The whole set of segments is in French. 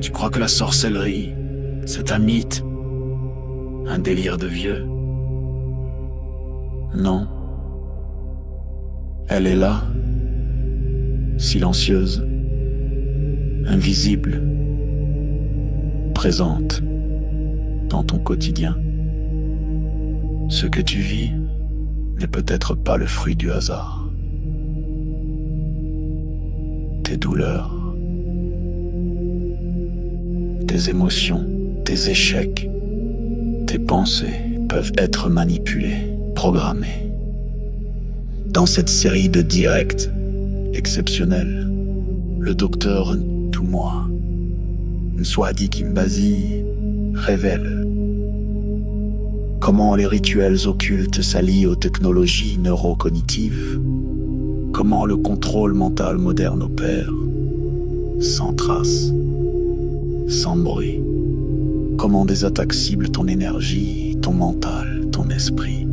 Tu crois que la sorcellerie, c'est un mythe, un délire de vieux? Non. Elle est là, silencieuse, invisible, présente dans ton quotidien. Ce que tu vis n'est peut-être pas le fruit du hasard. Tes douleurs, tes émotions, tes échecs, tes pensées peuvent être manipulées, programmées. Dans cette série de directs exceptionnels, le docteur Toumoua, Nswadi Kimbazi, révèle comment les rituels occultes s'allient aux technologies neurocognitives, comment le contrôle mental moderne opère, sans trace, sans bruit, comment des attaques ciblent ton énergie, ton mental, ton esprit,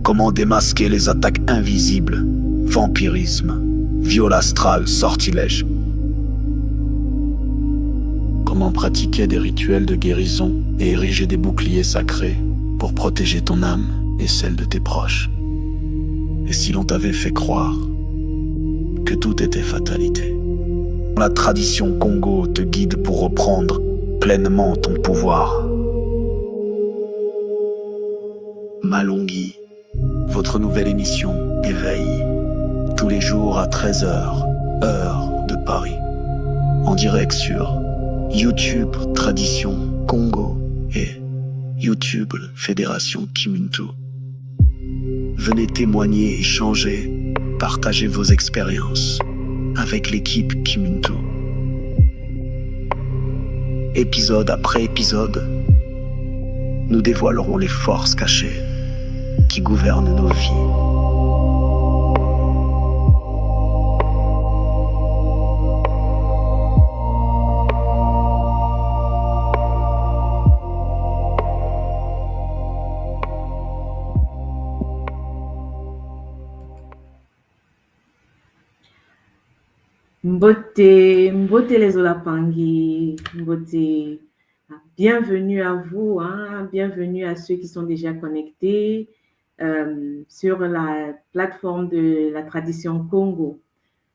comment démasquer les attaques invisibles, vampirisme, viol astral, sortilège, comment pratiquer des rituels de guérison et ériger des boucliers sacrés pour protéger ton âme et celle de tes proches. Et si l'on t'avait fait croire que tout était fatalité? La tradition Congo te guide pour reprendre pleinement ton pouvoir. Malongi, votre nouvelle émission Éveil, tous les jours à 13h, heure de Paris, en direct sur YouTube Tradition Congo et YouTube Fédération Kimuntu. Venez témoigner, échanger, partager vos expériences avec l'équipe Kimuntu. Épisode après épisode, nous dévoilerons les forces cachées qui gouvernent nos vies. Mbote les Olapangi, Mbote, bienvenue à vous, bienvenue à ceux qui sont déjà connectés sur la plateforme de la tradition Congo.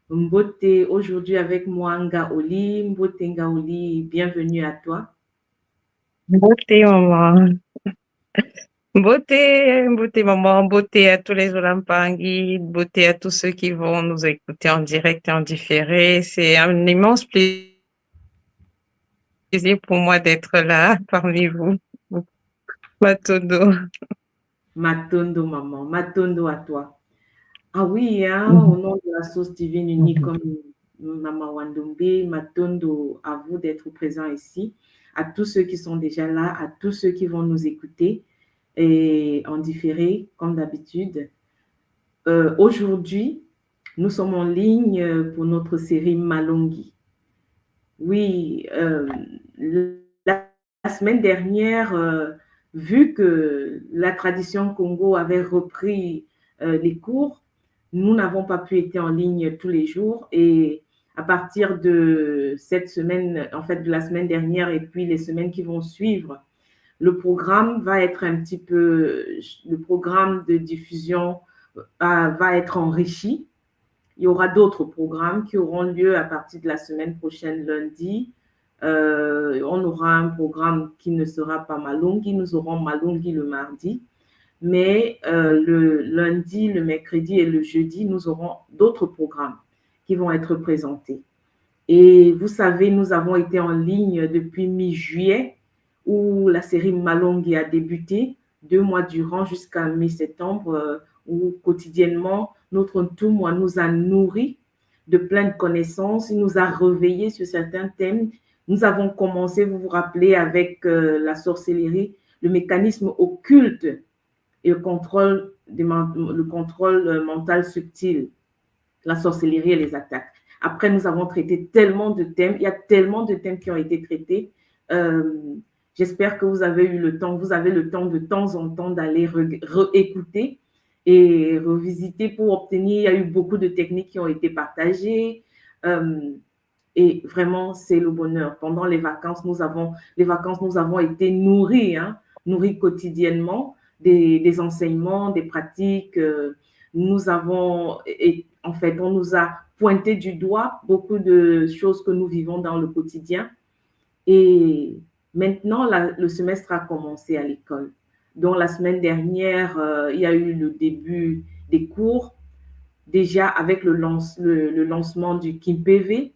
Mbote, aujourd'hui avec moi Ngaoli. Mbote Ngaoli, bienvenue à toi. Beauté, maman. Beauté, maman. Beauté à tous les Olampangui. Beauté à tous ceux qui vont nous écouter en direct et en différé. C'est un immense plaisir pour moi d'être là parmi vous. Matondo. Matondo, maman. Matondo à toi. Ah oui, au nom de la source divine unie comme Maman Wandombe, Matondo, à vous d'être présents ici, à tous ceux qui sont déjà là, à tous ceux qui vont nous écouter et en différé, comme d'habitude. Aujourd'hui, nous sommes en ligne pour notre série Malongi. Oui, la semaine dernière, vu que la tradition Congo avait repris les cours, nous n'avons pas pu être en ligne tous les jours et à partir de cette semaine, en fait de la semaine dernière et puis les semaines qui vont suivre, le programme va être le programme de diffusion va être enrichi. Il y aura d'autres programmes qui auront lieu à partir de la semaine prochaine, lundi. On aura un programme qui ne sera pas Malongi, nous aurons Malongi le mardi. Mais le lundi, le mercredi et le jeudi, nous aurons d'autres programmes qui vont être présentés. Et vous savez, nous avons été en ligne depuis mi-juillet où la série Malongi a débuté, 2 mois durant jusqu'à mi-septembre, où quotidiennement, notre Toumoua nous a nourris de plein de connaissances, il nous a réveillés sur certains thèmes. Nous avons commencé, vous vous rappelez, avec la sorcellerie, le mécanisme occulte et le contrôle mental subtil, la sorcellerie et les attaques. Après, nous avons traité tellement de thèmes, il y a tellement de thèmes qui ont été traités. J'espère que vous avez eu le temps, vous avez le temps de temps en temps d'aller réécouter et revisiter pour obtenir. Il y a eu beaucoup de techniques qui ont été partagées. Et vraiment, c'est le bonheur. Pendant les vacances, nous avons été nourris, hein, nourris quotidiennement des enseignements, des pratiques. Nous avons, et, en fait, on nous a pointé du doigt beaucoup de choses que nous vivons dans le quotidien. Et maintenant, le semestre a commencé à l'école. Donc, la semaine dernière, il y a eu le début des cours, déjà avec le lancement du KIMPV,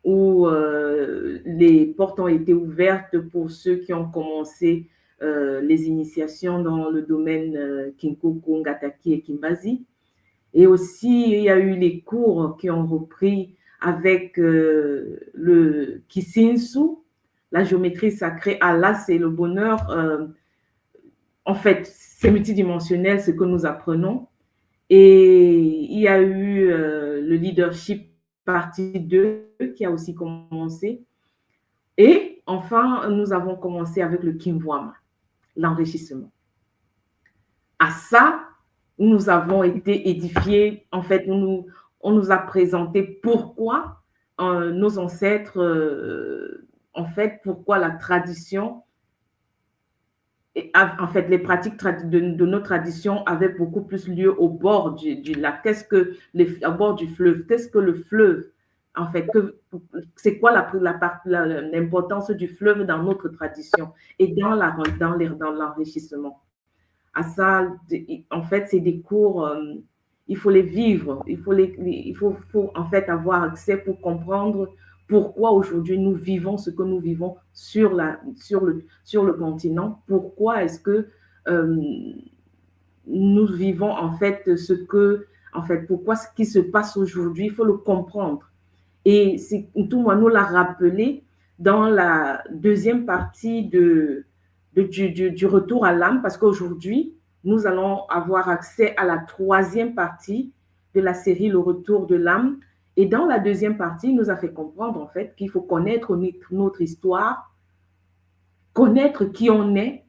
où les portes ont été ouvertes pour ceux qui ont commencé les initiations dans le domaine Kinkoko, Ngataki et Kimbazi. Et aussi, il y a eu les cours qui ont repris avec le Kisinsu, la géométrie sacrée. Ah là, c'est le bonheur. En fait, c'est multidimensionnel ce que nous apprenons. Et il y a eu le leadership partie 2 qui a aussi commencé. Et enfin, nous avons commencé avec le Kimwama, l'enrichissement. À ça, nous avons été édifiés. En fait, on nous a présenté pourquoi nos ancêtres, en fait, pourquoi la tradition, en fait, les pratiques de nos traditions avaient beaucoup plus lieu au bord du lac. Au bord du fleuve? Qu'est-ce que le fleuve? En fait, c'est quoi l'importance du fleuve dans notre tradition et dans l'enrichissement? À ça, en fait, c'est des cours, il faut les vivre, il faut en fait avoir accès pour comprendre pourquoi aujourd'hui nous vivons ce que nous vivons sur le continent. Pourquoi est-ce que nous vivons en fait pourquoi ce qui se passe aujourd'hui, il faut le comprendre. Et tout moi nous l'a rappelé dans la deuxième partie du retour à l'âme, parce qu'aujourd'hui, nous allons avoir accès à la troisième partie de la série Le Retour de l'âme. Et dans la deuxième partie, il nous a fait comprendre en fait qu'il faut connaître notre histoire, connaître qui on est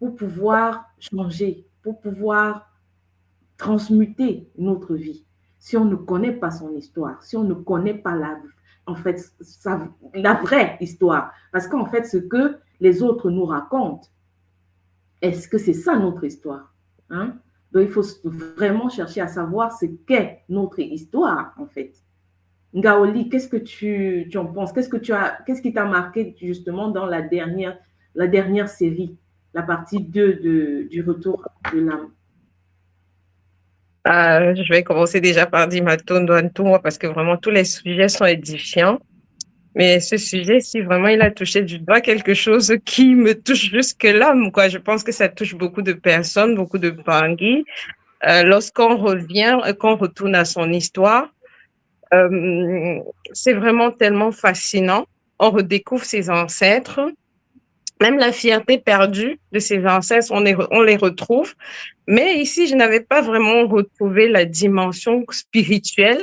pour pouvoir changer, pour pouvoir transmuter notre vie. Si on ne connaît pas son histoire, si on ne connaît pas la vraie histoire, parce qu'en fait, ce que les autres nous racontent, est-ce que c'est ça notre histoire, hein? Donc, il faut vraiment chercher à savoir ce qu'est notre histoire, en fait. Ngaoli, qu'est-ce que tu en penses? Qu'est-ce qui t'a marqué justement dans la dernière série, la partie 2 du Retour de l'âme? Je vais commencer déjà par dire Maton parce que vraiment tous les sujets sont édifiants. Mais ce sujet-ci, vraiment, il a touché du doigt quelque chose qui me touche jusque l'âme, quoi. Je pense que ça touche beaucoup de personnes, beaucoup de Bangui. Lorsqu'on revient, qu'on retourne à son histoire, c'est vraiment tellement fascinant. On redécouvre ses ancêtres. Même la fierté perdue de ses ancêtres, on les retrouve. Mais ici, je n'avais pas vraiment retrouvé la dimension spirituelle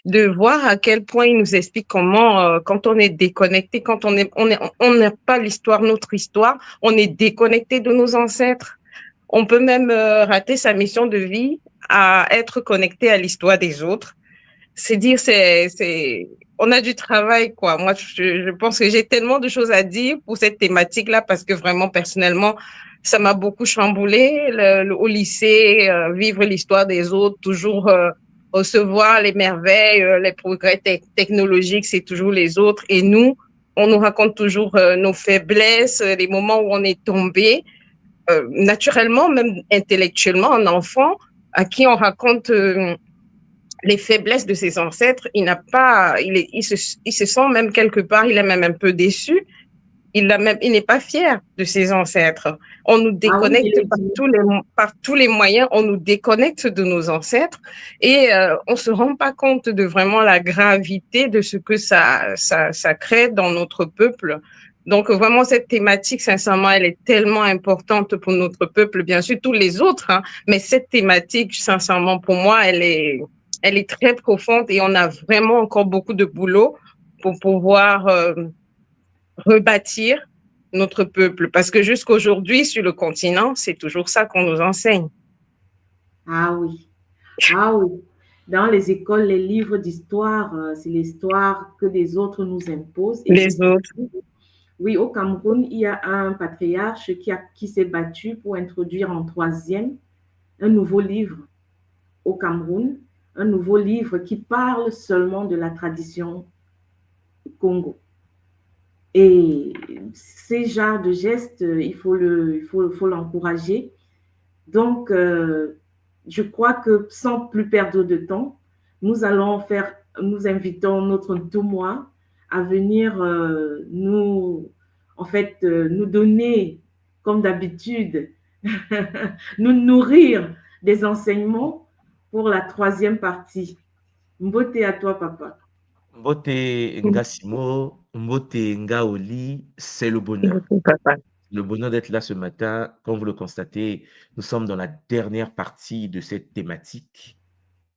de voir à quel point il nous explique comment, quand on est déconnecté, quand on n'a pas notre histoire, on est déconnecté de nos ancêtres. On peut même rater sa mission de vie à être connecté à l'histoire des autres. C'est dire, on a du travail, quoi. Moi, je pense que j'ai tellement de choses à dire pour cette thématique-là parce que vraiment, personnellement, ça m'a beaucoup chamboulé au lycée, vivre l'histoire des autres, toujours recevoir les merveilles, les progrès technologiques, c'est toujours les autres. Et nous, on nous raconte toujours nos faiblesses, les moments où on est tombé. Naturellement, même intellectuellement, un enfant à qui on raconte les faiblesses de ses ancêtres, il se sent même quelque part, il est même un peu déçu. Il n'est pas fier de ses ancêtres. On nous déconnecte par tous les moyens, on nous déconnecte de nos ancêtres et on se rend pas compte de vraiment la gravité de ce que ça crée dans notre peuple. Donc vraiment cette thématique, sincèrement, elle est tellement importante pour notre peuple, bien sûr tous les autres, hein, mais cette thématique, sincèrement, pour moi, elle est très profonde et on a vraiment encore beaucoup de boulot pour pouvoir rebâtir notre peuple. Parce que jusqu'aujourd'hui, sur le continent, c'est toujours ça qu'on nous enseigne. Ah oui, ah oui. Dans les écoles, les livres d'histoire, c'est l'histoire que les autres nous imposent. Et je Les sais, autres. oui, au Cameroun, il y a un patriarche qui s'est battu pour introduire en troisième un nouveau livre au Cameroun, un nouveau livre qui parle seulement de la tradition Congo. Et ces genres de gestes, faut l'encourager. Donc, je crois que sans plus perdre de temps, nous invitons notre Toumois à venir nous donner, comme d'habitude, nous nourrir des enseignements pour la troisième partie. Mbote à toi, papa. Mbote Ngasimo, Mbote Ngaoli, c'est le bonheur. Papa. Le bonheur d'être là ce matin. Comme vous le constatez, nous sommes dans la dernière partie de cette thématique.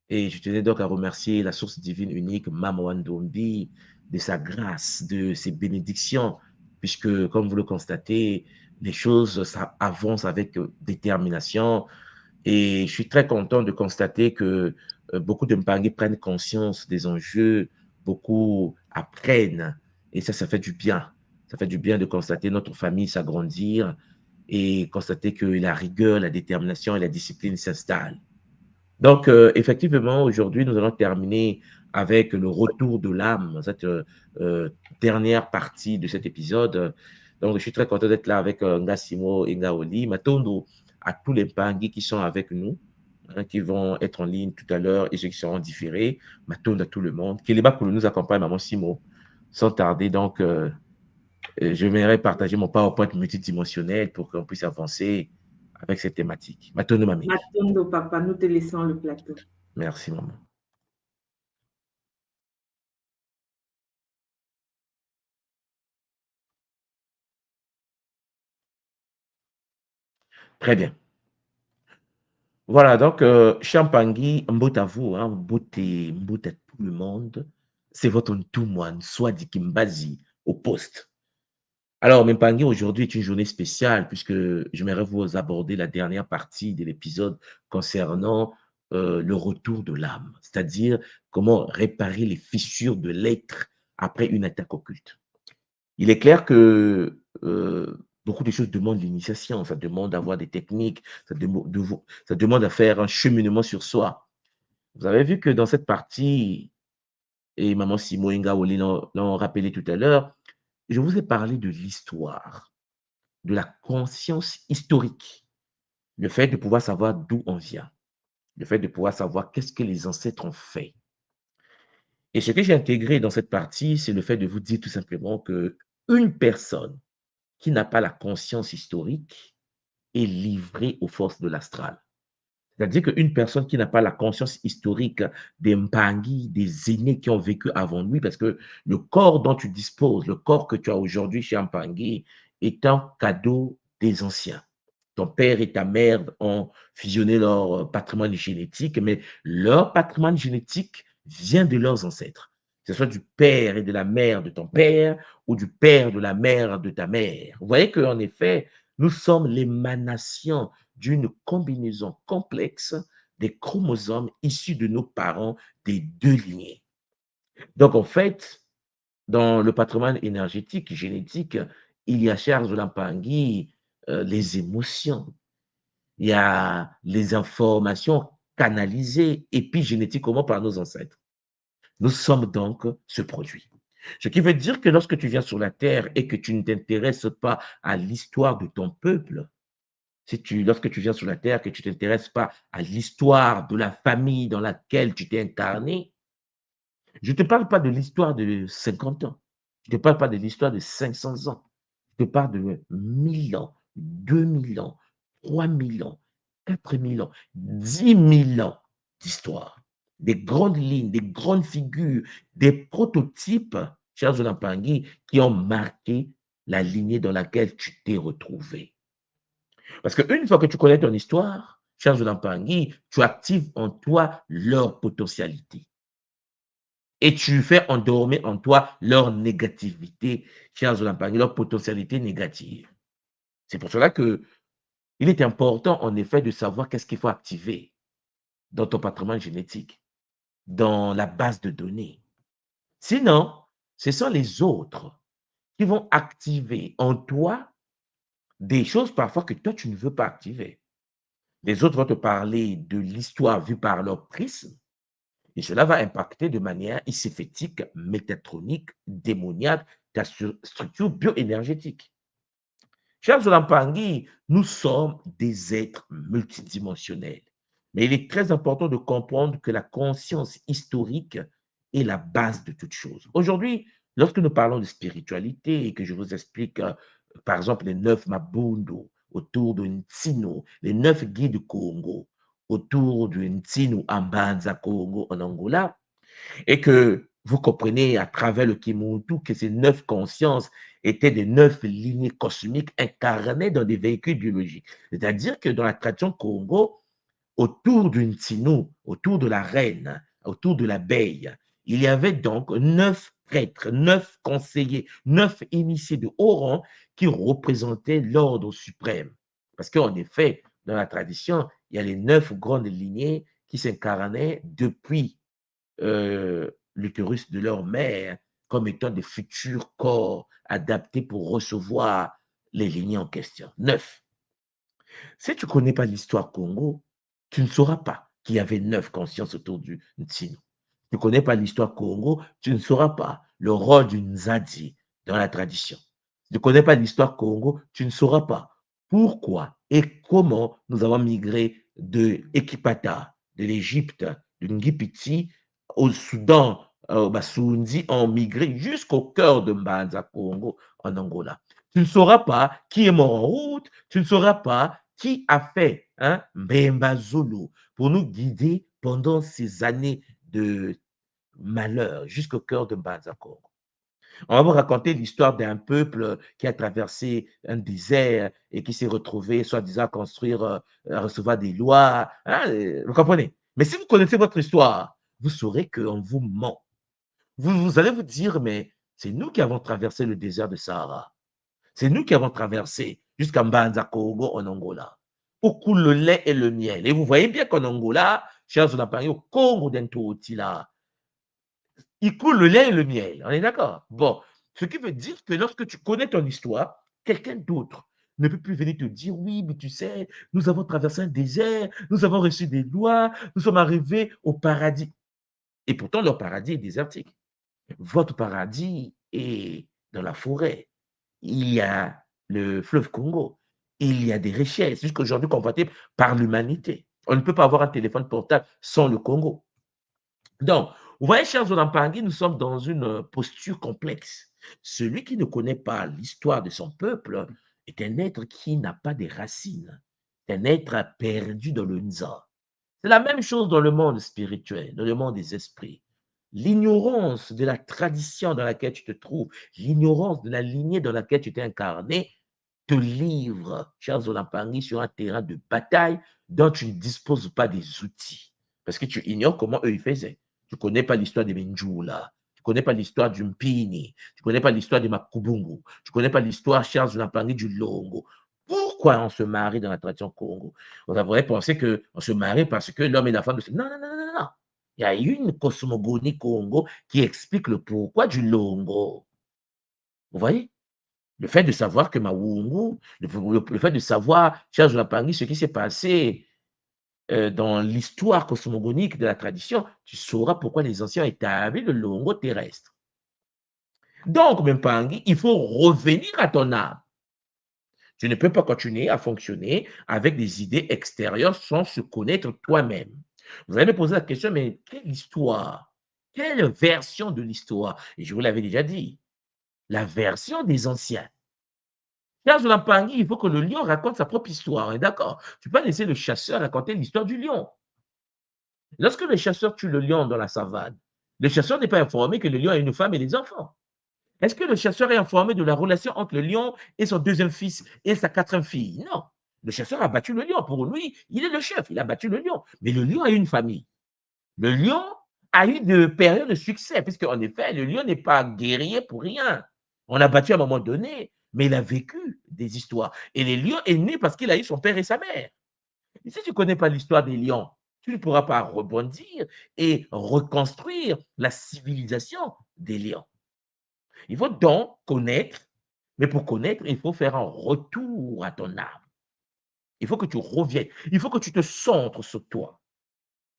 Et je tenais donc à remercier la source divine unique, Mama Ndombi, de sa grâce, de ses bénédictions, puisque, comme vous le constatez, les choses ça avance avec détermination. Et je suis très content de constater que beaucoup de Mpangé prennent conscience des enjeux, beaucoup apprennent, et ça fait du bien. Ça fait du bien de constater notre famille s'agrandir et constater que la rigueur, la détermination et la discipline s'installent. Donc, effectivement, aujourd'hui, nous allons terminer avec le retour de l'âme, cette dernière partie de cet épisode. Donc, je suis très content d'être là avec Ngassimo et Ngaoli, Matondo, à tous les Pangui qui sont avec nous, hein, qui vont être en ligne tout à l'heure et ceux qui seront différés. Matondo à tout le monde. Kéléba pour nous accompagne, Maman Simo, sans tarder. Donc, je m'aimerais partager mon PowerPoint multidimensionnel pour qu'on puisse avancer avec cette thématique. Matondo, mamie. Matondo, papa, nous te laissons le plateau. Merci, maman. Très bien. Voilà, donc, Champangui, Mbot à vous, hein, Mbot à tout le monde. C'est votre Ntoumouane, soit dit Kimbazi, au poste. Alors, Mpangui, aujourd'hui est une journée spéciale puisque j'aimerais vous aborder la dernière partie de l'épisode concernant le retour de l'âme, c'est-à-dire comment réparer les fissures de l'être après une attaque occulte. Il est clair que beaucoup de choses demandent l'initiation, ça demande d'avoir des techniques, ça demande à faire un cheminement sur soi. Vous avez vu que dans cette partie, et Maman Simo Inga Oli l'ont rappelé tout à l'heure, je vous ai parlé de l'histoire, de la conscience historique, le fait de pouvoir savoir d'où on vient, le fait de pouvoir savoir qu'est-ce que les ancêtres ont fait. Et ce que j'ai intégré dans cette partie, c'est le fait de vous dire tout simplement que une personne qui n'a pas la conscience historique est livré aux forces de l'astral. C'est-à-dire qu'une personne qui n'a pas la conscience historique des Mpangi, des aînés qui ont vécu avant lui, parce que le corps dont tu disposes, le corps que tu as aujourd'hui chez Mpangi, est un cadeau des anciens. Ton père et ta mère ont fusionné leur patrimoine génétique, mais leur patrimoine génétique vient de leurs ancêtres. Que ce soit du père et de la mère de ton père ou du père de la mère de ta mère. Vous voyez qu'en effet, nous sommes l'émanation d'une combinaison complexe des chromosomes issus de nos parents des deux lignées. Donc, en fait, dans le patrimoine énergétique, génétique, il y a, cher Zolampangui, les émotions, il y a les informations canalisées épigénétiquement par nos ancêtres. Nous sommes donc ce produit. Ce qui veut dire que lorsque tu viens sur la Terre et que tu ne t'intéresses pas à l'histoire de ton peuple, lorsque tu viens sur la Terre, que tu ne t'intéresses pas à l'histoire de la famille dans laquelle tu t'es incarné, je ne te parle pas de l'histoire de 50 ans. Je ne te parle pas de l'histoire de 500 ans. Je te parle de 1000 ans, 2000 ans, 3000 ans, 4000 ans, 10 000 ans d'histoire. Des grandes lignes, des grandes figures, des prototypes, chers Zonampangui, qui ont marqué la lignée dans laquelle tu t'es retrouvé. Parce qu'une fois que tu connais ton histoire, cher Zonampangui, tu actives en toi leur potentialité. Et tu fais endormir en toi leur négativité, cher Zonampangui, leur potentialité négative. C'est pour cela que il est important, en effet, de savoir qu'est-ce qu'il faut activer. dans ton patrimoine génétique, dans la base de données. Sinon, ce sont les autres qui vont activer en toi des choses parfois que toi, tu ne veux pas activer. Les autres vont te parler de l'histoire vue par leur prisme, et cela va impacter de manière icéphétique, métatronique, démoniaque, ta structure bioénergétique. Chers Zolampangi, nous sommes des êtres multidimensionnels. Mais il est très important de comprendre que la conscience historique est la base de toute chose. Aujourd'hui, lorsque nous parlons de spiritualité et que je vous explique, par exemple, les 9 Mabundo autour de Ntino, les 9 guides Congo autour de Ntino Ambanza Congo en Angola, et que vous comprenez à travers le Kimuntu que ces 9 consciences étaient des 9 lignées cosmiques incarnées dans des véhicules biologiques. C'est-à-dire que dans la tradition Congo, autour d'une Ntino, autour de la reine, autour de l'abeille, il y avait donc 9 prêtres, 9 conseillers, 9 initiés de haut rang qui représentaient l'ordre suprême. Parce qu'en effet, dans la tradition, il y a les 9 grandes lignées qui s'incarnaient depuis l'utérus de leur mère comme étant des futurs corps adaptés pour recevoir les lignées en question. 9. Si tu ne connais pas l'histoire Congo, tu ne sauras pas qu'il y avait 9 consciences autour du Ntino. Si tu ne connais pas l'histoire Congo, tu ne sauras pas le rôle du Nzadi dans la tradition. Si tu ne connais pas l'histoire Congo, tu ne sauras pas pourquoi et comment nous avons migré de Ekipata, de l'Égypte, de Ngipiti, au Soudan, au Basundi, ont migré jusqu'au cœur de Mbanza Congo, en Angola. Tu ne sauras pas qui est mort en route, tu ne sauras pas qui a fait Mbemba Zulu pour nous guider pendant ces années de malheur jusqu'au cœur de Mbanza Congo. On va vous raconter l'histoire d'un peuple qui a traversé un désert et qui s'est retrouvé, soi-disant, à construire, à recevoir des lois. Vous comprenez? Mais si vous connaissez votre histoire, vous saurez qu'on vous ment. Vous allez vous dire, mais c'est nous qui avons traversé le désert de Sahara. C'est nous qui avons traversé jusqu'à Mbanza Congo en Angola, où coule le lait et le miel. Et vous voyez bien qu'en Angola, chers Zonapangi, au Congo d'Entotila, il coule le lait et le miel. On est d'accord? Bon, ce qui veut dire que lorsque tu connais ton histoire, quelqu'un d'autre ne peut plus venir te dire, oui, mais tu sais, nous avons traversé un désert, nous avons reçu des lois, nous sommes arrivés au paradis. Et pourtant, leur paradis est désertique. Votre paradis est dans la forêt. Il y a le fleuve Congo. Il y a des richesses, jusqu'aujourd'hui convoitées par l'humanité. On ne peut pas avoir un téléphone portable sans le Congo. Donc, vous voyez, chers Zonampangui, nous sommes dans une posture complexe. Celui qui ne connaît pas l'histoire de son peuple est un être qui n'a pas de racines, un être perdu dans le Nza. C'est la même chose dans le monde spirituel, dans le monde des esprits. L'ignorance de la tradition dans laquelle tu te trouves, l'ignorance de la lignée dans laquelle tu t'es incarné, te livre, chers Zonampangui, sur un terrain de bataille dont tu ne disposes pas des outils. Parce que tu ignores comment eux ils faisaient. Tu ne connais pas l'histoire des Benjoula, tu ne connais pas l'histoire du Mpini, tu ne connais pas l'histoire de Makubungu, tu ne connais pas l'histoire, chers Zonampangui, du Longo. Pourquoi on se marie dans la tradition Congo? On devrait penser qu'on se marie parce que l'homme et la femme... Non, non, non, non, non. Il y a une cosmogonie Congo qui explique le pourquoi du Longo. Vous voyez? Le fait de savoir que Mawungu, le fait de savoir, cher Zonampangui, ce qui s'est passé dans l'histoire cosmogonique de la tradition, tu sauras pourquoi les anciens établis le Longo terrestre. Donc, Mpangui, il faut revenir à ton âme. Tu ne peux pas continuer à fonctionner avec des idées extérieures sans se connaître toi-même. Vous allez me poser la question, mais quelle histoire? Quelle version de l'histoire? Et je vous l'avais déjà dit, la version des anciens. Dans Zonampangui, il faut que le lion raconte sa propre histoire, hein, d'accord? Tu peux pas laisser le chasseur raconter l'histoire du lion. Lorsque le chasseur tue le lion dans la savane, le chasseur n'est pas informé que le lion a une femme et des enfants. Est-ce que le chasseur est informé de la relation entre le lion et son deuxième fils et sa quatrième fille? Non. Le chasseur a battu le lion. Pour lui, il est le chef, il a battu le lion. Mais le lion a une famille. Le lion a eu de périodes de succès, puisque en effet, le lion n'est pas guerrier pour rien. On l'a battu à un moment donné, mais il a vécu des histoires. Et le lion est né parce qu'il a eu son père et sa mère. Et si tu ne connais pas l'histoire des lions, tu ne pourras pas rebondir et reconstruire la civilisation des lions. Il faut donc connaître, mais pour connaître, il faut faire un retour à ton âme. Il faut que tu reviennes. Il faut que tu te centres sur toi.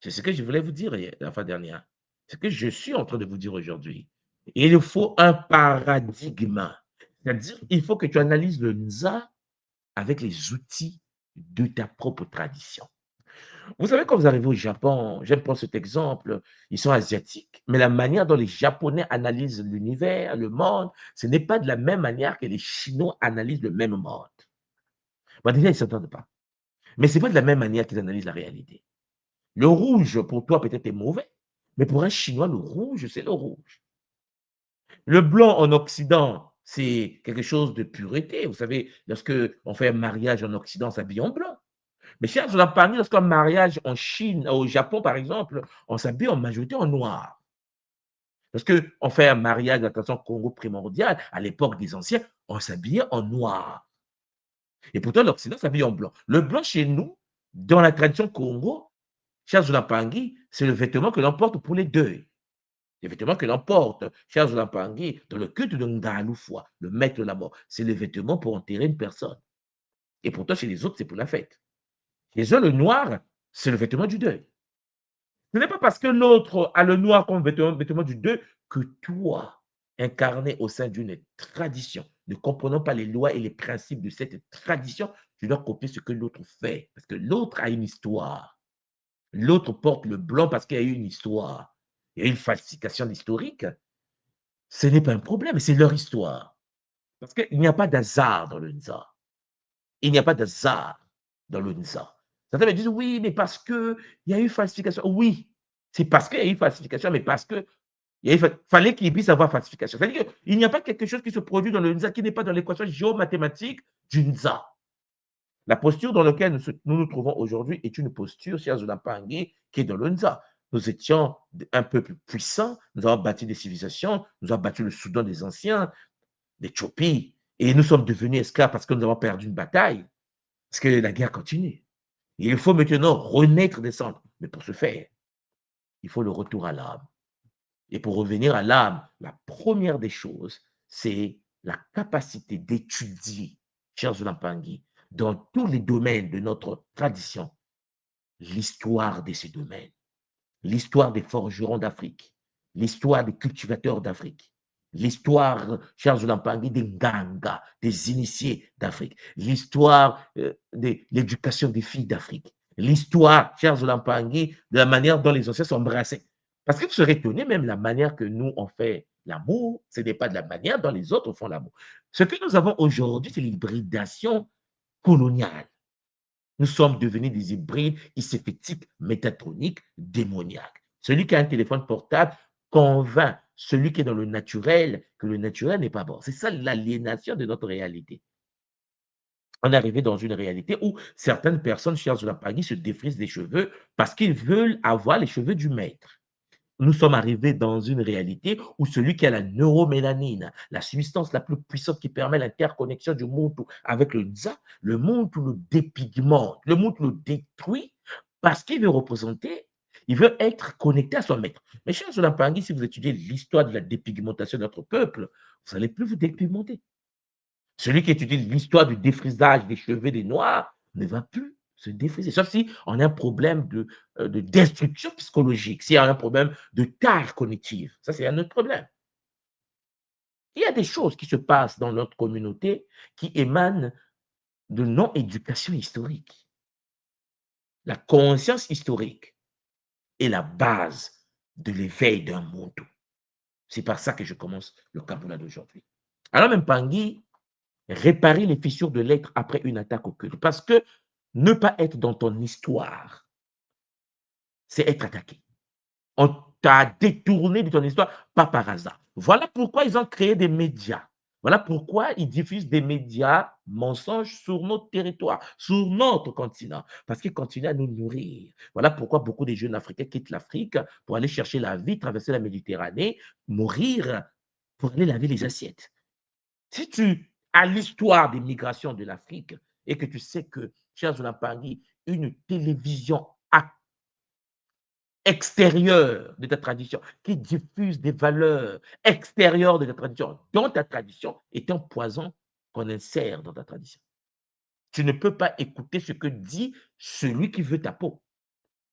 C'est ce que je voulais vous dire la fois dernière. C'est ce que je suis en train de vous dire aujourd'hui. Il faut un paradigme. C'est-à-dire, il faut que tu analyses le Nza avec les outils de ta propre tradition. Vous savez, quand vous arrivez au Japon, j'aime prendre cet exemple, ils sont asiatiques, mais la manière dont les Japonais analysent l'univers, le monde, ce n'est pas de la même manière que les Chinois analysent le même monde. Bon, déjà, ils ne s'entendent pas. Mais ce n'est pas de la même manière qu'ils analysent la réalité. Le rouge, pour toi, peut-être est mauvais, mais pour un Chinois, le rouge, c'est le rouge. Le blanc en Occident, c'est quelque chose de pureté. Vous savez, lorsque on fait un mariage en Occident, on s'habille en blanc. Mais cher Zolapani, lorsqu'un mariage en Chine, au Japon, par exemple, on s'habille en majorité en noir. Lorsqu'on fait un mariage de la tradition Congo primordiale, à l'époque des anciens, on s'habillait en noir. Et pourtant, l'Occident s'habille en blanc. Le blanc chez nous, dans la tradition Congo, cher Zolapangui, c'est le vêtement que l'on porte pour les deuils. Les vêtements que l'on porte, cher Zolapangui, dans le culte de Ngaloufwa, le maître de la mort. C'est le vêtement pour enterrer une personne. Et pourtant, chez les autres, c'est pour la fête. Chez eux, le noir, c'est le vêtement du deuil. Ce n'est pas parce que l'autre a le noir comme vêtement du deuil que toi, incarné au sein d'une tradition, ne comprenant pas les lois et les principes de cette tradition, tu dois copier ce que l'autre fait. Parce que l'autre a une histoire. L'autre porte le blanc parce qu'il y a eu une histoire. Il y a une falsification historique. Ce n'est pas un problème, c'est leur histoire. Parce qu'il n'y a pas d'hasard dans le Nza. Il n'y a pas d'hasard dans le Nza. Certains me disent, oui, mais parce qu'il y a eu falsification. Oui, c'est parce qu'il y a eu falsification, mais parce que il fallait qu'il puisse avoir falsification. C'est-à-dire qu'il n'y a pas quelque chose qui se produit dans le Nza qui n'est pas dans l'équation géomathématique du Nza. La posture dans laquelle nous trouvons aujourd'hui est une posture, cher Zolapangui, qui est dans le Nza. Nous étions un peu plus puissants, nous avons bâti des civilisations, nous avons battu le Soudan des anciens, l'Éthiopie, et nous sommes devenus esclaves parce que nous avons perdu une bataille, parce que la guerre continue. Et il faut maintenant renaître des cendres. Mais pour ce faire, il faut le retour à l'âme. Et pour revenir à l'âme, la première des choses, c'est la capacité d'étudier, cher Zolapangui, dans tous les domaines de notre tradition, l'histoire de ces domaines, l'histoire des forgerons d'Afrique, l'histoire des cultivateurs d'Afrique, l'histoire, cher Zolapangui, des Nganga, des initiés d'Afrique, l'histoire de l'éducation des filles d'Afrique, l'histoire, cher Zolapangui, de la manière dont les anciens s'embrassaient. Parce que vous serez étonné, même la manière que nous, on fait l'amour, ce n'est pas de la manière dont les autres font l'amour. Ce que nous avons aujourd'hui, c'est l'hybridation coloniale. Nous sommes devenus des hybrides iséphétiques, métatroniques, démoniaques. Celui qui a un téléphone portable convainc celui qui est dans le naturel que le naturel n'est pas bon. C'est ça l'aliénation de notre réalité. On est arrivé dans une réalité où certaines personnes, chers Zolapangui, se défrisent les cheveux parce qu'ils veulent avoir les cheveux du maître. Nous sommes arrivés dans une réalité où celui qui a la neuromélanine, la substance la plus puissante qui permet l'interconnexion du Muntu avec le Nza, le Muntu le dépigmente, le Muntu le détruit parce qu'il veut représenter, il veut être connecté à son maître. Mais cher Zolapangui, si vous étudiez l'histoire de la dépigmentation de notre peuple, vous n'allez plus vous dépigmenter. Celui qui étudie l'histoire du défrisage des cheveux des Noirs ne va plus se défriser. Sauf si on a un problème de destruction psychologique, s'il y a un problème de tare cognitive. Ça, c'est un autre problème. Il y a des choses qui se passent dans notre communauté qui émanent de non-éducation historique. La conscience historique est la base de l'éveil d'un monde. C'est par ça que je commence le Kabbalah d'aujourd'hui. Alors, même Pangui, réparer les fissures de l'être après une attaque occulte. Parce que ne pas être dans ton histoire, c'est être attaqué. On t'a détourné de ton histoire, pas par hasard. Voilà pourquoi ils ont créé des médias. Voilà pourquoi ils diffusent des médias mensonges sur notre territoire, sur notre continent, parce qu'ils continuent à nous nourrir. Voilà pourquoi beaucoup de jeunes Africains quittent l'Afrique pour aller chercher la vie, traverser la Méditerranée, mourir pour aller laver les assiettes. Si tu as l'histoire des migrations de l'Afrique et que tu sais que, cher Zolapangui, une télévision extérieure de ta tradition, qui diffuse des valeurs extérieures de ta tradition, dont ta tradition est un poison qu'on insère dans ta tradition. Tu ne peux pas écouter ce que dit celui qui veut ta peau,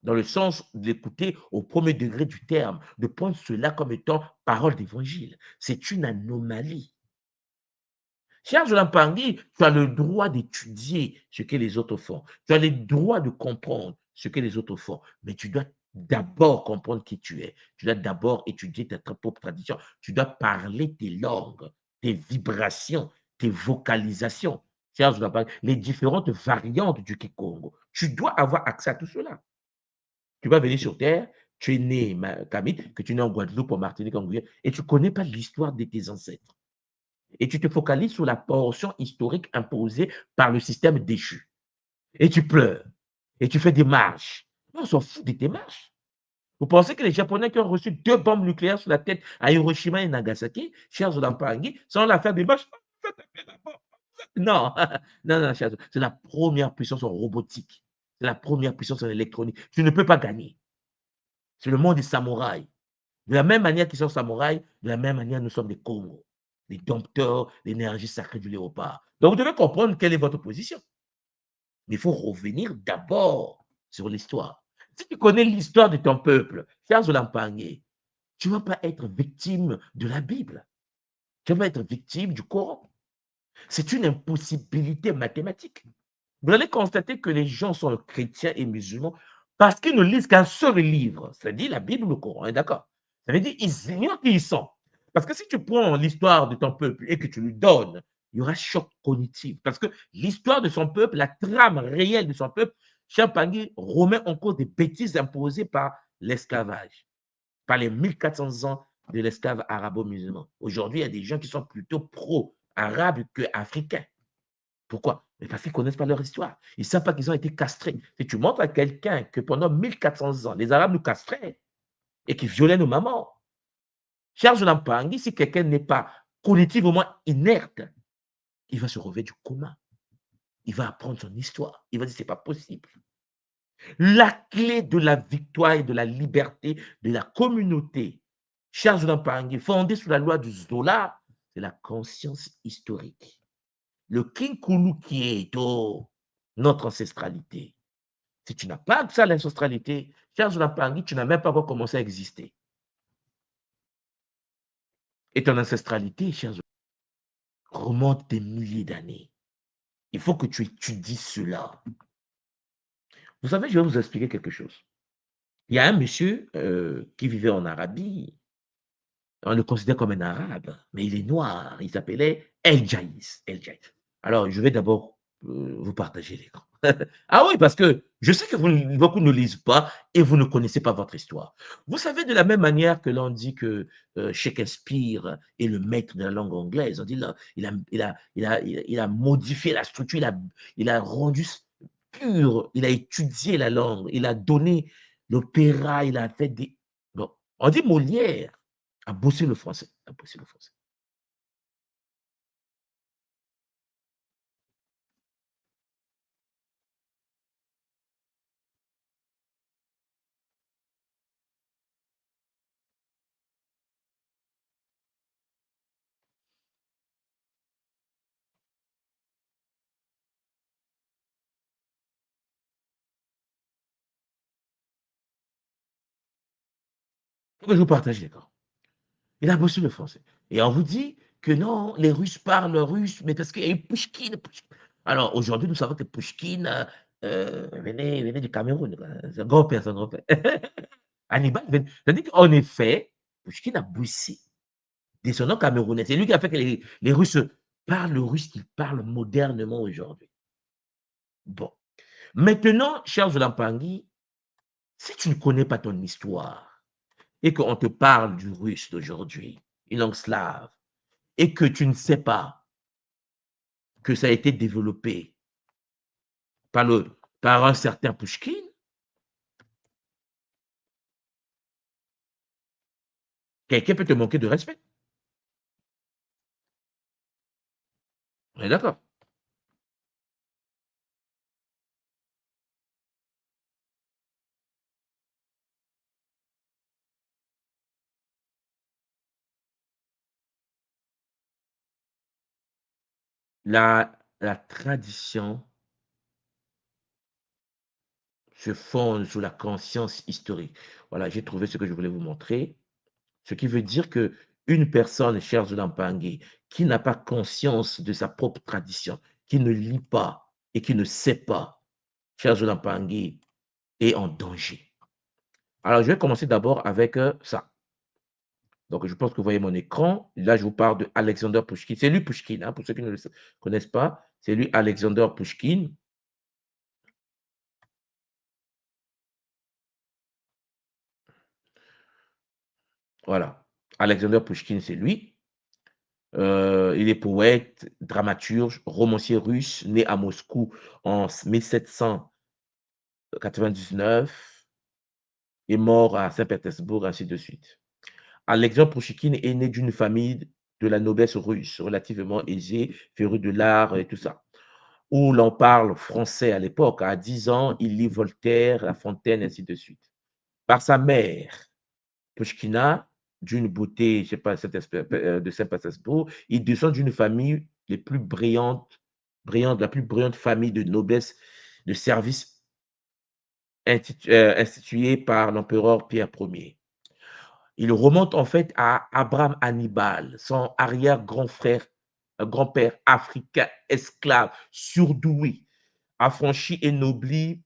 dans le sens d'écouter au premier degré du terme, de prendre cela comme étant parole d'évangile. C'est une anomalie. Cher Jolan Pangui, tu as le droit d'étudier ce que les autres font. Tu as le droit de comprendre ce que les autres font. Mais tu dois d'abord comprendre qui tu es. Tu dois d'abord étudier ta propre tradition. Tu dois parler tes langues, tes vibrations, tes vocalisations. Cher Jolan Pangui, les différentes variantes du Kikongo. Tu dois avoir accès à tout cela. Tu vas venir sur Terre, tu es né, Kamit, que tu es né en Guadeloupe, en Martinique, en Guyane, et tu ne connais pas l'histoire de tes ancêtres. Et tu te focalises sur la portion historique imposée par le système déchu. Et tu pleures. Et tu fais des marches. On s'en fout de tes marches. Vous pensez que les Japonais qui ont reçu 2 bombes nucléaires sur la tête à Hiroshima et Nagasaki, chers Olampangi, sans la faire des marches? Non, non, non, chers, c'est la première puissance en robotique. C'est la première puissance en électronique. Tu ne peux pas gagner. C'est le monde des samouraïs. De la même manière qu'ils sont samouraïs, de la même manière, nous sommes des Congos, des dompteurs d'énergie sacrée du léopard. Donc, vous devez comprendre quelle est votre position. Mais il faut revenir d'abord sur l'histoire. Si tu connais l'histoire de ton peuple, cher Zolampangé, tu ne vas pas être victime de la Bible. Tu vas être victime du Coran. C'est une impossibilité mathématique. Vous allez constater que les gens sont chrétiens et musulmans parce qu'ils ne lisent qu'un seul livre, c'est-à-dire la Bible ou le Coran, d'accord? Ça veut dire qu'ils ignorent qui ils sont. Parce que si tu prends l'histoire de ton peuple et que tu lui donnes, il y aura choc cognitif. Parce que l'histoire de son peuple, la trame réelle de son peuple, Champagne remet en cause des bêtises imposées par l'esclavage, par les 1400 ans de l'esclave arabo-musulman. Aujourd'hui, il y a des gens qui sont plutôt pro-arabes qu'africains. Pourquoi? Mais parce qu'ils ne connaissent pas leur histoire. Ils ne savent pas qu'ils ont été castrés. Si tu montres à quelqu'un que pendant 1400 ans, les Arabes nous castraient et qu'ils violaient nos mamans, cher Jonampangui, si quelqu'un n'est pas cognitivement inerte, il va se relever du coma. Il va apprendre son histoire. Il va dire, ce n'est pas possible. La clé de la victoire et de la liberté de la communauté, cher Jonampangui, fondée sur la loi du Zola, c'est la conscience historique. Le Kinkulu qui est notre ancestralité. Si tu n'as pas accès à l'ancestralité, cher Jonampangui, tu n'as même pas encore commencé à exister. Et ton ancestralité, cher remonte des milliers d'années. Il faut que tu étudies cela. Vous savez, je vais vous expliquer quelque chose. Il y a un monsieur qui vivait en Arabie. On le considère comme un arabe, mais il est noir. Il s'appelait El Jaïs. El Jaïs. Alors, je vais d'abord vous partager l'écran. Ah oui, parce que je sais que beaucoup ne lisent pas et vous ne connaissez pas votre histoire. Vous savez, de la même manière que l'on dit que Shakespeare est le maître de la langue anglaise, on dit là, il a modifié la structure, il a rendu pur, il a étudié la langue, il a donné l'opéra, il a fait des... Bon, on dit Molière a bossé le français, a bossé le français. Je vous partage l'écran. Il a bossé le français. Et on vous dit que non, les Russes parlent russe, mais parce qu'il y a eu Pouchkine. Alors aujourd'hui, nous savons que Pouchkine venait du Cameroun. C'est un grand-père, c'est un grand-père. Hannibal, c'est-à-dire qu'en effet, Pouchkine a bossé. Des son nom camerounais. C'est lui qui a fait que les Russes parlent le russe qu'ils parlent modernement aujourd'hui. Bon. Maintenant, cher Zolampangui, si tu ne connais pas ton histoire et qu'on te parle du russe d'aujourd'hui, une langue slave, et que tu ne sais pas que ça a été développé par un certain Pouchkine, quelqu'un peut te manquer de respect. On est d'accord? la tradition se fonde sur la conscience historique. Voilà, j'ai trouvé ce que je voulais vous montrer. Ce qui veut dire que une personne, cher Zoulampangui, qui n'a pas conscience de sa propre tradition, qui ne lit pas et qui ne sait pas, cher Zoulampangui, est en danger. Alors, je vais commencer d'abord avec ça. Donc, je pense que vous voyez mon écran. Là, je vous parle de Alexander Pouchkine. C'est lui Pouchkine, hein, pour ceux qui ne le connaissent pas. C'est lui Alexander Pouchkine. Voilà. Alexander Pouchkine, c'est lui. Il est poète, dramaturge, romancier russe, né à Moscou en 1799 et mort à Saint-Pétersbourg, ainsi de suite. Alexandre Pouchkine est né d'une famille de la noblesse russe, relativement aisée, férue de l'art et tout ça, où l'on parle français à l'époque. À 10 ans, il lit Voltaire, La Fontaine, ainsi de suite. Par sa mère, Pouchkina, d'une beauté, je sais pas, de Saint-Pétersbourg, il descend d'une famille les plus brillante, la plus brillante famille de noblesse de service instituée par l'empereur Pierre Ier. Il remonte en fait à Abraham Hannibal, son arrière-grand frère, grand-père africain, esclave, surdoué, affranchi et nobli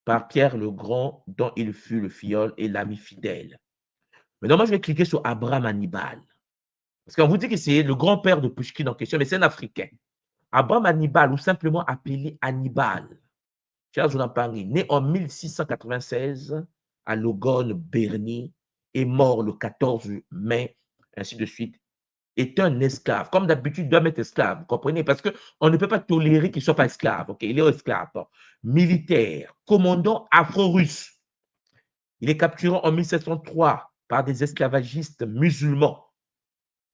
par Pierre le Grand, dont il fut le filleul et l'ami fidèle. Maintenant, moi, je vais cliquer sur Abraham Hannibal. Parce qu'on vous dit que c'est le grand-père de Pouchkine en question, mais c'est un Africain. Abraham Hannibal, ou simplement appelé Hannibal, Charles Jonampangui, né en 1696 à Logone, Berny, est mort le 14 mai, ainsi de suite, est un esclave. Comme d'habitude, il doit être esclave, vous comprenez? Parce qu'on ne peut pas tolérer qu'il ne soit pas esclave. Okay? Il est esclave. Militaire, commandant afro-russe. Il est capturé en 1703 par des esclavagistes musulmans.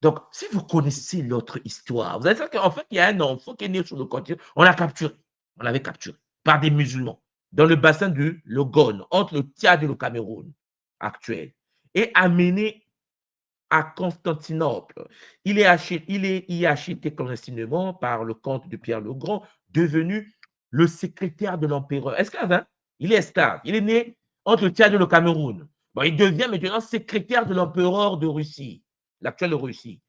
Donc, si vous connaissez l'autre histoire, vous allez savoir qu'en fait, il y a un enfant qui est né sur le continent, on l'a capturé. On l'avait capturé par des musulmans dans le bassin du Logone, entre le Tchad et le Cameroun actuel, et amené à Constantinople. Il y acheté clandestinement par le comte de Pierre le Grand, devenu le secrétaire de l'empereur. Esclave, hein? Il est esclave. Il est né entre le Tchad et le Cameroun. Bon, il devient maintenant secrétaire de l'empereur de Russie, l'actuelle Russie.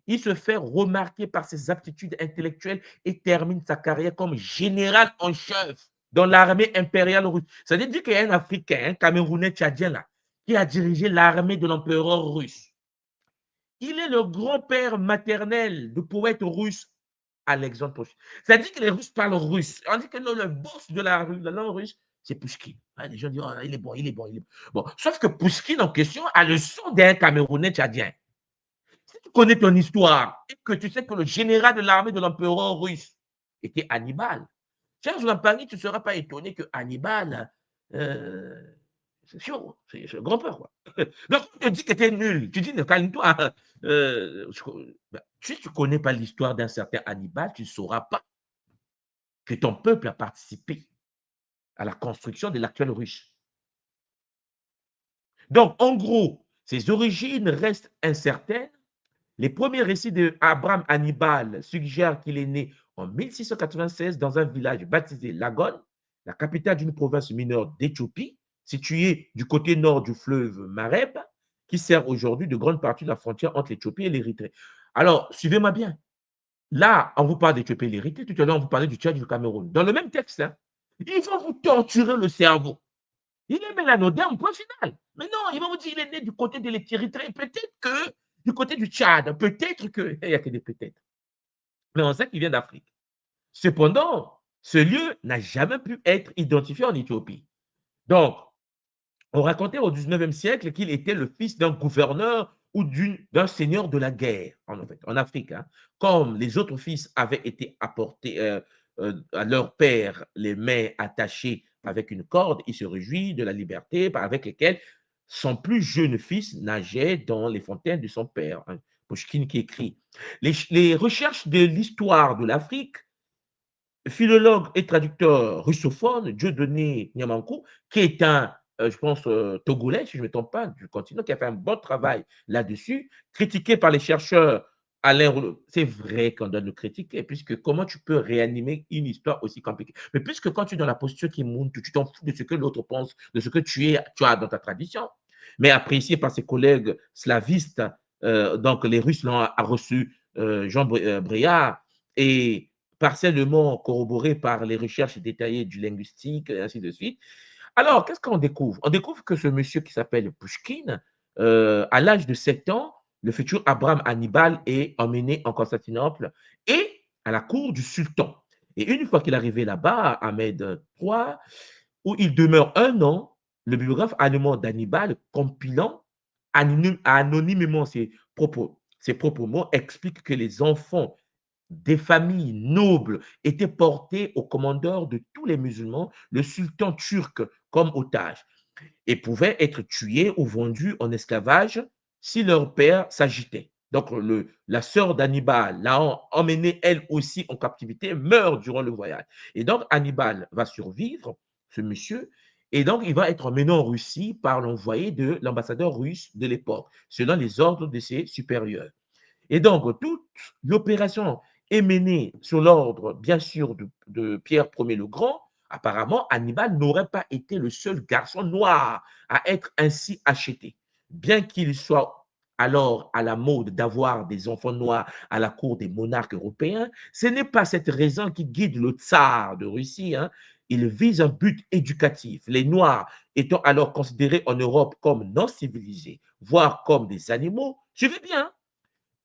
Il se fait remarquer par ses aptitudes intellectuelles et termine sa carrière comme général en chef dans l'armée impériale russe. Ça veut dire qu'il y a un Africain, un Camerounais tchadien là, qui a dirigé l'armée de l'empereur russe. Il est le grand-père maternel du poète russe Alexandre Pouchkine. C'est-à-dire que les Russes parlent russe. On dit que le boss de la langue russe, c'est Pouchkine. Les gens disent, oh, il est bon, il est bon, il est bon. Sauf que Pouchkine en question a le son d'un Camerounais tchadien. Si tu connais ton histoire et que tu sais que le général de l'armée de l'empereur russe était Hannibal, Charles Joulampangui, tu ne seras pas étonné que Hannibal, c'est sûr, c'est le grand-père, quoi. Donc, on te dit que tu es nul. Tu dis, calme-toi. Si tu ne connais pas l'histoire d'un certain Hannibal, tu ne sauras pas que ton peuple a participé à la construction de l'actuelle Russie. Donc, en gros, ses origines restent incertaines. Les premiers récits d'Abraham Hannibal suggèrent qu'il est né en 1696 dans un village baptisé Lagone, la capitale d'une province mineure d'Éthiopie, située du côté nord du fleuve Mareb, qui sert aujourd'hui de grande partie de la frontière entre l'Éthiopie et l'Érythrée. Alors, suivez-moi bien. Là, on vous parle d'Éthiopie et l'Érythrée, tout à l'heure, on vous parlait du Tchad et du Cameroun. Dans le même texte, hein, ils vont vous torturer le cerveau. Il est mélanodème, point final. Mais non, ils vont vous dire qu'il est né du côté de l'Érythrée. Peut-être que du côté du Tchad, peut-être que, il n'y a que des peut-être. Mais on sait qu'il vient d'Afrique. Cependant, ce lieu n'a jamais pu être identifié en Éthiopie. Donc, on racontait au 19e siècle qu'il était le fils d'un gouverneur ou d'un seigneur de la guerre, en Afrique. Hein. Comme les autres fils avaient été apportés à leur père, les mains attachées avec une corde, il se réjouit de la liberté avec laquelle son plus jeune fils nageait dans les fontaines de son père. Hein. Pouchkine qui écrit. Les recherches de l'histoire de l'Afrique, philologue et traducteur russophone, Dieudonné Niamankou, qui est un, je pense, Togolais, si je ne me trompe pas, du continent, qui a fait un bon travail là-dessus, critiqué par les chercheurs Alain Rouleau, c'est vrai qu'on doit le critiquer, puisque comment tu peux réanimer une histoire aussi compliquée? Mais puisque quand tu es dans la posture qui monte, tu t'en fous de ce que l'autre pense, de ce que tu as dans ta tradition. Mais apprécié par ses collègues slavistes, donc les Russes l'ont a reçu, Jean Bréard, et partiellement corroboré par les recherches détaillées du linguistique, et ainsi de suite. Alors, qu'est-ce qu'on découvre? On découvre que ce monsieur qui s'appelle Pouchkine, à l'âge de 7 ans, le futur Abraham Hannibal est emmené en Constantinople et à la cour du sultan. Et une fois qu'il est arrivé là-bas, Ahmed III, où il demeure 1 an, le bibliographe allemand d'Hannibal, compilant anonymement ses propres mots, explique que les enfants des familles nobles étaient portés au commandeur de tous les musulmans, le sultan turc, comme otages, et pouvaient être tués ou vendus en esclavage si leur père s'agitait. Donc, la sœur d'Hannibal, l'a emmenée elle aussi en captivité, meurt durant le voyage. Et donc, Hannibal va survivre, ce monsieur, et donc il va être emmené en Russie par l'envoyé de l'ambassadeur russe de l'époque, selon les ordres de ses supérieurs. Et donc, toute l'opération est menée sur l'ordre, bien sûr, de Pierre Ier le Grand. Apparemment, Hannibal n'aurait pas été le seul garçon noir à être ainsi acheté. Bien qu'il soit alors à la mode d'avoir des enfants noirs à la cour des monarques européens, ce n'est pas cette raison qui guide le tsar de Russie, hein. Il vise un but éducatif. Les Noirs étant alors considérés en Europe comme non civilisés, voire comme des animaux. Suivez bien, hein.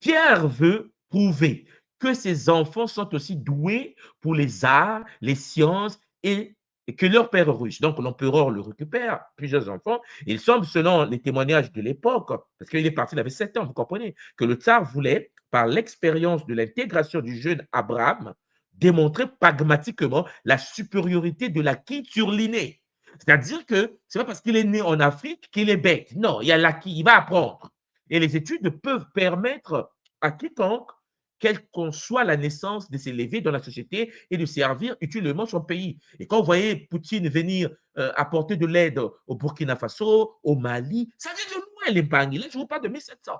Pierre veut prouver que ses enfants sont aussi doués pour les arts, les sciences et que leur père est russe. Donc l'empereur le récupère, plusieurs enfants. Il semble, selon les témoignages de l'époque, parce qu'il est parti, il avait 7 ans, vous comprenez, que le tsar voulait, par l'expérience de l'intégration du jeune Abraham, démontrer pragmatiquement la supériorité de l'acquis sur l'inné. C'est-à-dire que ce n'est pas parce qu'il est né en Afrique qu'il est bête. Non, il y a l'acquis, il va apprendre. Et les études peuvent permettre à quiconque, quelle qu'en soit la naissance, de s'élever dans la société et de servir utilement son pays. Et quand vous voyez Poutine venir apporter de l'aide au Burkina Faso, au Mali, ça vient de loin, les Bangui. Là, je vous parle de 1700.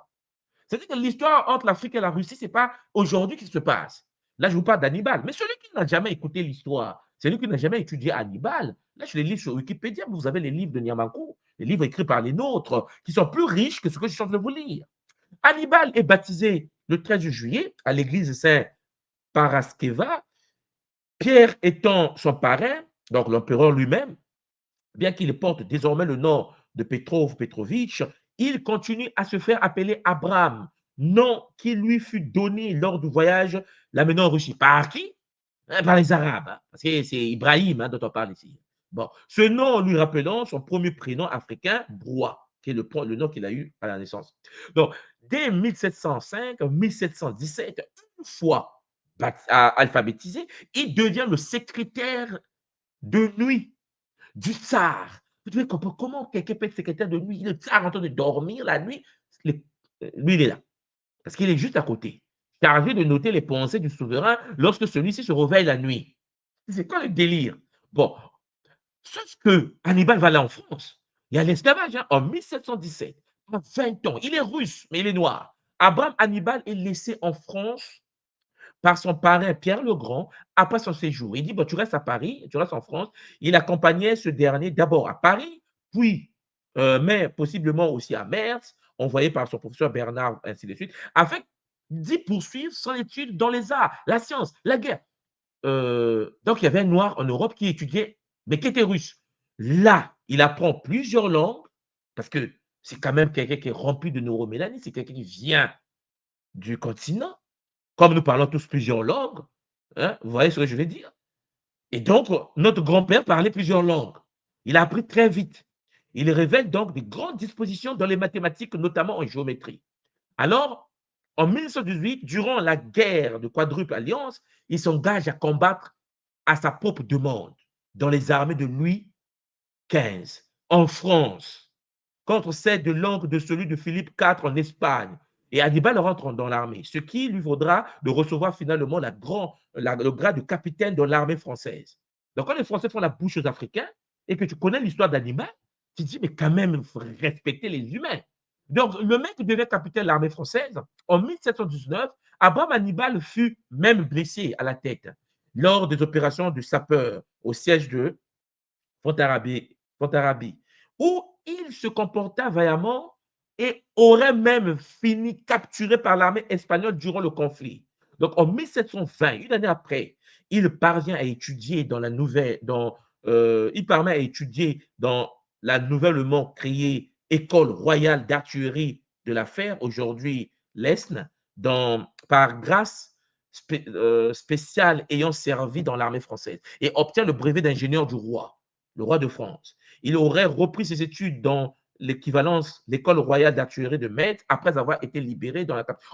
C'est-à-dire que l'histoire entre l'Afrique et la Russie, ce n'est pas aujourd'hui qui se passe. Là, je vous parle d'Hannibal. Mais celui qui n'a jamais écouté l'histoire, celui qui n'a jamais étudié Hannibal, là, je les lis sur Wikipédia, vous avez les livres de Niamankou, les livres écrits par les nôtres, qui sont plus riches que ce que je suis en train de vous lire. Hannibal est baptisé le 13 juillet à l'église Saint-Paraskeva, Pierre étant son parrain, donc l'empereur lui-même, bien qu'il porte désormais le nom de Petrov Petrovitch, il continue à se faire appeler Abraham, nom qui lui fut donné lors du voyage l'amenant en Russie. Par qui? Par les Arabes, hein, parce que c'est Ibrahim, hein, dont on parle ici. Bon, ce nom lui rappelant son premier prénom africain, Broie, qui est le nom qu'il a eu à la naissance. Donc, dès 1705-1717, une fois alphabétisé, il devient le secrétaire de nuit du tsar. Vous devez comprendre comment quelqu'un peut être secrétaire de nuit. Le tsar est en train de dormir la nuit. Lui, il est là. Parce qu'il est juste à côté. Chargé de noter les pensées du souverain lorsque celui-ci se réveille la nuit. C'est quoi le délire? Bon, sauf que Hannibal va aller en France. Il y a l'esclavage, hein, en 1717. À 20 ans. Il est russe, mais il est noir. Abraham Hannibal est laissé en France par son parrain Pierre le Grand après son séjour. Il dit, bon, tu restes à Paris, tu restes en France. Il accompagnait ce dernier d'abord à Paris, puis, mais possiblement aussi à Metz, envoyé par son professeur Bernard, ainsi de suite, afin d'y poursuivre son étude dans les arts, la science, la guerre. Donc, il y avait un noir en Europe qui étudiait, mais qui était russe. Là, il apprend plusieurs langues, parce que c'est quand même quelqu'un qui est rempli de neuromélanie, c'est quelqu'un qui vient du continent. Comme nous parlons tous plusieurs langues, hein, vous voyez ce que je veux dire? Et donc, notre grand-père parlait plusieurs langues. Il a appris très vite. Il révèle donc de grandes dispositions dans les mathématiques, notamment en géométrie. Alors, en 1918, durant la guerre de Quadruple Alliance, il s'engage à combattre à sa propre demande dans les armées de Louis XV en France, contre celle de l'oncle de celui de Philippe IV en Espagne. Et Hannibal rentre dans l'armée, ce qui lui vaudra de recevoir finalement le grade de capitaine de l'armée française. Donc, quand les Français font la bouche aux Africains et que tu connais l'histoire d'Hannibal, tu te dis, mais quand même, il faut respecter les humains. Donc, le mec devient capitaine de l'armée française. En 1719, Abraham Hannibal fut même blessé à la tête lors des opérations de sapeurs au siège de Fontarabie, où il se comporta vaillamment et aurait même fini capturé par l'armée espagnole durant le conflit. Donc, en 1720, une année après, il parvient à étudier il parvient à étudier dans la nouvellement créée École royale d'artillerie de la Fer, aujourd'hui l'ESN, par grâce spéciale ayant servi dans l'armée française, et obtient le brevet d'ingénieur du roi, le roi de France. Il aurait repris ses études dans l'école royale d'artillerie de Metz après avoir été libéré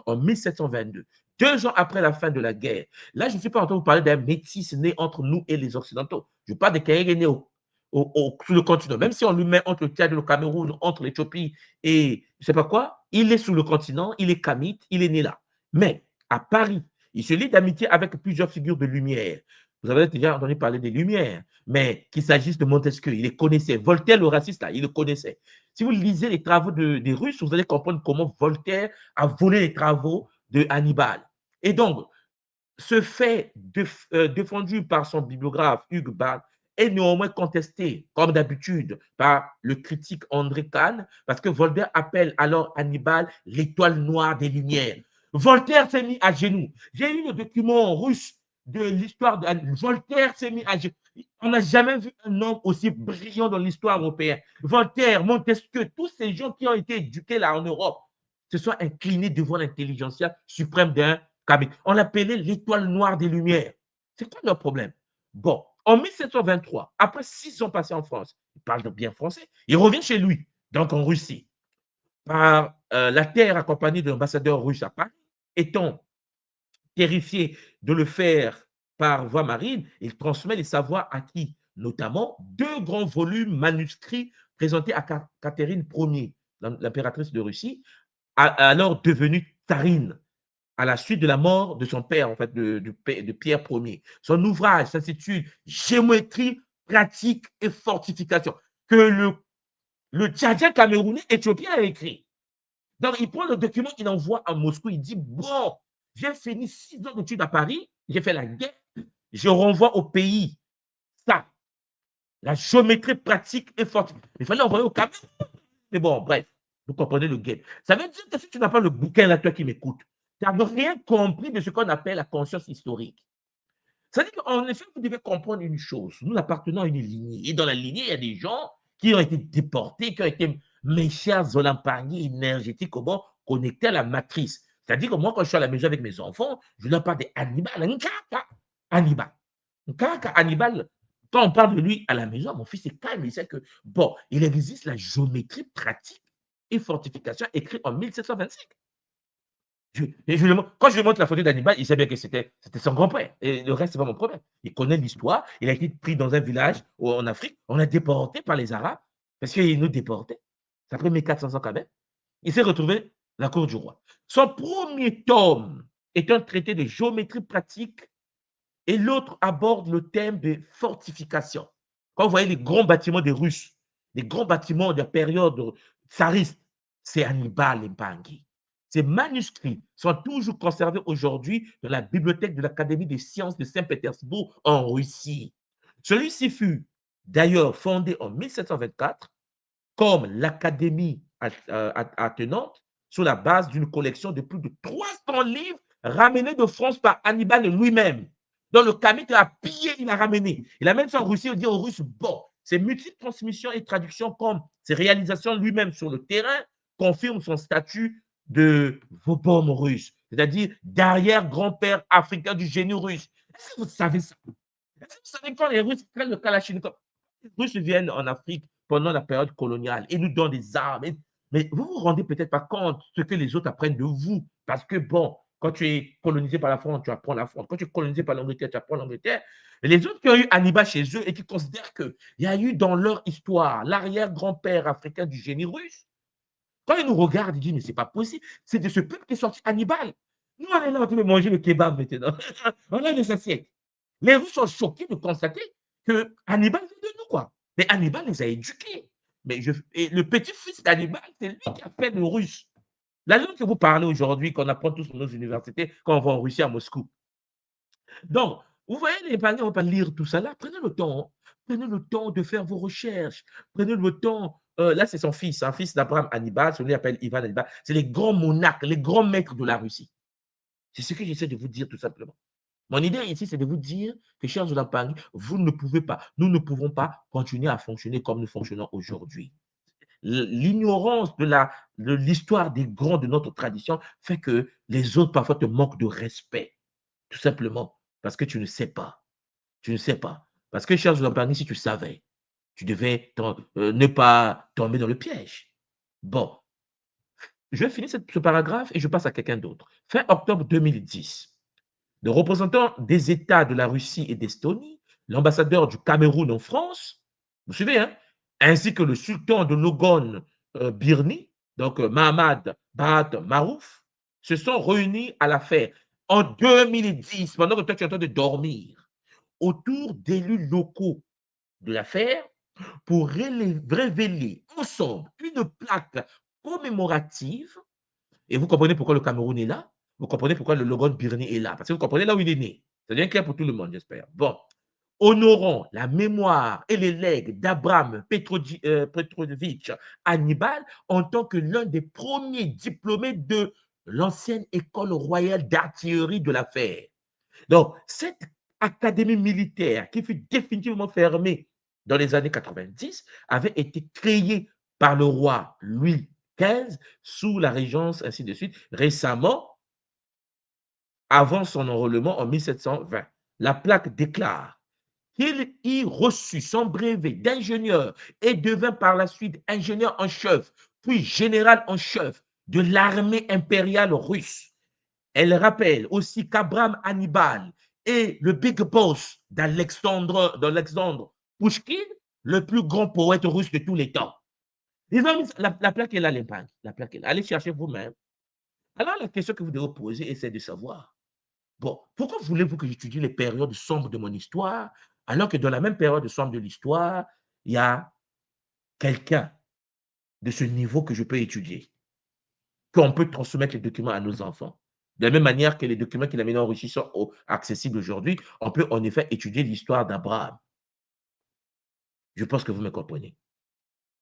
en 1722, 2 ans après la fin de la guerre. Là, je ne suis pas en train de vous parler d'un métis né entre nous et les Occidentaux. Je parle de quelqu'un né sur le continent. Même si on lui met entre le Tchad et le Cameroun, entre l'Éthiopie et je ne sais pas quoi, il est sur le continent, il est kamite, il est né là. Mais à Paris, il se lie d'amitié avec plusieurs figures de lumière. Vous avez déjà entendu parler des Lumières, mais qu'il s'agisse de Montesquieu, il les connaissait. Voltaire, le raciste, là, il le connaissait. Si vous lisez les travaux des Russes, vous allez comprendre comment Voltaire a volé les travaux de Hannibal. Et donc, ce fait défendu par son bibliographe Hugues Ball est néanmoins contesté, comme d'habitude, par le critique André Kahn, parce que Voltaire appelle alors Hannibal l'étoile noire des Lumières. Voltaire s'est mis à genoux. J'ai eu le document russe de l'histoire de Voltaire s'est mis à genoux. On n'a jamais vu un homme aussi brillant dans l'histoire européenne. Voltaire, Montesquieu, tous ces gens qui ont été éduqués là en Europe se sont inclinés devant l'intelligentsia suprême d'un Kabyle. On l'appelait l'étoile noire des Lumières. C'est quoi leur problème? Bon, en 1723, après 6 ans passés en France, il parle bien français, il revient chez lui, donc en Russie, par la terre accompagné de l'ambassadeur russe à Paris, étant terrifié de le faire par voie marine, il transmet les savoirs acquis, notamment 2 grands volumes manuscrits présentés à Catherine Ier, l'impératrice de Russie, alors devenue tsarine, à la suite de la mort de son père, en fait, de Pierre Ier. Son ouvrage s'intitule Géométrie, pratique et fortification, que le Tchadien camerounais éthiopien a écrit. Donc, il prend le document, il envoie à Moscou, il dit, bon, j'ai fini 6 ans d'études à Paris, j'ai fait la guerre, je renvoie au pays ça, la géométrie pratique et fortification. Il fallait envoyer au Cameroun. Mais bon, bref, vous comprenez le game. Ça veut dire que si tu n'as pas le bouquin là, toi qui m'écoutes, tu n'as rien compris de ce qu'on appelle la conscience historique. C'est-à-dire qu'en effet, vous devez comprendre une chose. Nous appartenons à une lignée. Et dans la lignée, il y a des gens qui ont été déportés, qui ont été, mes chers olampagnis énergétiques, comment connectés à la matrice. C'est-à-dire que moi, quand je suis à la maison avec mes enfants, je leur parle d'Hannibal. Hannibal. Hannibal, quand on parle de lui à la maison, mon fils est calme. Il sait que, bon, il existe la géométrie pratique et fortification écrite en 1725. Quand je lui montre la photo d'Hannibal, il sait bien que c'était son grand-père. Et le reste, ce n'est pas mon problème. Il connaît l'histoire. Il a été pris dans un village en Afrique. On l'a déporté par les Arabes parce qu'ils nous déportaient. Ça a pris 1400 ans quand même. Il s'est retrouvé à la cour du roi. Son premier tome est un traité de géométrie pratique et l'autre aborde le thème de fortification. Quand vous voyez les grands bâtiments des Russes, les grands bâtiments de la période tsariste, c'est Hannibal et Bangui. Ces manuscrits sont toujours conservés aujourd'hui dans la bibliothèque de l'Académie des sciences de Saint-Pétersbourg en Russie. Celui-ci fut d'ailleurs fondé en 1724 comme l'Académie attenante sur la base d'une collection de plus de 300 livres ramenés de France par Hannibal lui-même. Donc le Kamite a pillé, il a ramené. Il a même fait en Russie, il dit aux Russes, bon, ses multiples transmissions et traductions comme ses réalisations lui-même sur le terrain confirment son statut de Vobom russe, c'est-à-dire d'arrière-grand-père africain du génie russe. Est-ce que vous savez ça? Est-ce que vous savez quand les Russes prennent le Kalachnikov? Les Russes viennent en Afrique pendant la période coloniale et nous donnent des armes. Mais vous vous rendez peut-être pas compte de ce que les autres apprennent de vous. Parce que bon, quand tu es colonisé par la France, tu apprends la France. Quand tu es colonisé par l'Angleterre, tu apprends l'Angleterre. Et les autres qui ont eu Hannibal chez eux et qui considèrent qu'il y a eu dans leur histoire l'arrière-grand-père africain du génie russe, quand ils nous regardent, ils disent, mais c'est pas possible. C'est de ce peuple qui est sorti Hannibal. Nous, on est là en train de manger le kebab maintenant. On a des assiettes. Les Russes sont choqués de constater que Hannibal vient de nous, quoi. Mais Hannibal les a éduqués. Et le petit-fils d'Hannibal, c'est lui qui a fait le russe. La langue que vous parlez aujourd'hui, qu'on apprend tous dans nos universités, quand on va en Russie, à Moscou. Donc, vous voyez, les parents, on va pas lire tout ça là. Prenez le temps. Prenez le temps de faire vos recherches. Prenez le temps. Là, c'est son fils, un fils d'Abraham Hannibal, celui qui appelle Ivan Hannibal. C'est les grands monarques, les grands maîtres de la Russie. C'est ce que j'essaie de vous dire tout simplement. Mon idée ici, c'est de vous dire que, chers Olampangui, vous ne pouvez pas, nous ne pouvons pas continuer à fonctionner comme nous fonctionnons aujourd'hui. L'ignorance de l'histoire des grands de notre tradition fait que les autres parfois te manquent de respect, tout simplement, parce que tu ne sais pas. Tu ne sais pas. Parce que, chers Olampangui, si tu savais, tu devais ne pas tomber dans le piège. Bon, je vais finir ce paragraphe et je passe à quelqu'un d'autre. Fin octobre 2010. Le représentant des États de la Russie et d'Estonie, l'ambassadeur du Cameroun en France, vous suivez, hein, ainsi que le sultan de Logon Birni, donc Mahamad Bahat Marouf, se sont réunis à l'affaire en 2010, pendant que toi tu es en train de dormir, autour d'élus locaux de l'affaire pour révéler ensemble une plaque commémorative. Et vous comprenez pourquoi le Cameroun est là? Vous comprenez pourquoi le Logon Birni est là? Parce que vous comprenez là où il est né. C'est bien clair pour tout le monde, j'espère. Bon. Honorant la mémoire et les legs d'Abraham Petrovitch Hannibal en tant que l'un des premiers diplômés de l'ancienne école royale d'artillerie de l'affaire. Donc, cette académie militaire qui fut définitivement fermée dans les années 90 avait été créée par le roi Louis XV sous la régence, ainsi de suite, récemment, avant son enrôlement en 1720. La plaque déclare qu'il y reçut son brevet d'ingénieur et devint par la suite ingénieur en chef, puis général en chef de l'armée impériale russe. Elle rappelle aussi qu'Abraham Hannibal est le big boss d'Alexandre Pouchkine, le plus grand poète russe de tous les temps. La plaque est là, l'Espagne. La plaque est là. Allez chercher vous-même. Alors, la question que vous devez poser, c'est de savoir, bon, pourquoi voulez-vous que j'étudie les périodes sombres de mon histoire, alors que dans la même période sombre de l'histoire, il y a quelqu'un de ce niveau que je peux étudier, qu'on peut transmettre les documents à nos enfants. De la même manière que les documents qu'il a mis en Russie sont accessibles aujourd'hui, on peut en effet étudier l'histoire d'Abraham. Je pense que vous me comprenez.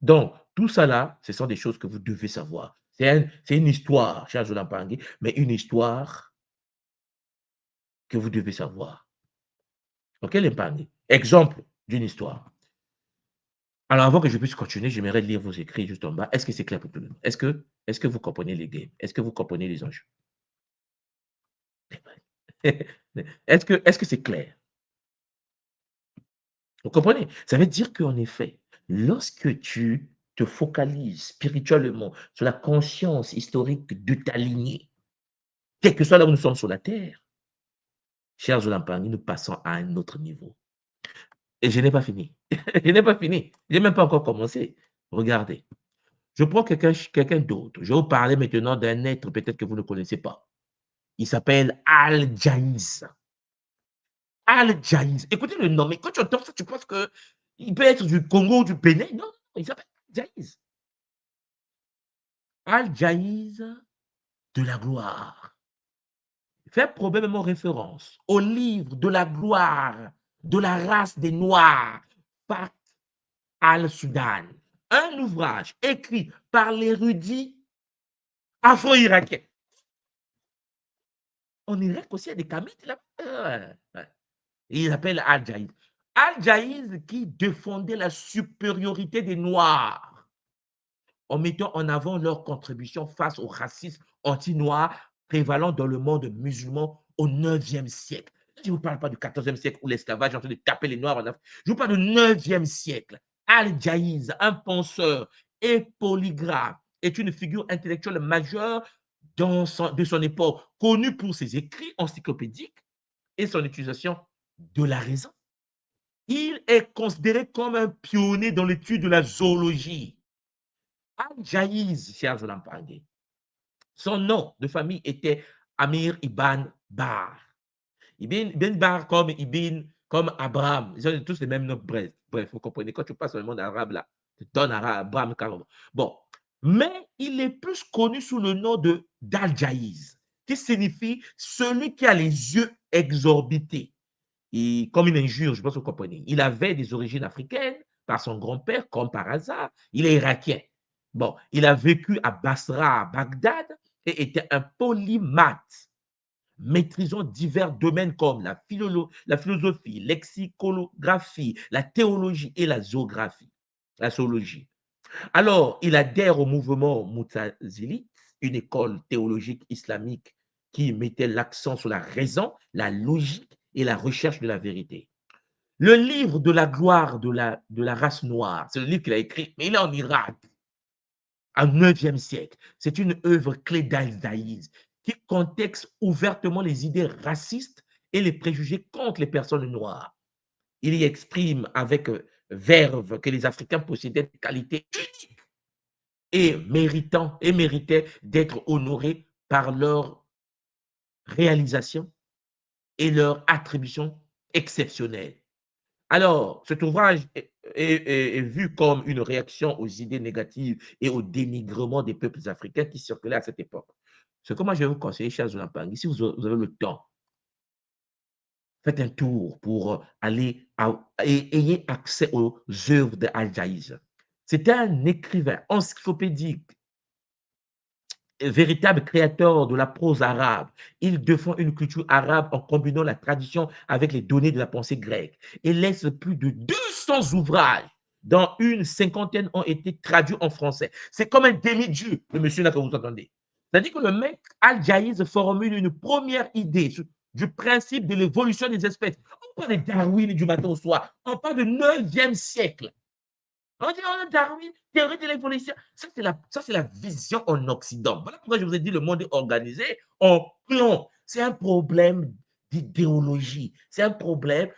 Donc, tout ça là, ce sont des choses que vous devez savoir. C'est une histoire, cher Olampangui, mais une histoire que vous devez savoir. OK, Lempangui? Exemple d'une histoire. Alors, avant que je puisse continuer, j'aimerais lire vos écrits juste en bas. Est-ce que c'est clair pour tout le monde? Est-ce que vous comprenez les games? Est-ce que vous comprenez les enjeux? Est-ce que c'est clair? Vous comprenez? Ça veut dire qu'en effet, lorsque tu te focalises spirituellement sur la conscience historique de ta lignée, quel que soit là où nous sommes sur la terre, chers Olampangui, nous passons à un autre niveau. Et je n'ai pas fini. Je n'ai pas fini. Je n'ai même pas encore commencé. Regardez. Je prends quelqu'un d'autre. Je vais vous parler maintenant d'un être peut-être que vous ne connaissez pas. Il s'appelle Al-Jaïz. Al-Jaïz. Écoutez le nom, mais quand tu entends ça, tu penses qu'il peut être du Congo ou du Bénin. Non, il s'appelle Al-Jaïz. Al-Jaïz de la gloire. Il fait probablement référence au livre de la gloire de la race des Noirs, Fath al-Soudan. Un ouvrage écrit par l'érudit afro-irakien. En Irak aussi, il y a des Kamites là. Il s'appelle Al-Jaïz. Al-Jaïz qui défendait la supériorité des Noirs en mettant en avant leur contribution face au racisme anti-noir prévalant dans le monde musulman au 9e siècle. Je ne vous parle pas du 14e siècle où l'esclavage est en train de taper les Noirs en Afrique. Je vous parle du 9e siècle. Al-Jaïz, un penseur et polygraphe, est une figure intellectuelle majeure de son époque, connu pour ses écrits encyclopédiques et son utilisation de la raison. Il est considéré comme un pionnier dans l'étude de la zoologie. Al-Jaïz, chers Olampangui, son nom de famille était Amir Ibn Bar. Ibn Bar comme Ibn, comme Abraham. Ils ont tous les mêmes noms. Bref, vous comprenez. Quand tu passes dans le monde arabe, là, Don Abraham Kaloma. Bon, mais il est plus connu sous le nom de d'Al-Jaïz, qui signifie celui qui a les yeux exorbités. Et comme une injure, je pense que vous comprenez. Il avait des origines africaines par son grand-père, comme par hasard. Il est irakien. Bon, il a vécu à Basra, à Bagdad, et était un polymathe, maîtrisant divers domaines comme la philosophie, lexicolographie, la théologie et la zoologie. Alors, il adhère au mouvement Moutazilite, une école théologique islamique qui mettait l'accent sur la raison, la logique et la recherche de la vérité. Le livre de la gloire de la race noire, c'est le livre qu'il a écrit, mais il est en Irak, au 9e siècle. C'est une œuvre clé d'Al-Daïs qui contexte ouvertement les idées racistes et les préjugés contre les personnes noires. Il y exprime avec verve que les Africains possédaient des qualités uniques et méritaient d'être honorés par leur réalisation et leur attribution exceptionnelle. Alors, cet ouvrage est vu comme une réaction aux idées négatives et au dénigrement des peuples africains qui circulaient à cette époque. Ce que moi je vais vous conseiller, chers Zolapangui, si vous avez le temps, faites un tour pour aller et ayez accès aux œuvres de Al-Jaïz. C'était un écrivain encyclopédique, véritable créateur de la prose arabe. Il défend une culture arabe en combinant la tradition avec les données de la pensée grecque et laisse plus de 200 ouvrages, dont une cinquantaine ont été traduits en français. C'est comme un demi-dieu, le monsieur là que vous entendez. C'est-à-dire que le mec Al-Jaïz formule une première idée du principe de l'évolution des espèces. On parle de Darwin du matin au soir. On parle du 9e siècle. On dit, oh, Darwin, théorie de l'évolution. Ça, c'est la vision en Occident. Voilà pourquoi je vous ai dit le monde est organisé en clan. C'est un problème d'idéologie. C'est un problème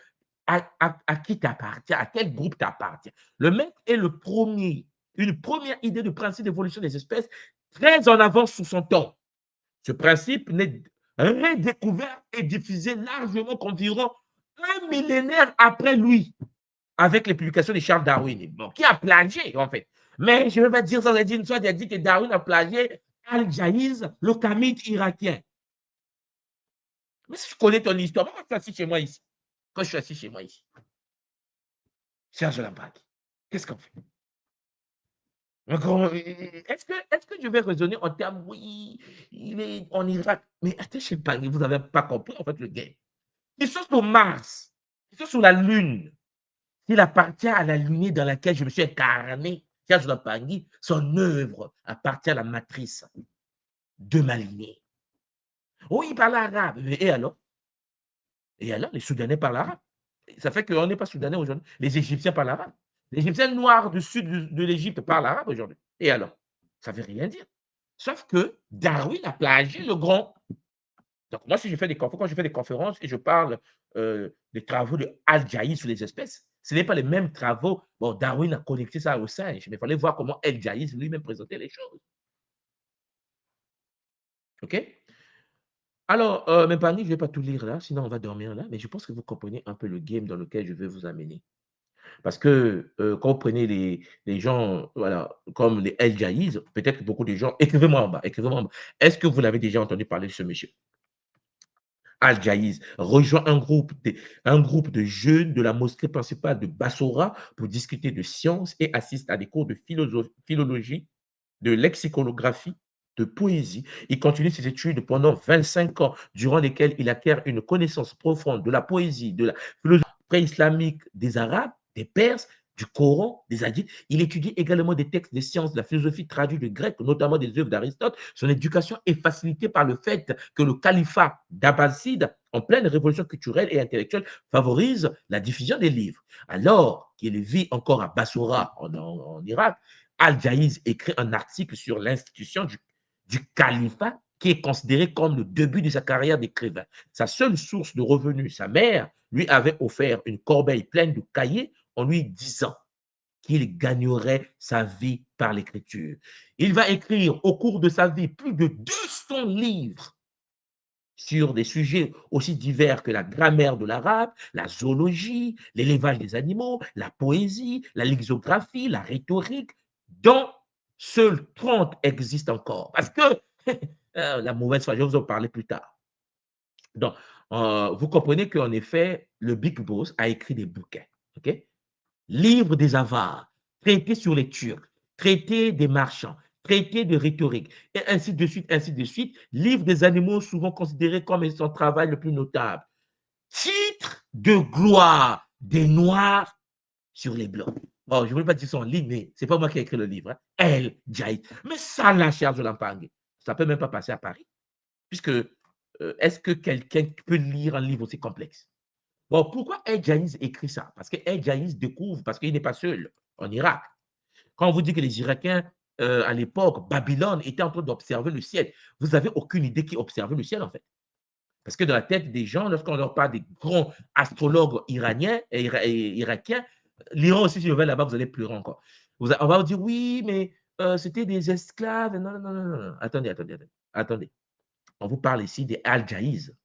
à qui t'appartient, à quel groupe t'appartient. Le mec est une première idée de principe d'évolution des espèces très en avance sous son temps. Ce principe n'est redécouvert et diffusé largement qu'environ un millénaire après lui, avec les publications de Charles Darwin, bon, qui a plagié, en fait. Mais je ne vais pas dire ça, une fois, il a dit que Darwin a plagié Al-Jaïz, le kamite irakien. Mais si je connais ton histoire, pourquoi tu es assis chez moi ici? Quand je suis assis chez moi ici, Serge Lambac, qu'est-ce qu'on fait? Est-ce que je vais raisonner en termes, oui, il est en Irak, mais attends, je ne sais pas, vous n'avez pas compris, en fait, le game. Ils sont sur Mars, ils sont sur la Lune. Il appartient à la lignée dans laquelle je me suis incarné, Serge Lambac, son œuvre appartient à la matrice de ma lignée. Oui, il parle arabe, et alors? Et alors, les Soudanais parlent arabe. Ça fait qu'on n'est pas Soudanais aujourd'hui. Les Égyptiens parlent arabe. Les Égyptiens noirs du sud de l'Égypte parlent arabe aujourd'hui. Et alors? Ça ne veut rien dire. Sauf que Darwin a plagié le grand. Donc, moi, si je fais des conférences, quand je fais des conférences et je parle des travaux de Al-Jaïz sur les espèces, ce n'est pas les mêmes travaux. Bon, Darwin a connecté ça au singe, mais il fallait voir comment Al-Jaïz lui-même présentait les choses. OK? Alors, mes amis, je ne vais pas tout lire là, sinon on va dormir là, mais je pense que vous comprenez un peu le game dans lequel je vais vous amener. Parce que quand vous prenez les gens voilà, comme les El Jaïz, peut-être que beaucoup de gens, écrivez-moi en bas, écrivez-moi en bas. Est-ce que vous l'avez déjà entendu parler de ce monsieur? Al Jaïz rejoint un groupe de jeunes de la mosquée principale de Bassora pour discuter de sciences et assiste à des cours de philologie, de lexicolographie, de poésie. Il continue ses études pendant 25 ans, durant lesquels il acquiert une connaissance profonde de la poésie, de la philosophie pré-islamique des Arabes, des Perses, du Coran, des hadiths. Il étudie également des textes des sciences, de la philosophie traduite du grec, notamment des œuvres d'Aristote. Son éducation est facilitée par le fait que le califat d'Abbasside, en pleine révolution culturelle et intellectuelle, favorise la diffusion des livres. Alors qu'il vit encore à Bassora, en Irak, Al-Jaïz écrit un article sur l'institution du califat qui est considéré comme le début de sa carrière d'écrivain. Sa seule source de revenus, sa mère, lui avait offert une corbeille pleine de cahiers en lui disant qu'il gagnerait sa vie par l'écriture. Il va écrire au cours de sa vie plus de 200 livres sur des sujets aussi divers que la grammaire de l'arabe, la zoologie, l'élevage des animaux, la poésie, la lexicographe, la rhétorique, dont seuls 30 existent encore. Parce que, la mauvaise foi, je vais vous en parler plus tard. Donc, vous comprenez qu'en effet, le Big Boss a écrit des bouquins. OK? Livre des avares, traité sur les Turcs, traité des marchands, traité de rhétorique, et ainsi de suite, ainsi de suite. Livre des animaux, souvent considéré comme son travail le plus notable. Titre de gloire des Noirs sur les Blancs. Bon, je ne voulais pas dire son livre, mais ce n'est pas moi qui ai écrit le livre. Hein. El Jaïd. Mais ça, la charge de l'Ampangue, ça ne peut même pas passer à Paris. Puisque, est-ce que quelqu'un peut lire un livre aussi complexe? Bon, pourquoi El Jaïz écrit ça? Parce que El Jaïz découvre, parce qu'il n'est pas seul en Irak. Quand on vous dit que les Irakiens, à l'époque, Babylone était en train d'observer le ciel, vous n'avez aucune idée qui observait le ciel, en fait. Parce que dans la tête des gens, lorsqu'on leur parle des grands astrologues iraniens et irakiens, l'Iran aussi, si vous allez là-bas, vous allez pleurer encore. On va vous dire, oui, mais c'était des esclaves. Non, non, non, non, non. Attendez, attendez, attendez. Attendez. On vous parle ici des Al-Jaïz.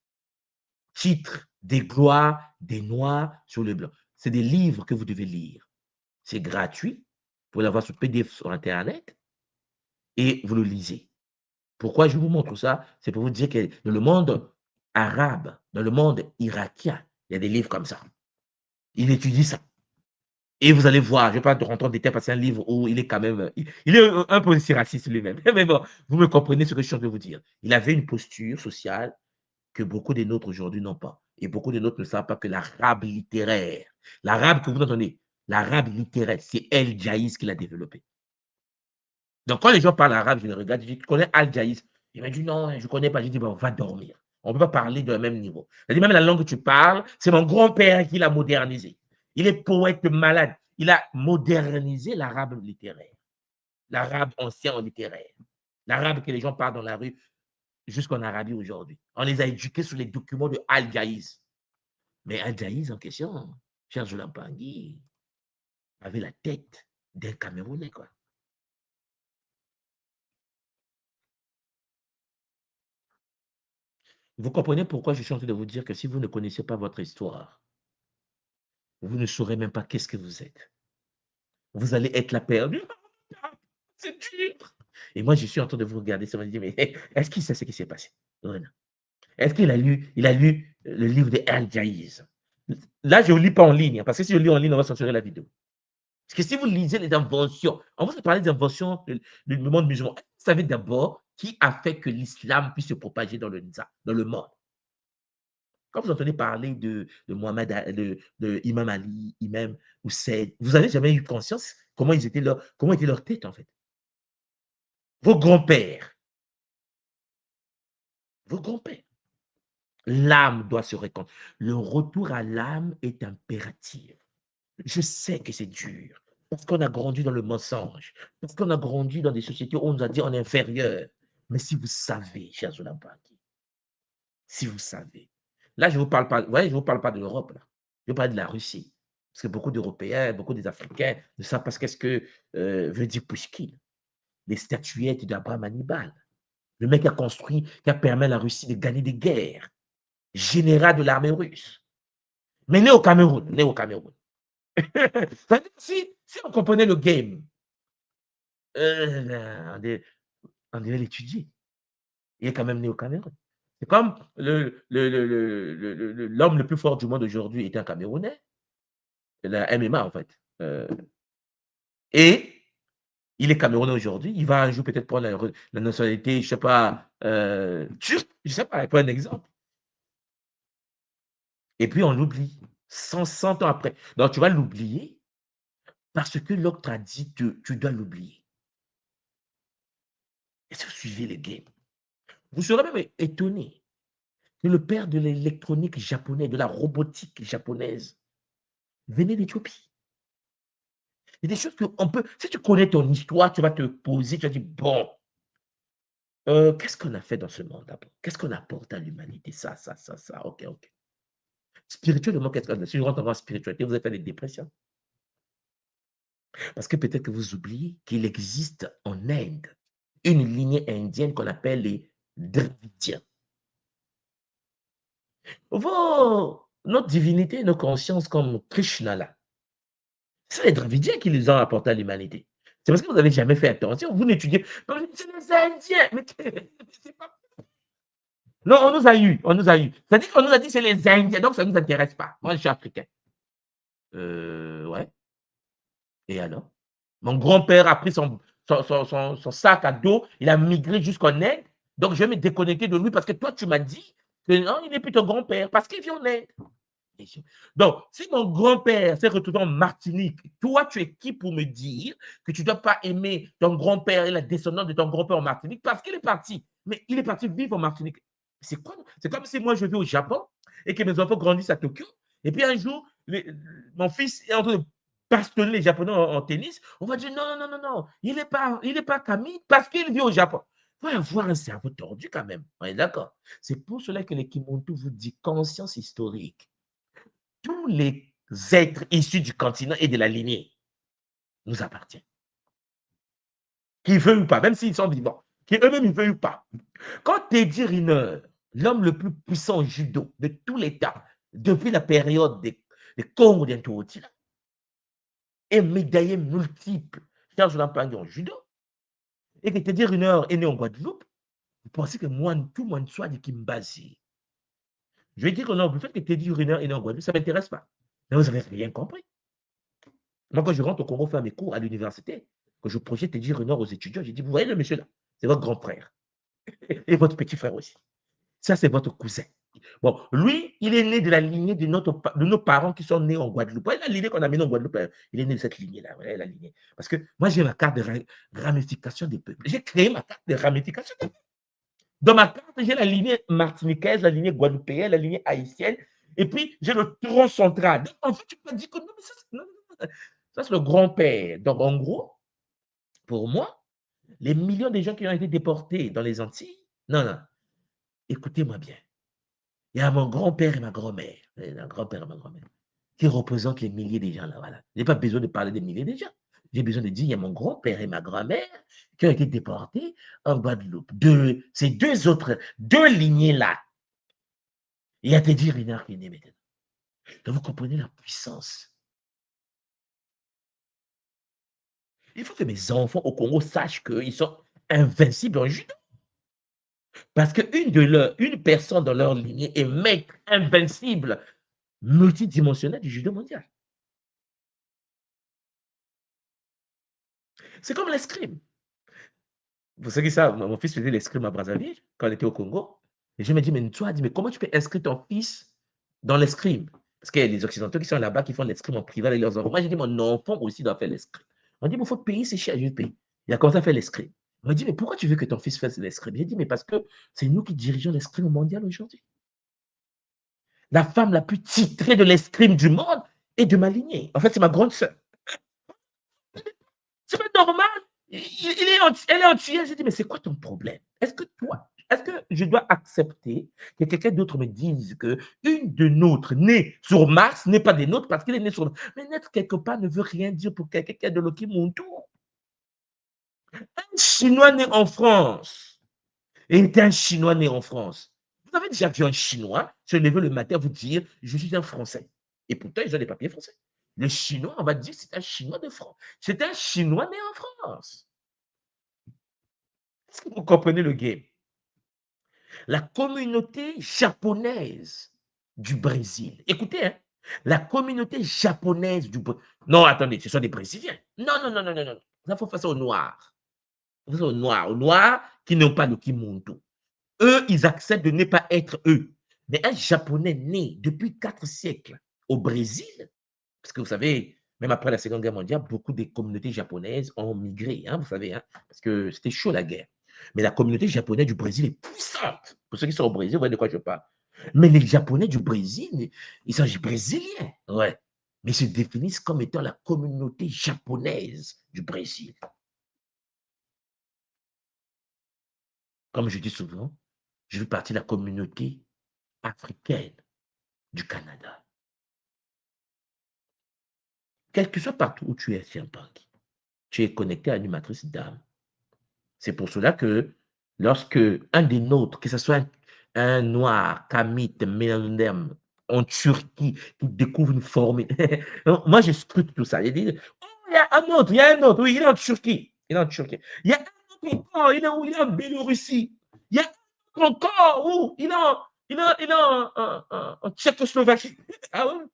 Titre des gloires des Noirs sur le blanc. C'est des livres que vous devez lire. C'est gratuit. Vous pouvez l'avoir sur PDF sur Internet et vous le lisez. Pourquoi je vous montre ça? C'est pour vous dire que dans le monde arabe, dans le monde irakien, il y a des livres comme ça. Il étudie ça. Et vous allez voir, je ne vais pas rentrer en détail parce que c'est un livre où il est quand même, il est un peu aussi raciste lui-même. Mais bon, vous me comprenez ce que je suis en train de vous dire. Il avait une posture sociale que beaucoup des nôtres aujourd'hui n'ont pas. Et beaucoup de nôtres ne savent pas que l'arabe littéraire, l'arabe que vous entendez, l'arabe littéraire, c'est El Jaïs qui l'a développé. Donc, quand les gens parlent arabe, je les regarde, je dis, tu connais Al Jaïs? Il m'a dit, non, je ne connais pas. Je dis, bon, va dormir. On ne peut pas parler de même niveau. C'est-à-dire, même la langue que tu parles, c'est mon grand-père qui l'a modernisé. Il est poète malade. Il a modernisé l'arabe littéraire, l'arabe ancien en littéraire, l'arabe que les gens parlent dans la rue jusqu'en Arabie aujourd'hui. On les a éduqués sur les documents de Al Jaïs. Mais Al Jaïs en question, cher Jolam Pangui, avait la tête d'un Camerounais, quoi. Vous comprenez pourquoi je suis en train de vous dire que si vous ne connaissez pas votre histoire, vous ne saurez même pas qu'est-ce que vous êtes. Vous allez être la perdue. C'est dur. Et moi, je suis en train de vous regarder, ça me dit, mais est-ce qu'il sait ce qui s'est passé? Est-ce qu'il a lu, le livre de Al Jaïs? Là, je ne lis pas en ligne, parce que si je lis en ligne, on va censurer la vidéo. Parce que si vous lisez les inventions, on vous a parlé des inventions du monde musulman. Vous savez d'abord qui a fait que l'islam puisse se propager dans le monde. Quand vous entendez parler de Mohamed, de Imam Ali, Imam Hussein, vous n'avez jamais eu conscience comment était leur tête, en fait. Vos grands-pères, l'âme doit se réconcilier. Le retour à l'âme est impératif. Je sais que c'est dur, parce qu'on a grandi dans le mensonge, parce qu'on a grandi dans des sociétés où on nous a dit on est inférieur. Mais si vous savez, chers Olympiques, si vous savez, là, je ne vous parle pas, je vous parle pas de l'Europe, là. Je parle de la Russie. Parce que beaucoup d'Européens, beaucoup des Africains ne savent pas ce que veut dire Pushkin. Les statuettes d'Abraham Hannibal. Le mec qui a construit, qui a permis à la Russie de gagner des guerres. Général de l'armée russe. Mais né au Cameroun. si on comprenait le game, on devait l'étudier. Il est quand même né au Cameroun. C'est comme l'homme le plus fort du monde aujourd'hui est un Camerounais, la MMA en fait. Et il est Camerounais aujourd'hui. Il va un jour peut-être prendre la nationalité, je ne sais pas, turque, je ne sais pas, pour un exemple. Et puis on l'oublie 100 ans après. Donc tu vas l'oublier parce que l'autre t'a dit que tu dois l'oublier. Et si vous suivez les games, vous serez même étonné que le père de l'électronique japonais, de la robotique japonaise, venait d'Éthiopie. Il y a des choses qu'on peut. Si tu connais ton histoire, tu vas te poser, tu vas dire bon, qu'est-ce qu'on a fait dans ce monde d'abord? Qu'est-ce qu'on apporte à l'humanité? Ça. Ok. Spirituellement, qu'est-ce qu'on a? Si je rentre dans la spiritualité, vous allez faire des dépressions. Parce que peut-être que vous oubliez qu'il existe en Inde une lignée indienne qu'on appelle les Dravidiens. Notre divinité, nos consciences comme Krishna là, c'est les Dravidiens qui les ont apportés à l'humanité. C'est parce que vous n'avez jamais fait attention. Vous n'étudiez pas. C'est les Indiens. Mais c'est pas... Non, on nous a eu. On nous a eu. C'est-à-dire qu'on nous a dit c'est les Indiens. Donc ça ne nous intéresse pas. Moi, je suis africain. Ouais. Et alors? Mon grand-père a pris son sac à dos. Il a migré jusqu'en Inde. Donc je vais me déconnecter de lui parce que toi, tu m'as dit que non, il n'est plus ton grand-père parce qu'il vit en Inde. Donc, si mon grand-père s'est retrouvé en Martinique, toi, tu es qui pour me dire que tu ne dois pas aimer ton grand-père et la descendance de ton grand-père en Martinique parce qu'il est parti. Mais il est parti vivre en Martinique. C'est quoi? C'est comme si moi, je vis au Japon et que mes enfants grandissent à Tokyo. Et puis un jour, mon fils est en train de bastonner les Japonais en tennis. On va dire non, non, non, non, non. Il n'est pas Camille parce qu'il vit au Japon. Il faut avoir un cerveau tordu quand même. On est d'accord. C'est pour cela que les Kimuntu vous dit conscience historique. Tous les êtres issus du continent et de la lignée nous appartiennent. Qu'ils veuillent ou pas, même s'ils sont vivants, qu'eux-mêmes ils veuillent ou pas. Quand Teddy Riner, l'homme le plus puissant au judo de tous les temps, depuis la période des Congo d'Intouoti, est médaillé multiple, Charles Lampangue en judo, et que Teddy Riner est né en Guadeloupe, vous pensez que moi, tout le monde soit de Kimbazi. Je vais dire que non, le fait que Teddy Riner est né en Guadeloupe, ça ne m'intéresse pas. Mais vous n'avez rien compris. Moi, quand je rentre au Congo faire mes cours à l'université, quand je projette Teddy Riner aux étudiants, j'ai dit, vous voyez le monsieur là, c'est votre grand frère. Et votre petit frère aussi. Ça, c'est votre cousin. Bon, lui, il est né de la lignée de nos parents qui sont nés en Guadeloupe. Voyez la lignée qu'on a menée en Guadeloupe, il est né de cette lignée-là. Voyez la lignée. Parce que moi, j'ai ma carte de ramification des peuples. J'ai créé ma carte de ramification des peuples. Dans ma carte, j'ai la lignée martiniquaise, la lignée guadeloupéenne, la lignée haïtienne, et puis j'ai le tronc central. Donc, en fait, tu peux dire que non, mais ça, c'est le grand-père. Donc, en gros, pour moi, les millions de gens qui ont été déportés dans les Antilles, non, non, écoutez-moi bien. Il y a mon grand-père et ma grand-mère, un grand-père et ma grand-mère, qui représentent les milliers de gens là. Voilà. Je n'ai pas besoin de parler des milliers de gens. J'ai besoin de dire il y a mon grand-père et ma grand-mère qui ont été déportés en Guadeloupe. Ces deux lignées-là. Il y a Teddy Riner qui est né maintenant. Donc vous comprenez la puissance. Il faut que mes enfants au Congo sachent qu'ils sont invincibles en judo. Parce qu'une personne dans leur lignée est maître invincible, multidimensionnel du judo mondial. C'est comme l'escrime. Vous savez ça, mon fils faisait l'escrime à Brazzaville quand on était au Congo. Et je me dis, mais toi, mais comment tu peux inscrire ton fils dans l'escrime? Parce qu'il y a les Occidentaux qui sont là-bas, qui font l'escrime en privé avec leurs enfants. Moi, j'ai dit, mon enfant aussi doit faire l'escrime. On dit, mais il faut payer, c'est cher, je vais payer. Il a commencé à faire l'escrime. On m'a dit, mais pourquoi tu veux que ton fils fasse l'escrime? J'ai dit, mais parce que c'est nous qui dirigeons l'escrime mondial aujourd'hui. La femme la plus titrée de l'escrime du monde est de ma lignée. En fait, c'est ma grande sœur. C'est pas normal. Elle est entière. J'ai dit, mais c'est quoi ton problème? Est-ce que je dois accepter que quelqu'un d'autre me dise qu'une de nôtres née sur Mars n'est pas des nôtres parce qu'il est né sur Mars? Mais naître quelque part ne veut rien dire pour quelqu'un qui est de l'Okimuntu. Un Chinois né en France est un Chinois né en France. Vous avez déjà vu un Chinois se lever le matin vous dire, je suis un Français. Et pourtant, ils ont des papiers français. Le Chinois, on va dire, c'est un Chinois de France. C'est un Chinois né en France. Est-ce que vous comprenez le game? La communauté japonaise du Brésil. Écoutez, hein, la communauté japonaise du Brésil. Non, attendez, ce sont des Brésiliens. Non, non, non, non, non, non. Il faut faire ça aux Noirs. Il faut faire ça aux Noirs qui n'ont pas le Kimuntu. Eux, ils acceptent de ne pas être eux. Mais un Japonais né depuis 4 siècles au Brésil, parce que vous savez, même après la Seconde Guerre mondiale, beaucoup des communautés japonaises ont migré, hein, vous savez, hein, parce que c'était chaud la guerre. Mais la communauté japonaise du Brésil est puissante. Pour ceux qui sont au Brésil, vous voyez de quoi je parle. Mais les Japonais du Brésil, ils sont brésiliens, ouais. Mais ils se définissent comme étant la communauté japonaise du Brésil. Comme je dis souvent, je fais partie de la communauté africaine du Canada. Quel que soit partout où tu es, Chiampangui, tu es connecté à une matrice d'âme. C'est pour cela que lorsque un des nôtres, que ce soit un noir, Kamit, Mélandem, en Turquie, qui découvre une formule. Non, moi, je scrute tout ça. Il dit, oh, il y a un autre, oui, il est en Turquie. Il est en Turquie. Il y a un autre encore, il est où? Il est en Biélorussie. Il y a un autre encore où? Il est en Tchécoslovaquie. Ah oui,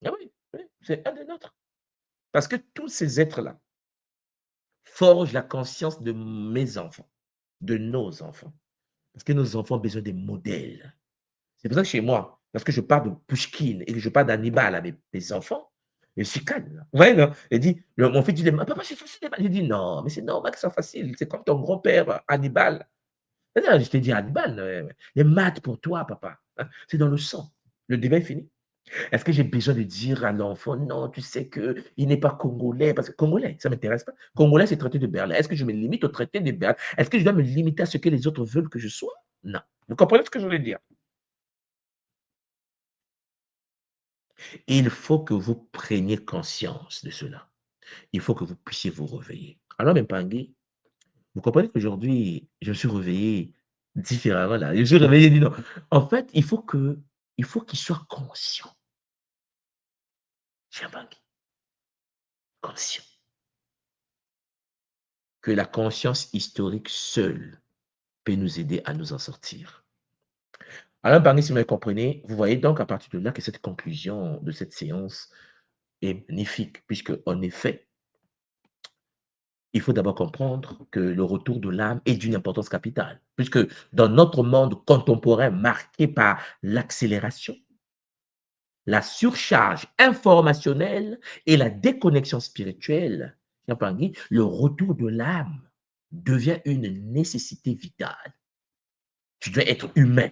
ah oui, oui, c'est un des nôtres. Parce que tous ces êtres-là forgent la conscience de mes enfants, de nos enfants. Parce que nos enfants ont besoin des modèles. C'est pour ça que chez moi, parce que je parle de Pushkin et que je parle d'Hannibal à mes enfants, je suis calme. Vous voyez, non? Il dit, mon fils dit, papa, c'est facile. Je dis, non, mais c'est normal que ce soit facile. C'est comme ton grand-père, Hannibal. Non, je t'ai dit Hannibal, les maths pour toi, papa. Hein, c'est dans le sang. Le débat est fini. Est-ce que j'ai besoin de dire à l'enfant, non, tu sais qu'il n'est pas congolais, parce que congolais, ça ne m'intéresse pas. Congolais, c'est traité de Berlin. Est-ce que je me limite au traité de Berlin? Est-ce que je dois me limiter à ce que les autres veulent que je sois? Non. Vous comprenez ce que je veux dire? Il faut que vous preniez conscience de cela. Il faut que vous puissiez vous réveiller. Alors, Mpangui, vous comprenez qu'aujourd'hui, je me suis réveillé différemment là. Je me suis réveillé et dit non. En fait, il faut qu'il soit conscient. Mpangui, conscient. Que la conscience historique seule peut nous aider à nous en sortir. Alors, Mpangui, si vous me comprenez, vous voyez donc à partir de là que cette conclusion de cette séance est magnifique, puisque en effet, il faut d'abord comprendre que le retour de l'âme est d'une importance capitale, puisque dans notre monde contemporain marqué par l'accélération, la surcharge informationnelle et la déconnexion spirituelle, le retour de l'âme devient une nécessité vitale. Tu dois être humain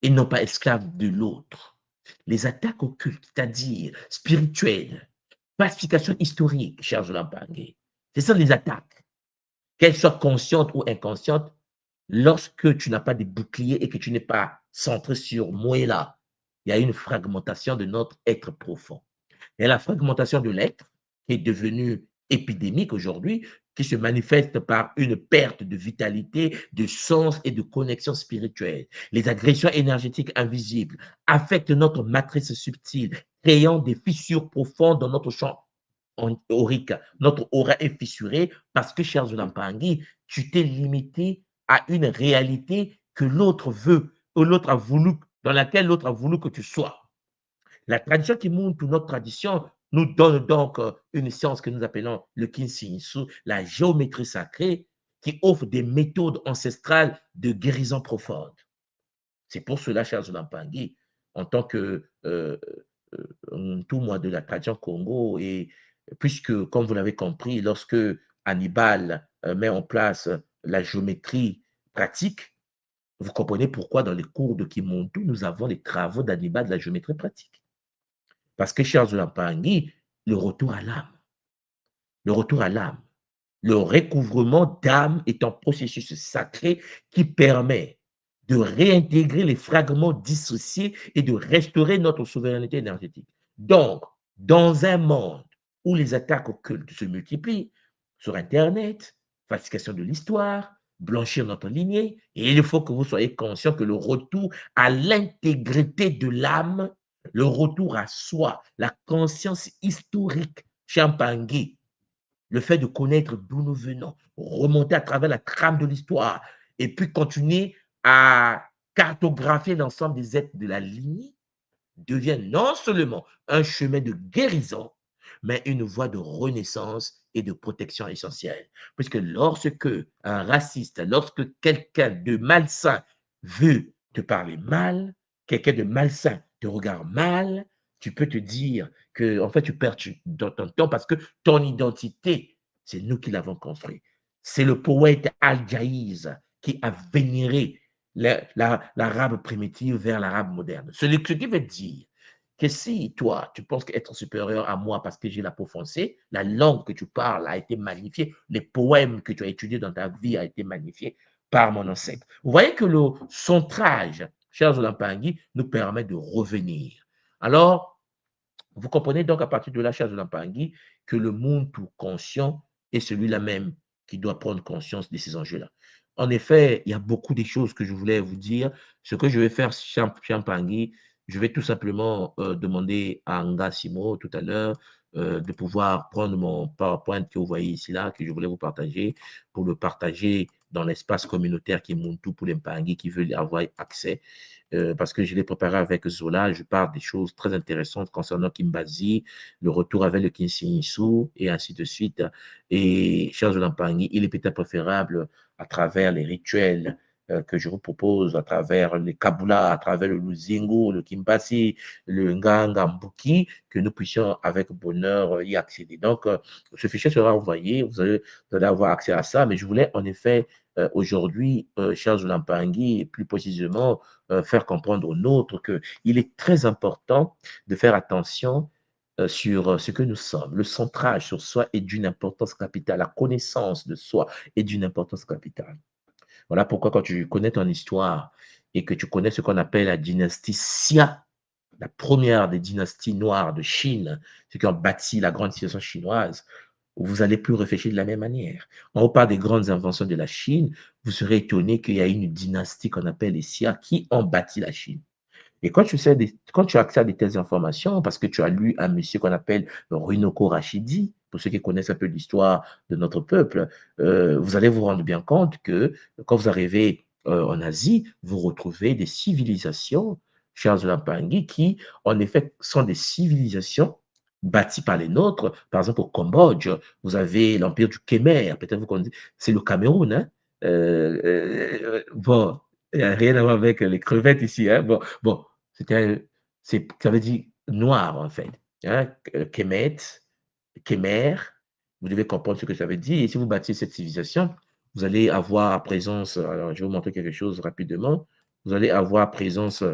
et non pas esclave de l'autre. Les attaques occultes, c'est-à-dire spirituelles, pacification historique, cher Jolan Pangé, c'est ça les attaques. Qu'elles soient conscientes ou inconscientes, lorsque tu n'as pas de bouclier et que tu n'es pas centré sur moi et là, il y a une fragmentation de notre être profond. Et la fragmentation de l'être, qui est devenue épidémique aujourd'hui, qui se manifeste par une perte de vitalité, de sens et de connexion spirituelle. Les agressions énergétiques invisibles affectent notre matrice subtile, créant des fissures profondes dans notre champ aurique. Notre aura est fissurée parce que, cher Zulampangui, tu t'es limité à une réalité que l'autre veut, ou l'autre a voulu, dans laquelle l'autre a voulu que tu sois. La tradition qui montre notre tradition nous donne donc une science que nous appelons le Kinsinsu, la géométrie sacrée, qui offre des méthodes ancestrales de guérison profonde. C'est pour cela, cher Zulampangui, en tant que tout moi de la tradition Congo, et puisque, comme vous l'avez compris, lorsque Hannibal met en place la géométrie pratique, vous comprenez pourquoi dans les cours de Kimontu, nous avons les travaux d'Hannibal de la géométrie pratique. Parce que, cher Zulampangui, le retour à l'âme, le retour à l'âme, le recouvrement d'âme est un processus sacré qui permet de réintégrer les fragments dissociés et de restaurer notre souveraineté énergétique. Donc, dans un monde où les attaques occultes se multiplient, sur Internet, falsification de l'histoire, blanchir notre lignée, et il faut que vous soyez conscient que le retour à l'intégrité de l'âme, le retour à soi, la conscience historique, Champangui, le fait de connaître d'où nous venons, remonter à travers la trame de l'histoire, et puis continuer à cartographier l'ensemble des êtres de la lignée, devient non seulement un chemin de guérison, mais une voie de renaissance et de protection essentielle. Puisque lorsque un raciste, lorsque quelqu'un de malsain veut te parler mal, quelqu'un de malsain te regarde mal, tu peux te dire que en fait tu perds ton temps parce que ton identité, c'est nous qui l'avons construit. C'est le poète Al-Jaïz qui a vénéré l'arabe primitif vers l'arabe moderne. Ce qui veut dire que si toi, tu penses être supérieur à moi parce que j'ai la peau foncée, la langue que tu parles a été magnifiée, les poèmes que tu as étudiés dans ta vie a été magnifiés par mon ancêtre. Vous voyez que le centrage, cher Zolampangui, nous permet de revenir. Alors, vous comprenez donc à partir de là, cher Zolampangui, que le monde tout conscient est celui-là même qui doit prendre conscience de ces enjeux-là. En effet, il y a beaucoup de choses que je voulais vous dire. Ce que je vais faire, Champangui, je vais tout simplement demander à Anga Simo tout à l'heure de pouvoir prendre mon PowerPoint que vous voyez ici, là, que je voulais vous partager, pour le partager dans l'espace communautaire qui est Muntu pour les Mpangui qui veulent avoir accès. Parce que je l'ai préparé avec Zola, je parle des choses très intéressantes concernant Kimbazi, le retour avec le Kinshinisu et ainsi de suite. Et cher Zola Mpangui, il est peut-être préférable à travers les rituels que je vous propose, à travers les Kabula, à travers le Luzingu, le Kimbasi, le Nganga Mbuki, que nous puissions avec bonheur y accéder. Donc, ce fichier sera envoyé, vous allez avoir accès à ça, mais je voulais en effet aujourd'hui, cher Zulampangui, et plus précisément, faire comprendre aux nôtres qu'il est très important de faire attention sur ce que nous sommes. Le centrage sur soi est d'une importance capitale. La connaissance de soi est d'une importance capitale. Voilà pourquoi quand tu connais ton histoire et que tu connais ce qu'on appelle la dynastie Xia, la première des dynasties noires de Chine, ceux qui ont bâti la grande civilisation chinoise, vous allez plus réfléchir de la même manière. On parle des grandes inventions de la Chine, vous serez étonné qu'il y a une dynastie qu'on appelle les Xia qui ont bâti la Chine. Et quand tu as accès à de telles informations, parce que tu as lu un monsieur qu'on appelle Runoko Rashidi, pour ceux qui connaissent un peu l'histoire de notre peuple, vous allez vous rendre bien compte que quand vous arrivez en Asie, vous retrouvez des civilisations, chers Lampangi, qui en effet sont des civilisations bâties par les nôtres. Par exemple, au Cambodge, vous avez l'empire du Khmer, peut-être vous connaissez, c'est le Cameroun, hein? Bon, il n'y a rien à voir avec les crevettes ici, hein? Bon, ça veut dire noir, en fait. Hein? Kemet, Kemer, vous devez comprendre ce que ça veut dire. Et si vous bâtissez cette civilisation, vous allez avoir présence, alors je vais vous montrer quelque chose rapidement, vous allez avoir présence,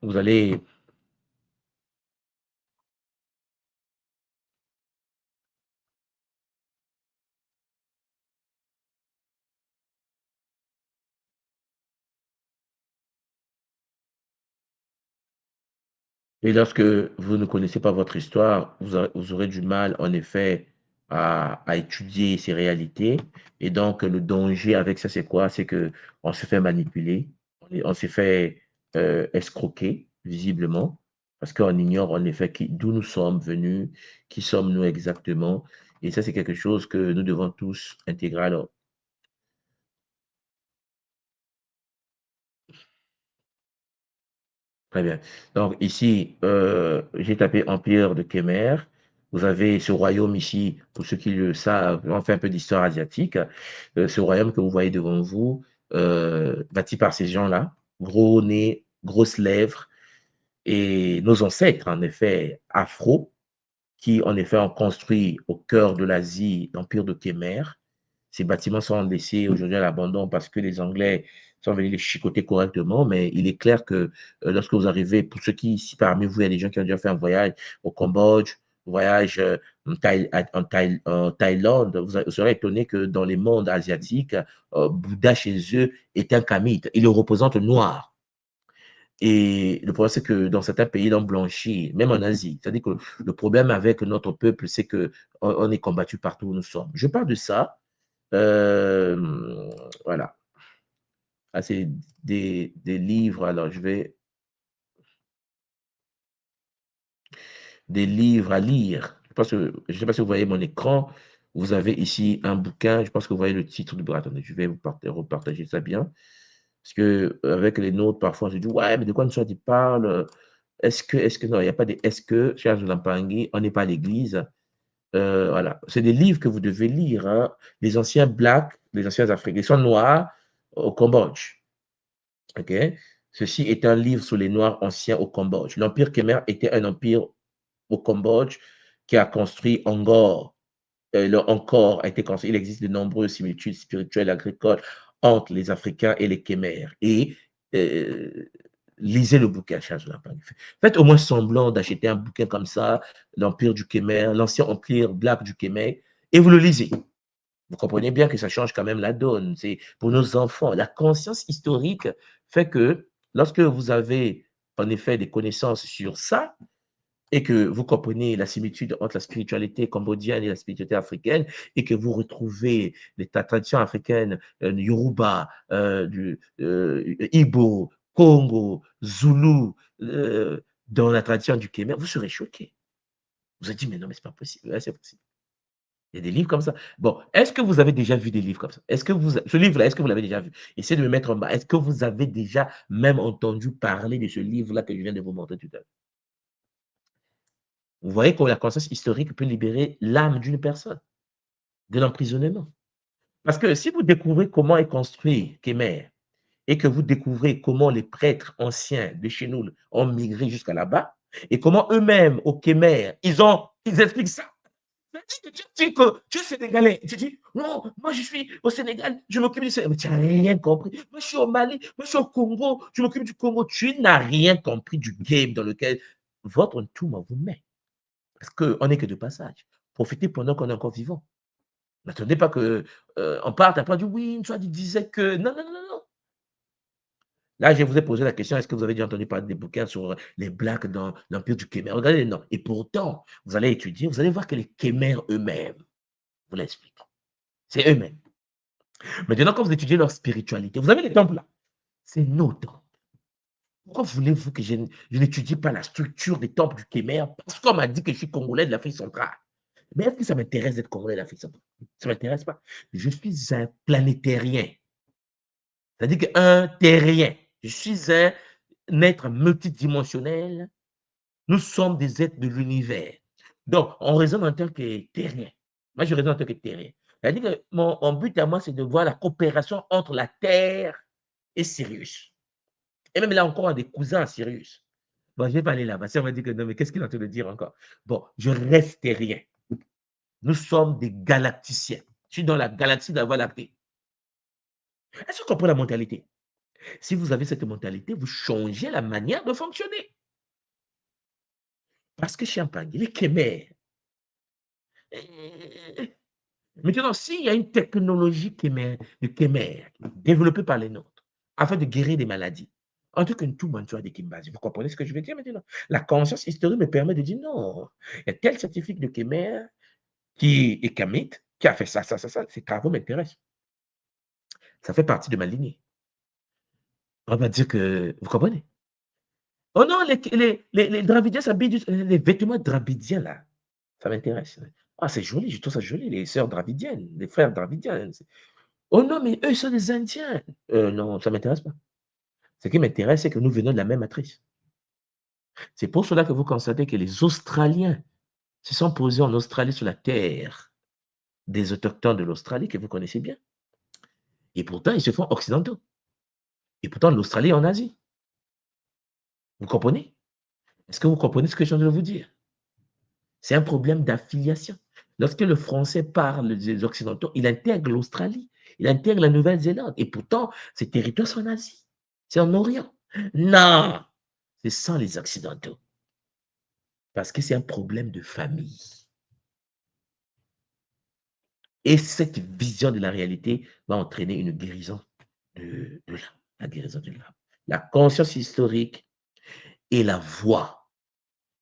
vous allez, et lorsque vous ne connaissez pas votre histoire, vous aurez du mal, en effet, à étudier ces réalités. Et donc, le danger avec ça, c'est quoi? C'est que on se fait manipuler, on se fait escroquer, visiblement, parce qu'on ignore en effet d'où nous sommes venus, qui sommes-nous exactement. Et ça, c'est quelque chose que nous devons tous intégrer. Alors, très bien. Donc ici, j'ai tapé Empire de Khmer. Vous avez ce royaume ici, pour ceux qui le savent, on fait un peu d'histoire asiatique. Ce royaume que vous voyez devant vous, bâti par ces gens-là, gros nez, grosses lèvres, et nos ancêtres, en effet, afro, qui en effet ont construit au cœur de l'Asie l'Empire de Khmer. Ces bâtiments sont laissés aujourd'hui à l'abandon parce que les Anglais sont venus les chicoter correctement, mais il est clair que lorsque vous arrivez, pour ceux qui, si parmi vous, il y a des gens qui ont déjà fait un voyage au Cambodge, un voyage en Thaïlande, vous serez étonné que dans les mondes asiatiques, Bouddha chez eux est un kamite. Il le représente noir. Et le problème, c'est que dans certains pays, ils l'ont blanchi, même en Asie. C'est-à-dire que le problème avec notre peuple, c'est que on est combattu partout où nous sommes. Je parle de ça. Voilà. Ah, c'est des livres. Alors, des livres à lire. Je ne sais pas si vous voyez mon écran. Vous avez ici un bouquin. Je pense que vous voyez le titre du bouquin. Attendez, je vais vous repartager ça bien. Parce que avec les nôtres, parfois, on se dit, ouais, mais de quoi nous parle? Non, il n'y a pas de est-ce que, cher Lampangi, on n'est pas à l'église. Voilà. C'est des livres que vous devez lire. Hein. Les anciens blacks, les anciens Africains, ils sont noirs au Cambodge. OK? Ceci est un livre sur les Noirs anciens au Cambodge. L'Empire Khmer était un empire au Cambodge qui a construit Angkor. Le Angkor a été construit. Il existe de nombreuses similitudes spirituelles, agricoles entre les Africains et les Khmers. Et euh, lisez le bouquin, cher Lapin. Faites au moins semblant d'acheter un bouquin comme ça, l'Empire du Khmer, l'ancien empire black du Khmer, et vous le lisez. Vous comprenez bien que ça change quand même la donne. C'est pour nos enfants. La conscience historique fait que lorsque vous avez en effet des connaissances sur ça, et que vous comprenez la similitude entre la spiritualité cambodgienne et la spiritualité africaine, et que vous retrouvez les traditions africaines, Yoruba, Igbo, Congo, Zoulou, dans la tradition du Kémer, vous serez choqués. Vous allez dire, mais non, mais c'est pas possible. Ouais, c'est possible. Il y a des livres comme ça. Bon, est-ce que vous avez déjà vu des livres comme ça? Est-ce que ce livre-là, est-ce que vous l'avez déjà vu? Essayez de me mettre en bas. Est-ce que vous avez déjà même entendu parler de ce livre-là que je viens de vous montrer tout à l'heure? Vous voyez que la conscience historique peut libérer l'âme d'une personne de l'emprisonnement. Parce que si vous découvrez comment est construit Kemer et que vous découvrez comment les prêtres anciens de chez nous ont migré jusqu'à là-bas et comment eux-mêmes au Kemer, ils expliquent ça. Mais tu dis que tu es sénégalais. Tu dis, non, moi je suis au Sénégal, je m'occupe du Sénégal. Mais tu n'as rien compris. Moi je suis au Mali, moi je suis au Congo, je m'occupe du Congo. Tu n'as rien compris du game dans lequel votre Ntouma vous met. Parce qu'on n'est que de passage. Profitez pendant qu'on est encore vivant. N'attendez pas qu'on parte après, on dit oui, toi tu disais que. Non, non, non, non. Là, je vous ai posé la question, est-ce que vous avez déjà entendu parler des bouquins sur les Blacks dans l'Empire du Kémer? Regardez les noms. Et pourtant, vous allez étudier, vous allez voir que les Kémers eux-mêmes vous l'expliquent. C'est eux-mêmes. Maintenant, quand vous étudiez leur spiritualité, vous avez les temples là. C'est nos temples. Pourquoi voulez-vous que je n'étudie pas la structure des temples du Kémer? Parce qu'on m'a dit que je suis Congolais de l'Afrique centrale. Mais est-ce que ça m'intéresse d'être Congolais de l'Afrique centrale? Ça ne m'intéresse pas. Je suis un planétérien. C'est-à-dire qu'un terrien. Je suis un être multidimensionnel. Nous sommes des êtres de l'univers. Donc, on raisonne en tant que terrien. Moi, je raisonne en tant que terrien. C'est-à-dire que mon but à moi, c'est de voir la coopération entre la Terre et Sirius. Et même là encore, on a des cousins à Sirius. Bon, je ne vais pas aller là-bas. On va dire que non, mais qu'est-ce qu'il est en train de dire encore? Bon, je reste terrien. Nous sommes des galacticiens. Je suis dans la galaxie de la Voie lactée. Est-ce que vous comprenez la mentalité? Si vous avez cette mentalité, vous changez la manière de fonctionner. Parce que Champagne, les Khmers, maintenant, s'il y a une technologie de Khmer développée par les nôtres afin de guérir des maladies, en tout cas, tout le monde soit des Kimbazi. Vous comprenez ce que je veux dire maintenant? La conscience historique me permet de dire non. Il y a tel scientifique de Khmer qui est kamite, qui a fait ça, ça, ça, ça. Ces travaux m'intéressent. Ça fait partie de ma lignée. On va dire que. Vous comprenez? Oh non, les Dravidiens s'habillent, les vêtements dravidiens là. Ça m'intéresse. Ah, c'est joli, je trouve ça joli, les sœurs dravidiennes, les frères dravidiens. Oh non, mais eux, ils sont des Indiens. Non, ça ne m'intéresse pas. Ce qui m'intéresse, c'est que nous venons de la même matrice. C'est pour cela que vous constatez que les Australiens se sont posés en Australie sur la terre des autochtones de l'Australie, que vous connaissez bien. Et pourtant, ils se font occidentaux. Et pourtant, l'Australie est en Asie. Vous comprenez? Est-ce que vous comprenez ce que je viens de vous dire? C'est un problème d'affiliation. Lorsque le Français parle des Occidentaux, il intègre l'Australie, il intègre la Nouvelle-Zélande. Et pourtant, ces territoires sont en Asie. C'est en Orient. Non, c'est sans les Occidentaux. Parce que c'est un problème de famille. Et cette vision de la réalité va entraîner une guérison de l'âme. La guérison de l'âme. La conscience historique est la voie.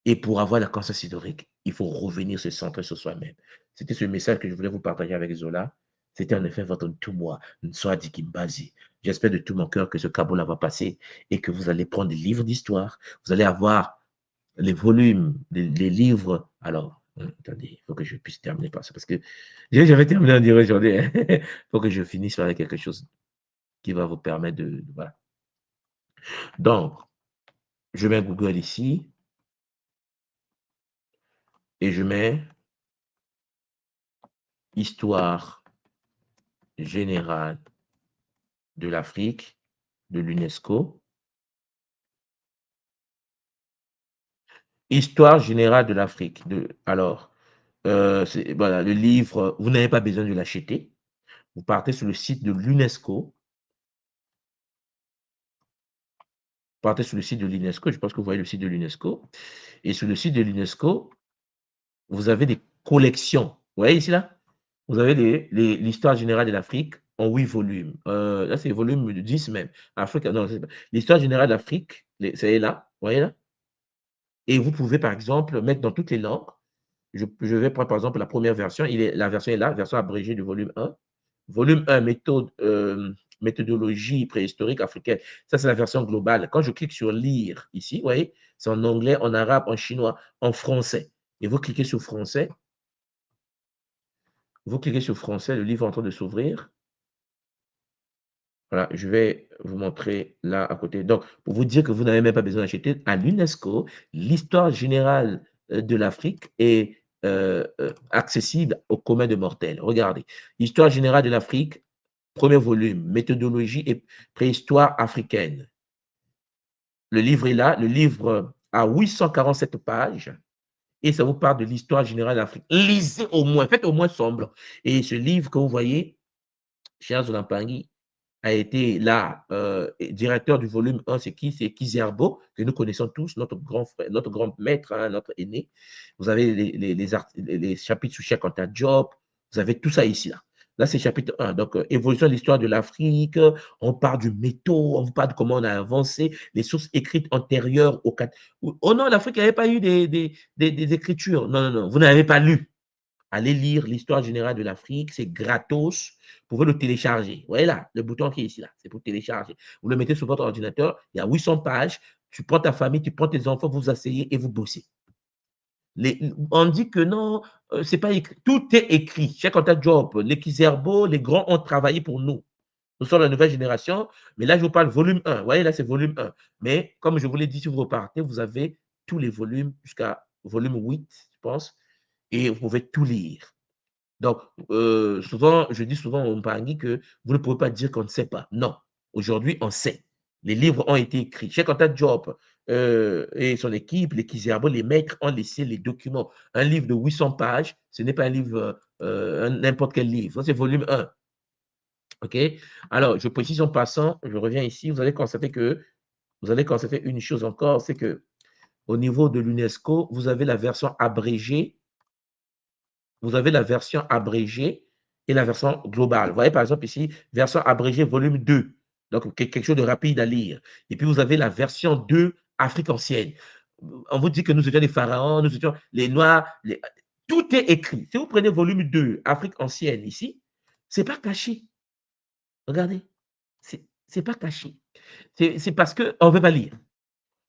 Et pour avoir la conscience historique, il faut revenir se centrer sur soi-même. C'était ce message que je voulais vous partager avec Zola. C'était en effet votre tout moi, Nswadi Kimbazi. J'espère de tout mon cœur que ce Kabola va passer et que vous allez prendre des livres d'histoire. Vous allez avoir les volumes, les livres. Alors, attendez, il faut que je puisse terminer par ça parce que j'avais terminé en dire aujourd'hui. Il faut que je finisse par quelque chose qui va vous permettre de voilà. Donc, je mets Google ici et je mets Histoire générale de l'Afrique, de l'UNESCO. Histoire générale de l'Afrique. Alors, voilà, le livre, vous n'avez pas besoin de l'acheter. Vous partez sur le site de l'UNESCO. Partez sur le site de l'UNESCO. Je pense que vous voyez le site de l'UNESCO. Et sur le site de l'UNESCO, vous avez des collections. Vous voyez ici, là? Vous avez l'histoire générale de l'Afrique en 8 volumes. Là, c'est volume 10 même. Afrique, non, l'histoire générale d'Afrique, c'est là. Vous voyez là? Et vous pouvez, par exemple, mettre dans toutes les langues. Je vais prendre, par exemple, la première version. La version est là, version abrégée du volume 1. Volume 1, méthodologie préhistorique africaine. Ça, c'est la version globale. Quand je clique sur lire ici, vous voyez, c'est en anglais, en arabe, en chinois, en français. Et vous cliquez sur français. Vous cliquez sur français, le livre est en train de s'ouvrir. Voilà, je vais vous montrer là à côté. Donc, pour vous dire que vous n'avez même pas besoin d'acheter à l'UNESCO, l'histoire générale de l'Afrique est accessible au commun des mortels. Regardez, histoire générale de l'Afrique, premier volume, méthodologie et préhistoire africaine. Le livre est là, le livre a 847 pages et ça vous parle de l'histoire générale de l'Afrique. Lisez au moins, faites au moins sombre. Et ce livre que vous voyez, chers Zolampangui, a été là, directeur du volume 1, c'est qui? C'est Kizerbo, que nous connaissons tous, notre grand frère, notre grand maître, hein, notre aîné. Vous avez les chapitres sur Cheikh Anta Diop, vous avez tout ça ici, là. Là, c'est chapitre 1. Donc, évolution de l'histoire de l'Afrique, on parle du métaux, on parle de comment on a avancé, les sources écrites antérieures au... Oh non, l'Afrique n'avait pas eu des écritures. Non, non, non, vous n'avez pas lu. Allez lire l'histoire générale de l'Afrique, c'est gratos. Vous pouvez le télécharger. Vous voyez là, le bouton qui est ici, là, c'est pour télécharger. Vous le mettez sur votre ordinateur, il y a 800 pages. Tu prends ta famille, tu prends tes enfants, vous vous asseyez et vous bossez. On dit que non, c'est pas écrit. Tout est écrit. Cheikh Anta Diop, les Kizerbo, les grands ont travaillé pour nous. Nous sommes la nouvelle génération, mais là, je vous parle volume 1. Vous voyez, là, c'est volume 1. Mais comme je vous l'ai dit, si vous repartez, vous avez tous les volumes jusqu'à volume 8, je pense, et vous pouvez tout lire. Donc, souvent, je dis souvent au Mpangi que vous ne pouvez pas dire qu'on ne sait pas. Non, aujourd'hui, on sait. Les livres ont été écrits. Cheikh Anta Diop et son équipe, les Kizerbo, les maîtres ont laissé les documents. Un livre de 800 pages, ce n'est pas un livre, n'importe quel livre. C'est volume 1. OK? Alors, je précise en passant, je reviens ici, vous allez constater une chose encore, c'est que au niveau de l'UNESCO, vous avez la version abrégée. Vous avez la version abrégée et la version globale. Vous voyez, par exemple, ici, version abrégée, volume 2. Donc, quelque chose de rapide à lire. Et puis, vous avez la version 2, Afrique ancienne. On vous dit que nous étions les pharaons, nous étions les Noirs. Tout est écrit. Si vous prenez volume 2, Afrique ancienne, ici, ce n'est pas caché. Regardez, ce n'est pas caché. C'est parce qu'on ne veut pas lire.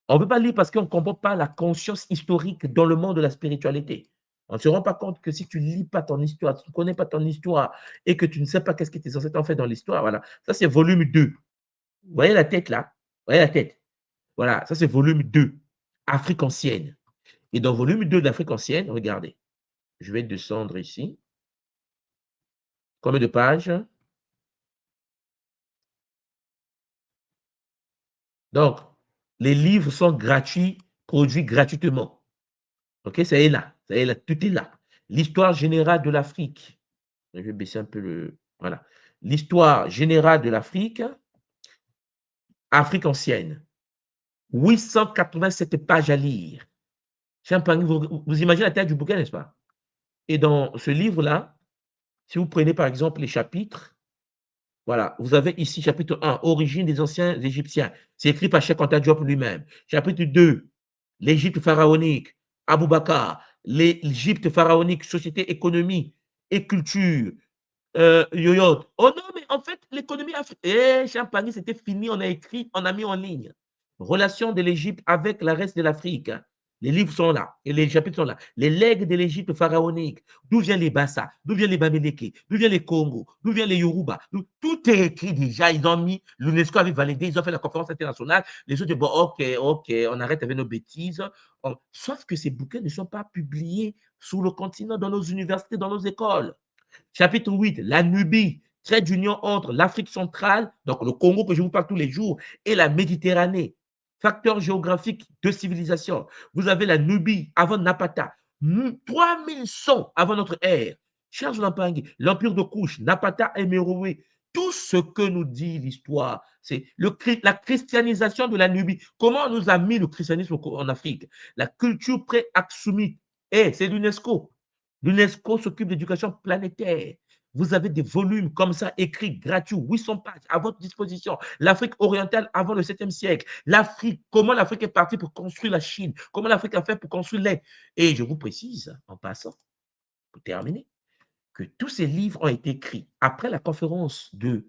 On ne peut pas lire parce qu'on ne comprend pas la conscience historique dans le monde de la spiritualité. On ne se rend pas compte que si tu ne lis pas ton histoire, tu ne connais pas ton histoire et que tu ne sais pas qu'est-ce qui tes ancêtres ont fait dans l'histoire, voilà. Ça, c'est volume 2. Vous voyez la tête là? Vous voyez la tête? Voilà, ça, c'est volume 2, Afrique ancienne. Et dans volume 2 d'Afrique ancienne, regardez, je vais descendre ici. Combien de pages? Donc, les livres sont gratuits, produits gratuitement. OK, ça est là, tout est là. L'histoire générale de l'Afrique. Je vais baisser un peu le... Voilà. L'histoire générale de l'Afrique, Afrique ancienne. 887 pages à lire. Vous imaginez la taille du bouquin, n'est-ce pas? Et dans ce livre-là, si vous prenez par exemple les chapitres, voilà, vous avez ici chapitre 1, Origine des anciens Égyptiens. C'est écrit par Cheikh Anta Diop lui-même. Chapitre 2, l'Égypte pharaonique, Abou Bakar, l'Égypte pharaonique, société, économie et culture. Yoyot. Oh non, mais en fait, l'économie africaine, Champagne, c'était fini, on a écrit, on a mis en ligne. Relation de l'Égypte avec le reste de l'Afrique. Les livres sont là, et les chapitres sont là. Les legs de l'Égypte pharaonique. D'où viennent les Bassa? D'où viennent les Bamileke? D'où viennent les Congo? D'où viennent les Yoruba? Tout est écrit déjà. Ils ont mis, l'UNESCO avait validé, ils ont fait la conférence internationale. Les autres disent, bon, ok, on arrête avec nos bêtises. Sauf que ces bouquins ne sont pas publiés sur le continent, dans nos universités, dans nos écoles. Chapitre 8, la Nubie, trait d'union entre l'Afrique centrale, donc le Congo que je vous parle tous les jours, et la Méditerranée. Facteur géographique de civilisation. Vous avez la Nubie avant Napata, 3100 avant notre ère. Charles Lampangui, l'empire de Couche, Napata et Meroé. Tout ce que nous dit l'histoire, c'est la christianisation de la Nubie. Comment on nous a mis le christianisme en Afrique? La culture pré-aksumite. C'est l'UNESCO. L'UNESCO s'occupe d'éducation planétaire. Vous avez des volumes comme ça écrits, gratuits, 800 pages à votre disposition. L'Afrique orientale avant le 7e siècle. L'Afrique, comment l'Afrique est partie pour construire la Chine. Comment l'Afrique a fait pour construire l'Inde. Et je vous précise, en passant, pour terminer, que tous ces livres ont été écrits après la conférence du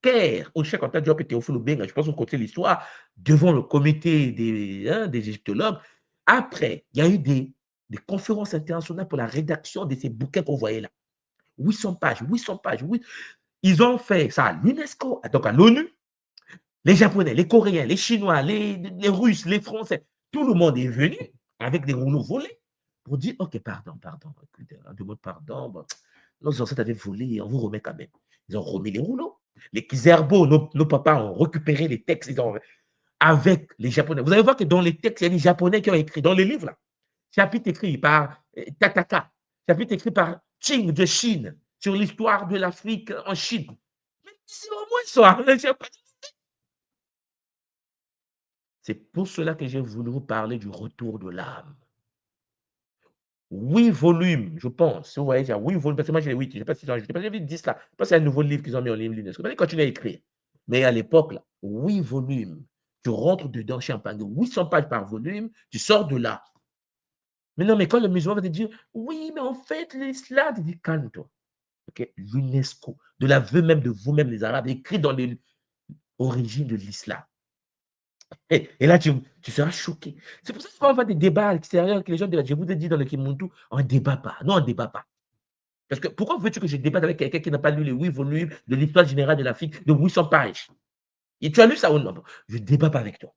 Caire, où Cheikh Anta Diop et Théophile Obiang, je pense qu'on connaît l'histoire, devant le comité des égyptologues. Après, il y a eu des conférences internationales pour la rédaction de ces bouquins qu'on voyait là. 800 pages, 800 pages. Oui. Ils ont fait ça à l'UNESCO, donc à l'ONU. Les Japonais, les Coréens, les Chinois, les Russes, les Français, tout le monde est venu avec des rouleaux volés pour dire, OK, pardon, on demande pardon. Bon, nos ancêtres avaient volé, on vous remet quand même. Ils ont remis les rouleaux. Les Kizerbo, nos papas ont récupéré les textes avec les Japonais. Vous allez voir que dans les textes, il y a des Japonais qui ont écrit, dans les livres, là, chapitre écrit par Tataka, chapitre écrit par Qing de Chine, sur l'histoire de l'Afrique en Chine. Mais c'est au moins ça. C'est pour cela que j'ai voulu vous parler du retour de l'âme. 8 volumes, je pense. Si vous voyez, il y a 8 volumes, parce que moi j'ai 8, je ne sais pas si j'ai vu 10 là. Je pense que c'est un nouveau livre qu'ils ont mis en ligne, l'UNESCO. Ils continuent à écrire. Mais à l'époque, là, 8 volumes. Tu rentres dedans, champagne, 800 pages par volume, tu sors de là. Mais non, mais quand le musulman va te dire, oui, mais en fait, l'islam, tu dis, calme-toi. Okay? L'UNESCO, de l'aveu même de vous-même, les Arabes, écrit dans les origines de l'islam. Et là, tu seras choqué. C'est pour ça qu'on va des débats extérieurs que les gens disent, je vous ai dit dans le Kimuntu, on ne débat pas. Non, on ne débat pas. Parce que pourquoi veux-tu que je débatte avec quelqu'un qui n'a pas lu les 8 volumes de l'histoire générale de l'Afrique de 800 pages? Et tu as lu ça ou non? Je ne débat pas avec toi.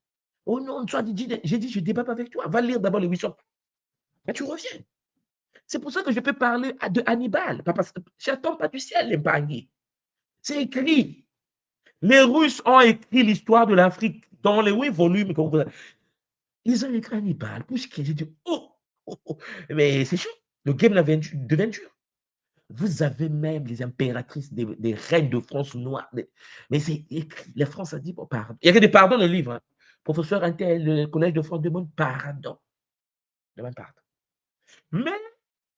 Oh non, j'ai dit, je ne débat pas avec toi. Va lire d'abord les 800 pages. Mais tu reviens. C'est pour ça que je peux parler de Hannibal. J'attends pas du ciel, les Mpangui. C'est écrit. Les Russes ont écrit l'histoire de l'Afrique dans les 8 volumes. Ils ont écrit Hannibal. J'ai dit, mais c'est chaud. Le game devient dur. Vous avez même les impératrices des reines de France noires. Mais c'est écrit. La France a dit, bon, pardon. Il y a des pardons dans le livre. Hein. Professeur Intel, le Collège de France demande pardon. Demande pardon. Mais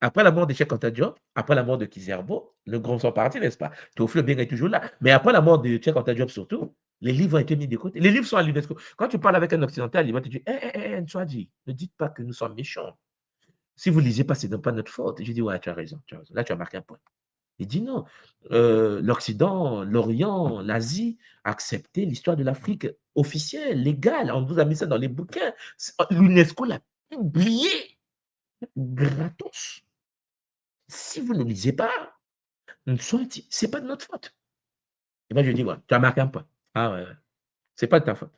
après la mort de Cheikh Anta Diop, après la mort de Kizerbo, le grand sont partis, n'est-ce pas? Théophile Obiang est toujours là. Mais après la mort de Cheikh Anta Diop surtout, les livres ont été mis de côté. Les livres sont à l'UNESCO. Quand tu parles avec un occidental, il va te dire, Nswadi, ne dites pas que nous sommes méchants. Si vous ne lisez pas, ce n'est pas notre faute. Je dis, ouais, tu as raison. Là, tu as marqué un point. Il dit non. L'Occident, l'Orient, l'Asie a accepté l'histoire de l'Afrique officielle, légale. On vous a mis ça dans les bouquins. L'UNESCO l'a publié gratos. Si vous ne lisez pas, ce n'est pas de notre faute. Et moi, je dis, ouais, tu as marqué un point. Ah ouais, ce n'est pas de ta faute.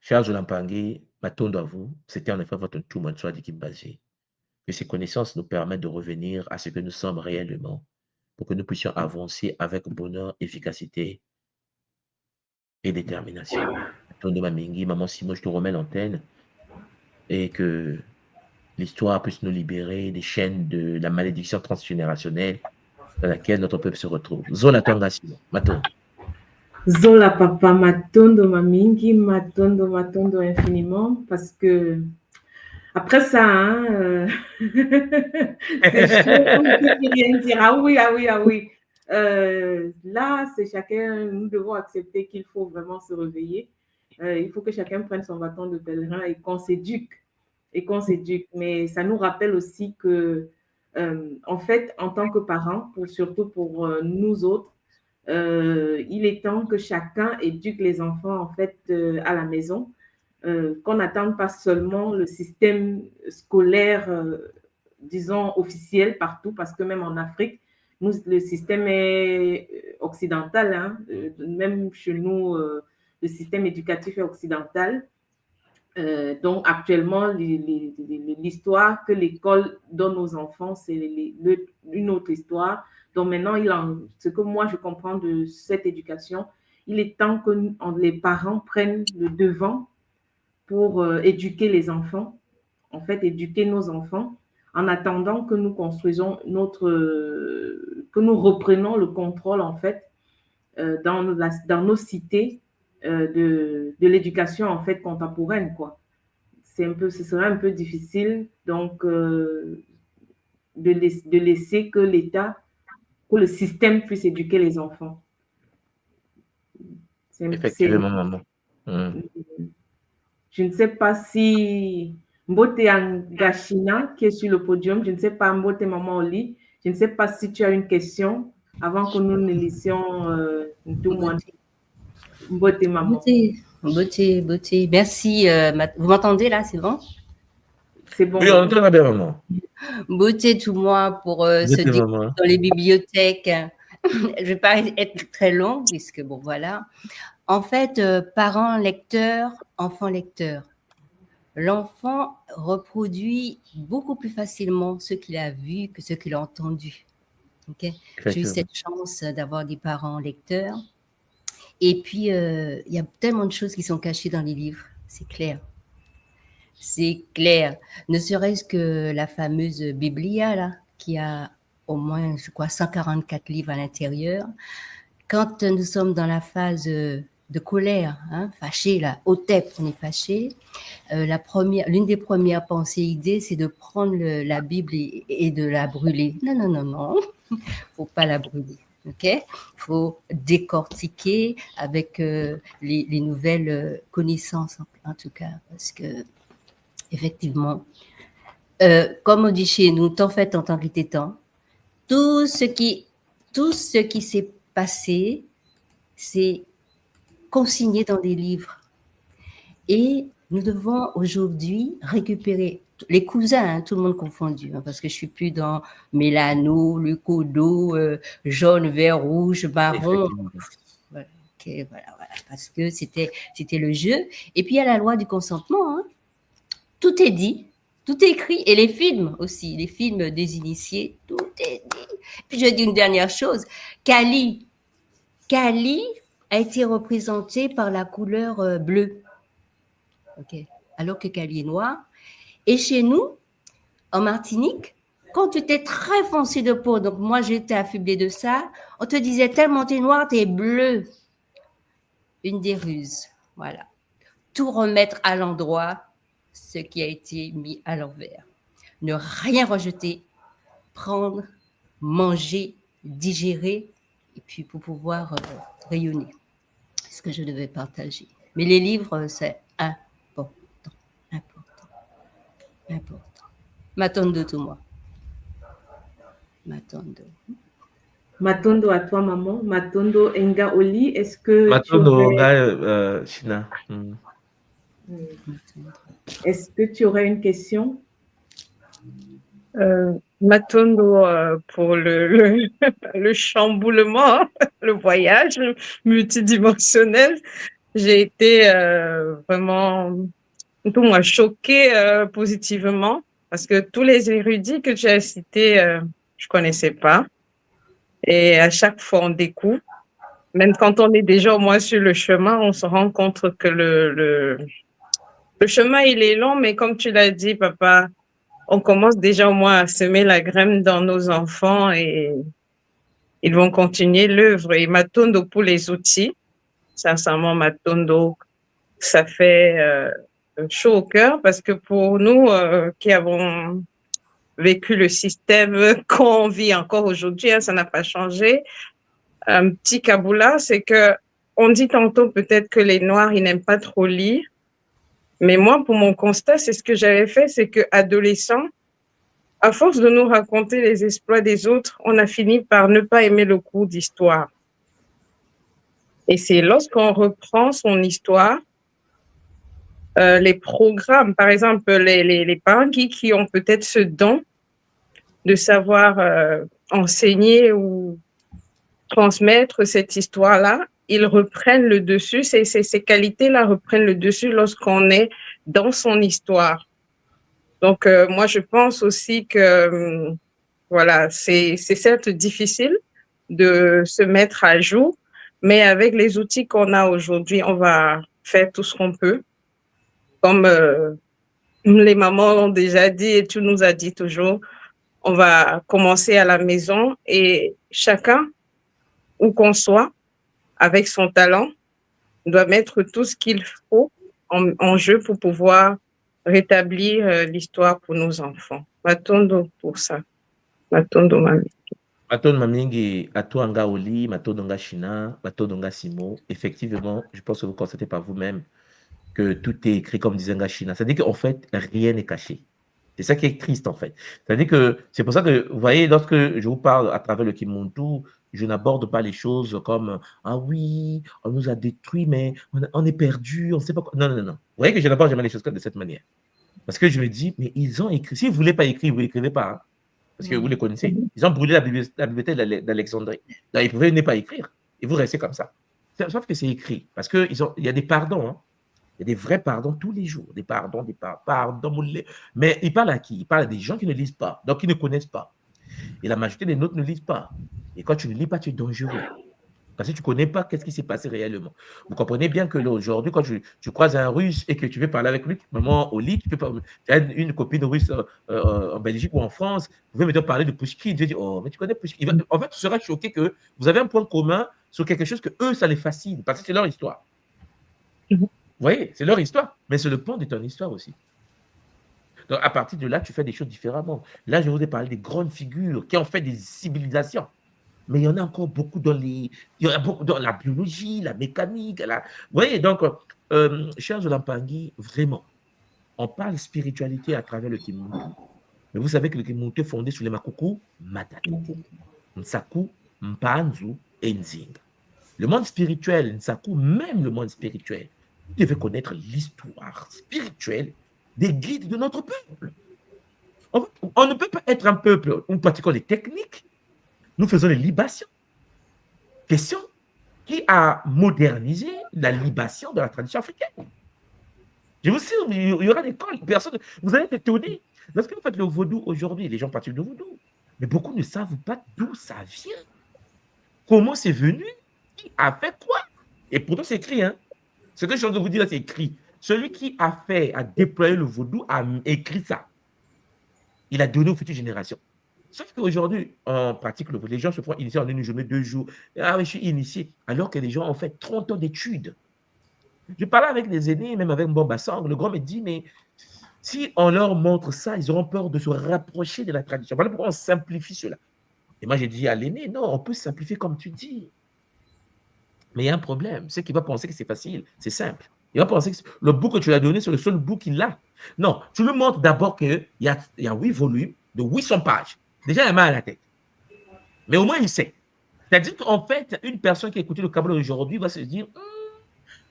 Cher Zolampangui, m'attends à vous. C'était en effet votre tout mon choix d'Ikimbazi. Que ces connaissances nous permettent de revenir à ce que nous sommes réellement pour que nous puissions avancer avec bonheur, efficacité et détermination. Tonde Mamingi, Maman Simon, je te remets l'antenne et que l'histoire puisse nous libérer des chaînes de la malédiction transgénérationnelle dans laquelle notre peuple se retrouve. Zola Tonga Simon, Maton. Zola papa, matondo mamingi, matondo infiniment, parce que après ça, hein, c'est chaud, on ne peut plus rien dire. Ah oui, ah oui, ah oui. Là, c'est chacun, nous devons accepter qu'il faut vraiment se réveiller. Il faut que chacun prenne son bâton de pèlerin et qu'on s'éduque. Mais ça nous rappelle aussi que, en fait, en tant que parents, surtout pour nous autres, il est temps que chacun éduque les enfants, en fait, à la maison. Qu'on n'attende pas seulement le système scolaire, disons, officiel partout, parce que même en Afrique, nous, le système est occidental, hein, même chez nous, le système éducatif est occidental. Donc, actuellement, l'histoire que l'école donne aux enfants, c'est une autre histoire. Donc, maintenant, ce que moi, je comprends de cette éducation, il est temps que les parents prennent le devant pour éduquer les enfants, en fait, éduquer nos enfants, en attendant que nous construisons que nous reprenons le contrôle, en fait, dans nos cités de l'éducation, en fait, contemporaine, quoi. Ce serait un peu difficile, donc de laisser que l'État, que le système puisse éduquer les enfants. Effectivement, maman. Je ne sais pas si Mbote Angashina, qui est sur le podium, je ne sais pas, Mbote Maman Oli, je ne sais pas si tu as une question avant que nous ne laissions tout le monde. Mbote Maman. Beauté. Merci. Vous m'entendez là, c'est bon? C'est bon. Oui, on entend bien, maman. Beauté tout moi pour se dire dans les bibliothèques. Je ne vais pas être très longue puisque bon voilà. En fait, parents lecteurs, enfants lecteurs. L'enfant reproduit beaucoup plus facilement ce qu'il a vu que ce qu'il a entendu. Okay? J'ai eu cette chance d'avoir des parents lecteurs. Et puis, il y a tellement de choses qui sont cachées dans les livres, c'est clair. C'est clair. Ne serait-ce que la fameuse Biblia, là, qui a au moins, je crois, 144 livres à l'intérieur. Quand nous sommes dans la phase de colère, fâché, là, au tep, on est fâché. L'une des premières pensées, idées, c'est de prendre la Bible et de la brûler. Non. Faut pas la brûler. Ok, faut décortiquer avec les nouvelles connaissances en tout cas, parce que effectivement, comme on dit chez nous, tant fait en temps qu'il était temps. Tout ce qui s'est passé, c'est consigné dans des livres. Et nous devons aujourd'hui récupérer les cousins, tout le monde confondu, parce que je suis plus dans Mélano, le Codo, jaune, vert, rouge, marron. Voilà, parce que c'était le jeu. Et puis il y a la loi du consentement. Tout est dit, tout est écrit, et les films aussi, les films des initiés, tout est dit. Puis je dis une dernière chose, Kali a été représenté par la couleur bleue. Okay. Alors que Kali est noir. Et chez nous, en Martinique, quand tu étais très foncé de peau, donc moi j'étais affublée de ça, on te disait tellement t'es noir, t'es bleu. Une des ruses, voilà. Tout remettre à l'endroit, ce qui a été mis à l'envers. Ne rien rejeter, prendre, manger, digérer, et puis pour pouvoir rayonner. C'est ce que je devais partager. Mais les livres, c'est important. Matondo tout moi. Matondo à toi, maman. Matondo Enga Oli, est-ce que Matondo Enga China. Est-ce que tu aurais une question? Matondo pour le chamboulement, le voyage multidimensionnel. J'ai été vraiment choquée positivement parce que tous les érudits que tu as cités, je connaissais pas. Et à chaque fois, on découvre. Même quand on est déjà au moins sur le chemin, on se rend compte que le chemin, il est long, mais comme tu l'as dit, papa, on commence déjà au moins à semer la graine dans nos enfants et ils vont continuer l'œuvre. Et Matondo pour les outils, sincèrement, Matondo, ça fait chaud au cœur parce que pour nous qui avons vécu le système qu'on vit encore aujourd'hui, ça n'a pas changé. Un petit Kaboula, c'est que on dit tantôt peut-être que les Noirs, ils n'aiment pas trop lire. Mais moi, pour mon constat, c'est ce que j'avais fait, c'est que adolescent, à force de nous raconter les exploits des autres, on a fini par ne pas aimer le cours d'histoire. Et c'est lorsqu'on reprend son histoire, les programmes, par exemple, les parents qui ont peut-être ce don de savoir enseigner ou transmettre cette histoire-là, ils reprennent le dessus, ces qualités-là reprennent le dessus lorsqu'on est dans son histoire. Donc, moi, je pense aussi que, voilà, c'est certes difficile de se mettre à jour, mais avec les outils qu'on a aujourd'hui, on va faire tout ce qu'on peut. Comme les mamans l'ont déjà dit et tu nous as dit toujours, on va commencer à la maison et chacun, où qu'on soit, avec son talent, doit mettre tout ce qu'il faut en jeu pour pouvoir rétablir l'histoire pour nos enfants. Matondo pour ça. Matondo Mami. Matondo Mamingi, Atuanga Oli, Matondo nga China, Matondo nga Simo. Effectivement, je pense que vous constatez par vous-même que tout est écrit comme disait nga China. C'est-à-dire qu'en fait, rien n'est caché. C'est ça qui est triste, en fait. C'est-à-dire que c'est pour ça que, vous voyez, lorsque je vous parle à travers le Kimuntu, je n'aborde pas les choses comme ah oui, on nous a détruits, mais on est perdu, on ne sait pas quoi. Non, non, non. Vous voyez que je n'aborde jamais les choses de cette manière. Parce que je me dis, mais ils ont écrit. Si vous ne voulez pas écrire, vous n'écrivez pas. Hein, parce que vous les connaissez. Ils ont brûlé la bibliothèque d'Alexandrie. Ils pouvaient ne pas écrire. Et vous restez comme ça. Sauf que c'est écrit. Parce qu'il y a des pardons. Hein. Il y a des vrais pardons tous les jours. Des pardons. Mais il parle à qui? Il parle à des gens qui ne lisent pas, donc qui ne connaissent pas. Et la majorité des nôtres ne lisent pas. Et quand tu ne lis pas, tu es dangereux. Parce que tu ne connais pas qu'est-ce qui s'est passé réellement. Vous comprenez bien que aujourd'hui, quand tu croises un Russe et que tu veux parler avec lui, maman au lit, tu as une copine russe en Belgique ou en France, vous pouvez me parler de Pushkin, tu vas dire, oh, mais tu connais Pushkin. En fait, tu seras choqué que vous avez un point commun sur quelque chose que eux, ça les fascine, parce que c'est leur histoire. Vous voyez, c'est leur histoire, mais c'est le pont de ton histoire aussi. Donc, à partir de là, tu fais des choses différemment. Là, je vous ai parlé des grandes figures qui ont fait des civilisations. Mais il y en a encore beaucoup il y en a beaucoup dans la biologie, la mécanique. Vous voyez, donc, chers Olampangui, vraiment, on parle spiritualité à travers le Kimuntu. Mais vous savez que le Kimuntu est fondé sur les Makuku, Matatu, Nsaku, Mpanzu et Nzinga. Le monde spirituel, Nsaku, même le monde spirituel, vous devez connaître l'histoire spirituelle des guides de notre peuple. On ne peut pas être un peuple où nous pratiquons les techniques. Nous faisons les libations. Question, qui a modernisé la libation de la tradition africaine? Je vous dis, il y aura des personnes, vous allez être étonnés. Lorsque vous faites le vaudou aujourd'hui, les gens pratiquent le vaudou, mais beaucoup ne savent pas d'où ça vient, comment c'est venu, qui a fait quoi. Et pourtant, c'est écrit. Hein? Ce que je viens de vous dire, c'est écrit. Celui qui a déployé le vaudou a écrit ça. Il a donné aux futures générations. Sauf qu'aujourd'hui, on pratique le vaudou. Les gens se font initier en une journée, 2 jours. Ah oui, je suis initié. Alors que les gens ont fait 30 ans d'études. Je parlais avec des aînés, même avec Mbomba Sang. Le grand me dit, mais si on leur montre ça, ils auront peur de se rapprocher de la tradition. Voilà pourquoi on simplifie cela. Et moi, j'ai dit à l'aîné, non, on peut simplifier comme tu dis. Mais il y a un problème. C'est qu'il va penser que c'est facile. C'est simple. Il va penser que le bout que tu lui as donné, c'est le seul bout qu'il a. Non, tu lui montres d'abord qu'il y a 8 volumes de 800 pages. Déjà, il a mal à la tête. Mais au moins, il sait. C'est-à-dire qu'en fait, une personne qui a écouté le Kabbalah aujourd'hui va se dire,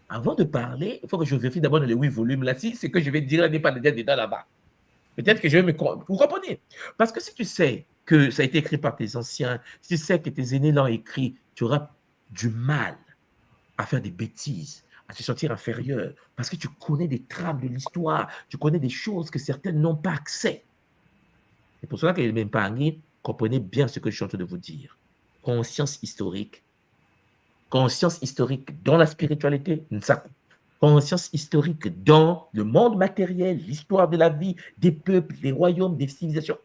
avant de parler, il faut que je vérifie d'abord dans les 8 volumes. Là, si ce que je vais dire n'est pas déjà dedans là-bas. Peut-être que je vais me... Vous comprenez? Parce que si tu sais que ça a été écrit par tes anciens, si tu sais que tes aînés l'ont écrit, tu auras du mal à faire des bêtises, à te sentir inférieur, parce que tu connais des trames de l'histoire, tu connais des choses que certaines n'ont pas accès. C'est pour cela que les Mpangui, comprenez bien ce que je suis en train de vous dire. Conscience historique dans la spiritualité, Nsaku. Conscience historique dans le monde matériel, l'histoire de la vie, des peuples, des royaumes, des civilisations,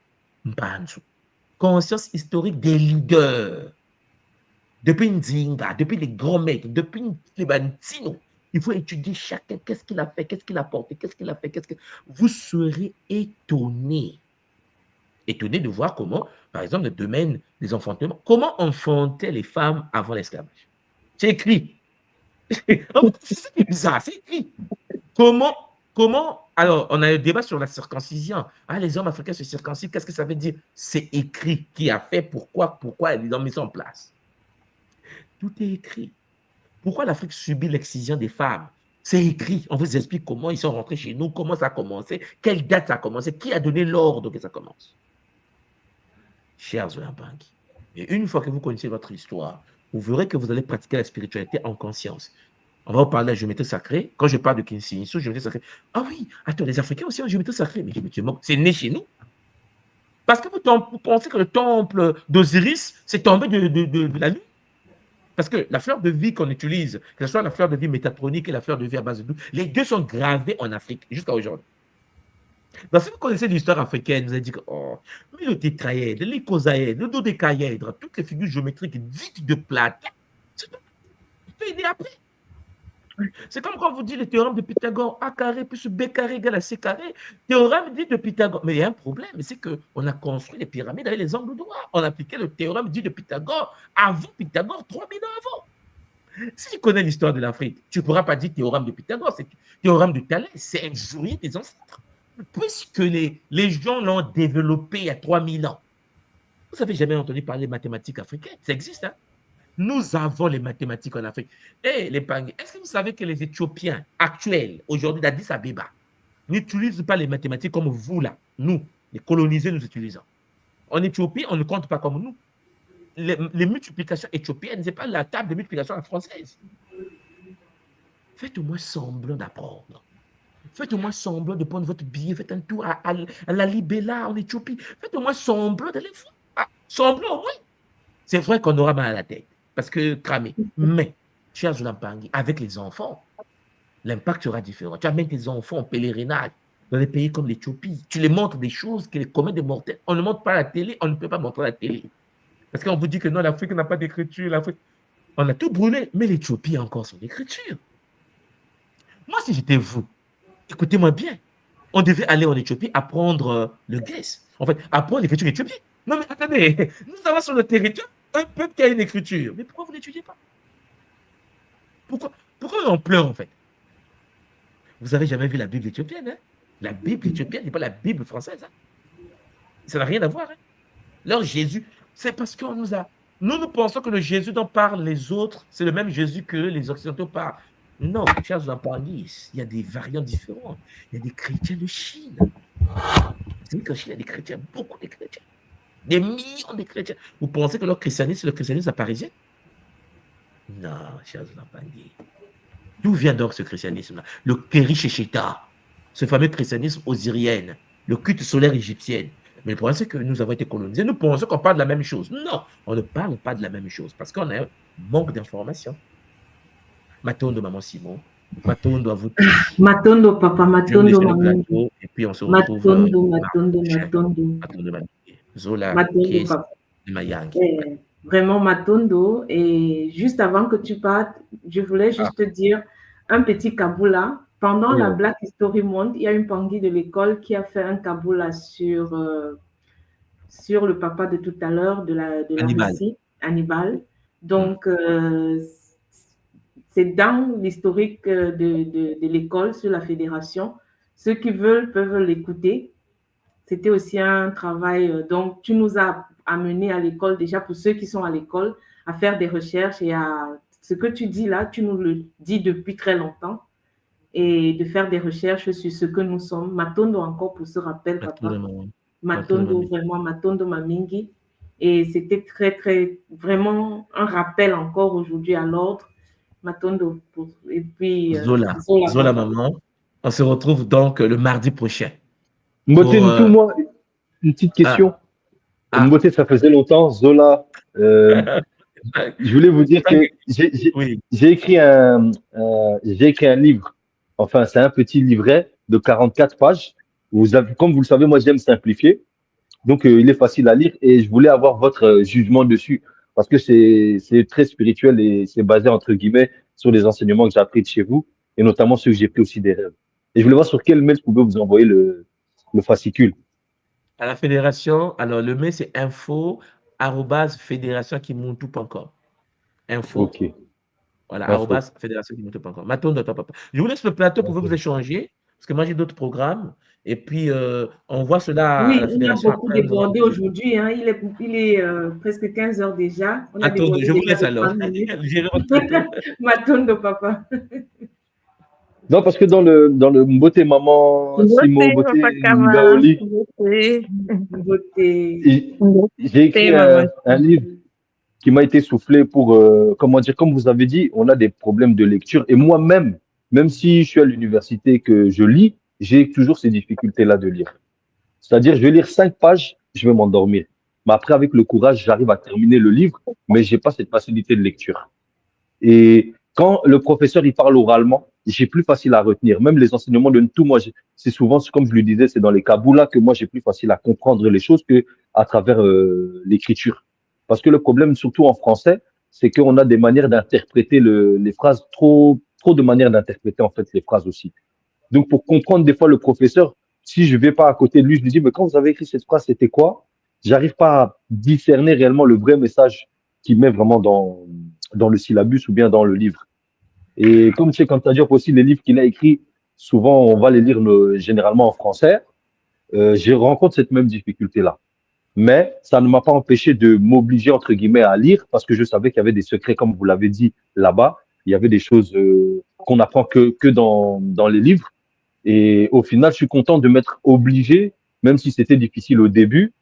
Mpanzu. Conscience historique des leaders. Depuis Nzinga, depuis les grands maîtres, depuis les Bantino, il faut étudier chacun, qu'est-ce qu'il a fait, qu'est-ce qu'il a porté, qu'est-ce qu'il a fait, Vous serez étonnés de voir comment, par exemple, le domaine des enfantements, comment enfantaient les femmes avant l'esclavage. C'est écrit. C'est bizarre, c'est écrit. Comment, alors, on a un débat sur la circoncision. Ah, les hommes africains se circoncisent, qu'est-ce que ça veut dire? C'est écrit. Qui a fait, pourquoi ils ont mis ça en place? Tout est écrit. Pourquoi l'Afrique subit l'excision des femmes? C'est écrit. On vous explique comment ils sont rentrés chez nous, comment ça a commencé, quelle date ça a commencé, qui a donné l'ordre que ça commence. Chers Olampangui, et une fois que vous connaissez votre histoire, vous verrez que vous allez pratiquer la spiritualité en conscience. On va vous parler de la géométrie sacrée. Quand je parle de Kinshinisu, géométrie sacrée. Ah oui, attends, les Africains aussi ont géométrie sacrée. Mais c'est né chez nous. Parce que vous pensez que le temple d'Osiris, c'est tombé de la nuit. Parce que la fleur de vie qu'on utilise, que ce soit la fleur de vie métatronique et la fleur de vie à base de doux, les deux sont gravés en Afrique jusqu'à aujourd'hui. Donc, si vous connaissez l'histoire africaine, vous allez dire, oh, mais le tétraèdre, l'icosaèdre, le dodécaèdre, toutes les figures géométriques dites de Platon, c'est tout né après. C'est comme quand vous dites le théorème de Pythagore, A carré plus B carré égale à C carré. Théorème dit de Pythagore. Mais il y a un problème, c'est qu'on a construit les pyramides avec les angles droits. On appliquait le théorème dit de Pythagore avant Pythagore, 3000 ans avant. Si tu connais l'histoire de l'Afrique, tu ne pourras pas dire théorème de Pythagore, c'est théorème de Thalès, c'est injurier des ancêtres. Puisque les gens l'ont développé il y a 3000 ans. Vous n'avez jamais entendu parler des mathématiques africaines? Ça existe, hein? Nous avons les mathématiques en Afrique. Et les Pangais, est-ce que vous savez que les Éthiopiens actuels, aujourd'hui, d'Addis Abeba, n'utilisent pas les mathématiques comme vous, là, nous, les colonisés, nous utilisons. En Éthiopie, on ne compte pas comme nous. Les multiplications éthiopiennes, ce n'est pas la table de multiplication française. Faites au moins semblant d'apprendre. Faites au moins semblant de prendre votre billet, faites un tour à la Libella en Éthiopie. Faites au moins semblant d'aller voir. Semblant, oui. C'est vrai qu'on aura mal à la tête. Parce que cramé. Mais, cher Zulampangui, avec les enfants, l'impact sera différent. Tu amènes tes enfants en pèlerinage dans des pays comme l'Éthiopie. Tu les montres des choses que les communs des mortels. On ne montre pas à la télé, on ne peut pas montrer à la télé. Parce qu'on vous dit que non, l'Afrique n'a pas d'écriture. L'Afrique... On a tout brûlé, mais l'Éthiopie a encore son écriture. Moi, si j'étais vous, écoutez-moi bien. On devait aller en Éthiopie apprendre le guess. En fait, apprendre l'écriture éthiopienne. Non, mais attendez, nous avons sur le territoire un peuple qui a une écriture. Mais pourquoi vous ne l'étudiez pas? Pourquoi on pleure, en fait? Vous n'avez jamais vu la Bible éthiopienne, hein? La Bible éthiopienne n'est pas la Bible française. Hein? Ça n'a rien à voir. Hein? Leur Jésus, c'est parce qu'on nous a... Nous pensons que le Jésus dont parlent les autres, c'est le même Jésus que les Occidentaux parlent. Non, chers apprendis, il y a des variants différents. Il y a des chrétiens de Chine. Vous savez qu'en Chine, il y a des chrétiens, beaucoup de chrétiens. Des millions de chrétiens. Vous pensez que leur christianisme, c'est le christianisme parisien? Non, chers apprendis. D'où vient donc ce christianisme-là? Le Kéri Shecheta, ce fameux christianisme osirien, le culte solaire égyptien. Mais le problème, c'est que nous avons été colonisés. Nous pensons qu'on parle de la même chose. Non, on ne parle pas de la même chose parce qu'on a un manque d'informations. Matondo, maman Simon. Matondo à vous tous. Matondo, papa, Matondo, maman. Et puis on se retrouve. Matondo. Zola, Matondo, papa. Vraiment, Matondo. Et juste avant que tu partes, je voulais juste te dire un petit kaboula. Pendant la Black History Month, il y a une Pangui de l'école qui a fait un kaboula sur le papa de tout à l'heure, de la Russie, Hannibal. Donc, c'est dans l'historique de l'école sur la fédération. Ceux qui veulent peuvent l'écouter. C'était aussi un travail. Donc, tu nous as amené à l'école, déjà pour ceux qui sont à l'école, à faire des recherches et à ce que tu dis là, tu nous le dis depuis très longtemps, et de faire des recherches sur ce que nous sommes. Matondo encore pour ce rappel, papa. Matondo, vraiment, Matondo Mamingi. Et c'était très, très, vraiment un rappel encore aujourd'hui à l'ordre. Matondo. Et puis, Zola, maman. On se retrouve donc le mardi prochain. Mboté, tout moi, une petite question. Mboté, ça faisait longtemps. Zola, je voulais vous dire que j'ai écrit un livre. Enfin, c'est un petit livret de 44 pages. Comme vous le savez, moi, j'aime simplifier. Donc, il est facile à lire et je voulais avoir votre jugement dessus parce que c'est très spirituel et c'est basé, entre guillemets, sur les enseignements que j'ai appris de chez vous et notamment ceux que j'ai pris aussi des rêves. Et je voulais voir sur quel mail je pouvais vous envoyer le fascicule. À la fédération, alors le mail c'est info@fédérationkimuntu.com. Info. Ok. Voilà, @fédérationkimuntu.com. Matondo, papa. Je vous laisse le plateau pour vous échanger, parce que moi j'ai d'autres programmes. Et puis, on voit cela à la fédération. Il a beaucoup débordé aujourd'hui. Hein. Il est presque 15 heures déjà. Matondo, je vous laisse alors. Matondo, papa. Non, parce que dans le Mboté maman, Simo, Mboté, Ngaoli, j'ai écrit un livre qui m'a été soufflé pour, comment dire, comme vous avez dit, on a des problèmes de lecture. Et moi-même, même si je suis à l'université que je lis, j'ai toujours ces difficultés-là de lire. C'est-à-dire, je vais lire 5 pages, je vais m'endormir. Mais après, avec le courage, j'arrive à terminer le livre, mais j'ai pas cette facilité de lecture. Et quand le professeur, il parle oralement, j'ai plus facile à retenir. Même les enseignements de tout, moi, c'est souvent, comme je le disais, c'est dans les kaboulas que moi, j'ai plus facile à comprendre les choses que à travers l'écriture. Parce que le problème, surtout en français, c'est qu'on a des manières d'interpréter les phrases trop trop de manières d'interpréter en fait les phrases aussi. Donc, pour comprendre des fois le professeur, si je vais pas à côté de lui, je lui dis, mais quand vous avez écrit cette phrase, c'était quoi? J'arrive pas à discerner réellement le vrai message qu'il met vraiment dans le syllabus ou bien dans le livre. Et comme tu sais, quand tu as dit aussi, les livres qu'il a écrits, souvent, on va les lire généralement en français. Je rencontre cette même difficulté-là. Mais ça ne m'a pas empêché de m'obliger, entre guillemets, à lire parce que je savais qu'il y avait des secrets, comme vous l'avez dit là-bas. Il y avait des choses qu'on apprend que dans les livres. Et au final, je suis content de m'être obligé, même si c'était difficile au début,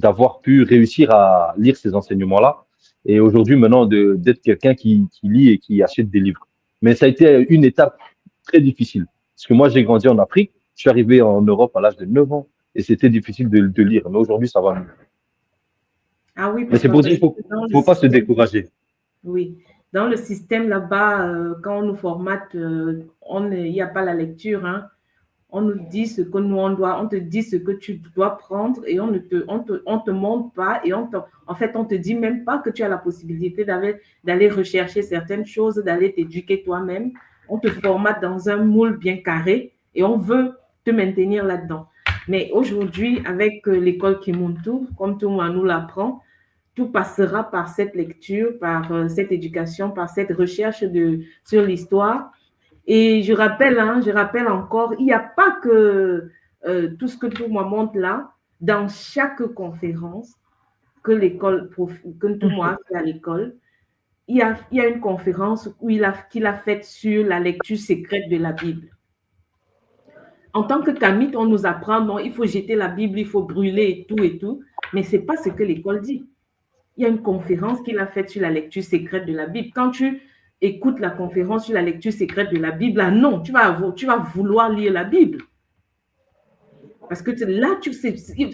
d'avoir pu réussir à lire ces enseignements-là. Et aujourd'hui, maintenant, d'être quelqu'un qui lit et qui achète des livres. Mais ça a été une étape très difficile. Parce que moi, j'ai grandi en Afrique. Je suis arrivé en Europe à l'âge de 9 ans. Et c'était difficile de lire. Mais aujourd'hui, ça va mieux. Ah oui, Mais c'est pour dire qu'il ne faut pas se décourager. Oui. Dans le système là-bas, quand on nous formate, il n'y a pas la lecture. Hein. On nous dit ce que nous on doit, on te dit ce que tu dois prendre et on te montre pas et en fait, on te dit même pas que tu as la possibilité d'aller rechercher certaines choses, d'aller t'éduquer toi-même. On te formate dans un moule bien carré et on veut te maintenir là-dedans. Mais aujourd'hui, avec l'école Kimuntu, comme tout le monde nous l'apprend, tout passera par cette lecture, par cette éducation, par cette recherche sur l'histoire. Et je rappelle encore, il n'y a pas que tout ce que tout le monde montre là, dans chaque conférence que tout le monde a fait à l'école, il y a une conférence qu'il a faite sur la lecture secrète de la Bible. En tant que Kamite, on nous apprend, non, il faut jeter la Bible, il faut brûler et tout, mais ce n'est pas ce que l'école dit. Il y a une conférence qu'il a faite sur la lecture secrète de la Bible. Quand tu écoutes la conférence sur la lecture secrète de la Bible, là, non, tu vas vouloir lire la Bible. Parce que là,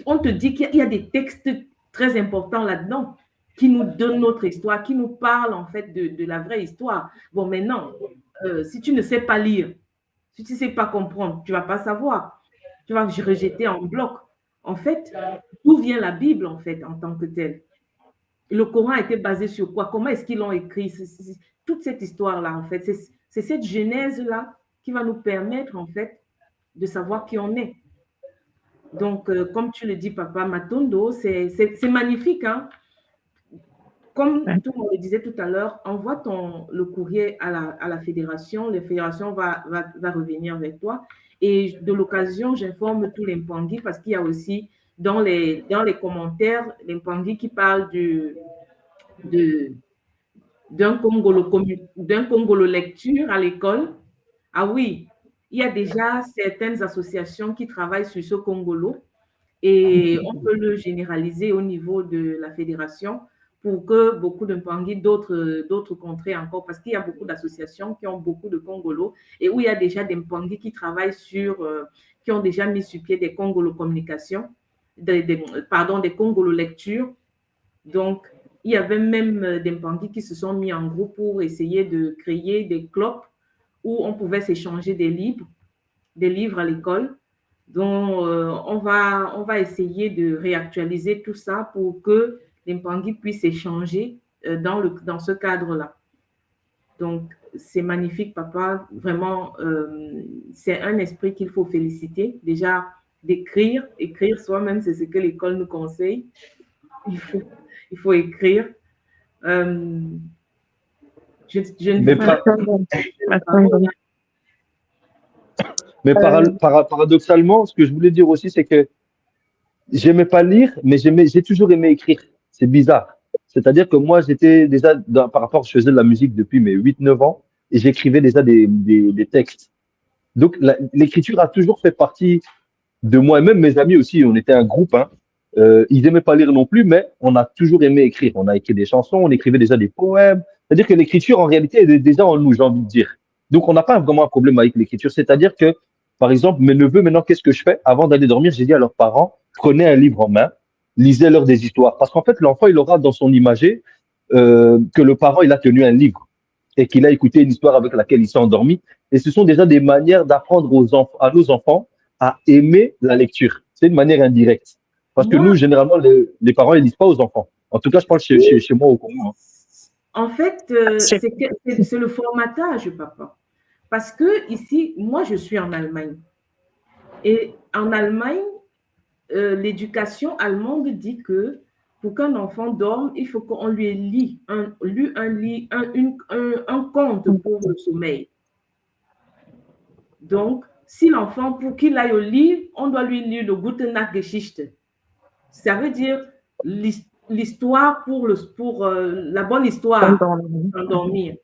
on te dit qu'il y a des textes très importants là-dedans qui nous donnent notre histoire, qui nous parlent en fait de la vraie histoire. Bon, maintenant, si tu ne sais pas lire, si tu ne sais pas comprendre, tu ne vas pas savoir. Tu vas rejeter en bloc. En fait, d'où vient la Bible en fait en tant que telle? Le Coran a été basé sur quoi? Comment est-ce qu'ils l'ont écrit? Toute cette histoire-là, en fait, c'est cette genèse-là qui va nous permettre, en fait, de savoir qui on est. Donc, comme tu le dis, Papa Matondo, c'est magnifique. Hein? Comme tout le monde le disait tout à l'heure, envoie le courrier à la fédération. La fédération va revenir avec toi. Et de l'occasion, j'informe tous les Mpangui parce qu'il y a aussi dans les commentaires les Mpangui qui parlent d'un Congolo lecture à l'école. Ah oui, il y a déjà certaines associations qui travaillent sur ce Congolo et on peut le généraliser au niveau de la fédération pour que beaucoup de Mpangui, d'autres contrées encore, parce qu'il y a beaucoup d'associations qui ont beaucoup de Congolo et où il y a déjà des Mpangui qui travaillent qui ont déjà mis sur pied des Congolo communication, des Congolo lecture. Donc, il y avait même des Mpangui qui se sont mis en groupe pour essayer de créer des clubs où on pouvait s'échanger des livres à l'école. Donc, on va essayer de réactualiser tout ça pour que les Mpangui puissent échanger dans ce cadre-là. Donc, c'est magnifique, papa. Vraiment, c'est un esprit qu'il faut féliciter. Déjà, écrire soi-même, c'est ce que l'école nous conseille. Il faut écrire. Mais paradoxalement, ce que je voulais dire aussi, c'est que j'aimais pas lire, mais j'ai toujours aimé écrire. C'est bizarre. C'est-à-dire que moi, j'étais déjà, par rapport, je faisais de la musique depuis mes 8-9 ans et j'écrivais déjà des textes. Donc, l'écriture a toujours fait partie de moi et même mes amis aussi. On était un groupe, hein. Ils n'aimaient pas lire non plus, mais on a toujours aimé écrire. On a écrit des chansons, on écrivait déjà des poèmes. C'est-à-dire que l'écriture, en réalité, est déjà en nous, j'ai envie de dire. Donc, on n'a pas vraiment un problème avec l'écriture. C'est-à-dire que, par exemple, mes neveux, maintenant, qu'est-ce que je fais? Avant d'aller dormir, j'ai dit à leurs parents, prenez un livre en main, lisez-leur des histoires. Parce qu'en fait, l'enfant, il aura dans son imagé que le parent, il a tenu un livre et qu'il a écouté une histoire avec laquelle il s'est endormi. Et ce sont déjà des manières d'apprendre à nos enfants à aimer la lecture. C'est une manière indirecte. Parce que nous, généralement, les parents, ils ne lisent pas aux enfants. En tout cas, je parle chez moi au Congo. En fait, c'est le formatage, papa. Parce que ici, moi, je suis en Allemagne. Et en Allemagne, l'éducation allemande dit que pour qu'un enfant dorme, il faut qu'on lui lit un conte pour le sommeil. Donc, si l'enfant, pour qu'il aille au lit, on doit lui lire le Gute Nacht Geschichte. Ça veut dire l'histoire pour la bonne histoire pour dormir.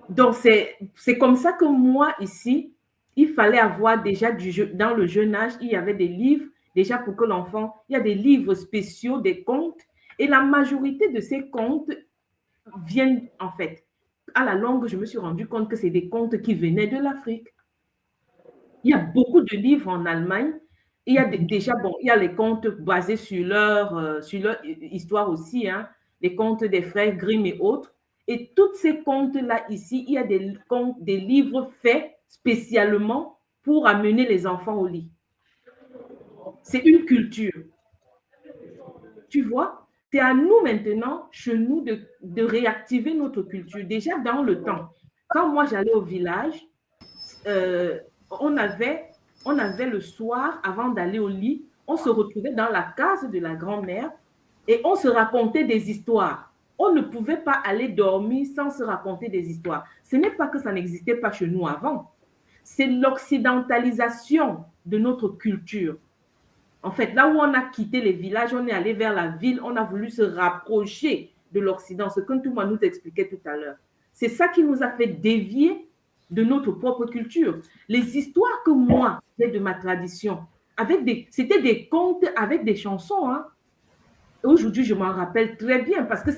Donc, c'est comme ça que moi, ici, il fallait avoir déjà dans le jeune âge, il y avait des livres, déjà pour que l'enfant, il y a des livres spéciaux, des contes, et la majorité de ces contes viennent, en fait, à la longue, je me suis rendu compte que c'est des contes qui venaient de l'Afrique. Il y a beaucoup de livres en Allemagne. Il y a déjà, il y a les contes basés sur leur histoire aussi, hein, les contes des frères Grimm et autres. Et tous ces contes-là ici, il y a des livres faits spécialement pour amener les enfants au lit. C'est une culture. Tu vois, c'est à nous maintenant, chez nous, de réactiver notre culture. Déjà dans le temps, quand moi j'allais au village, on avait le soir, avant d'aller au lit, on se retrouvait dans la case de la grand-mère et on se racontait des histoires. On ne pouvait pas aller dormir sans se raconter des histoires. Ce n'est pas que ça n'existait pas chez nous avant. C'est l'occidentalisation de notre culture. En fait, là où on a quitté les villages, on est allé vers la ville, on a voulu se rapprocher de l'Occident, ce que tout le monde nous expliquait tout à l'heure. C'est ça qui nous a fait dévier de notre propre culture. Les histoires que moi, j'ai de ma tradition, c'était des contes avec des chansons. Hein. Aujourd'hui, je m'en rappelle très bien parce que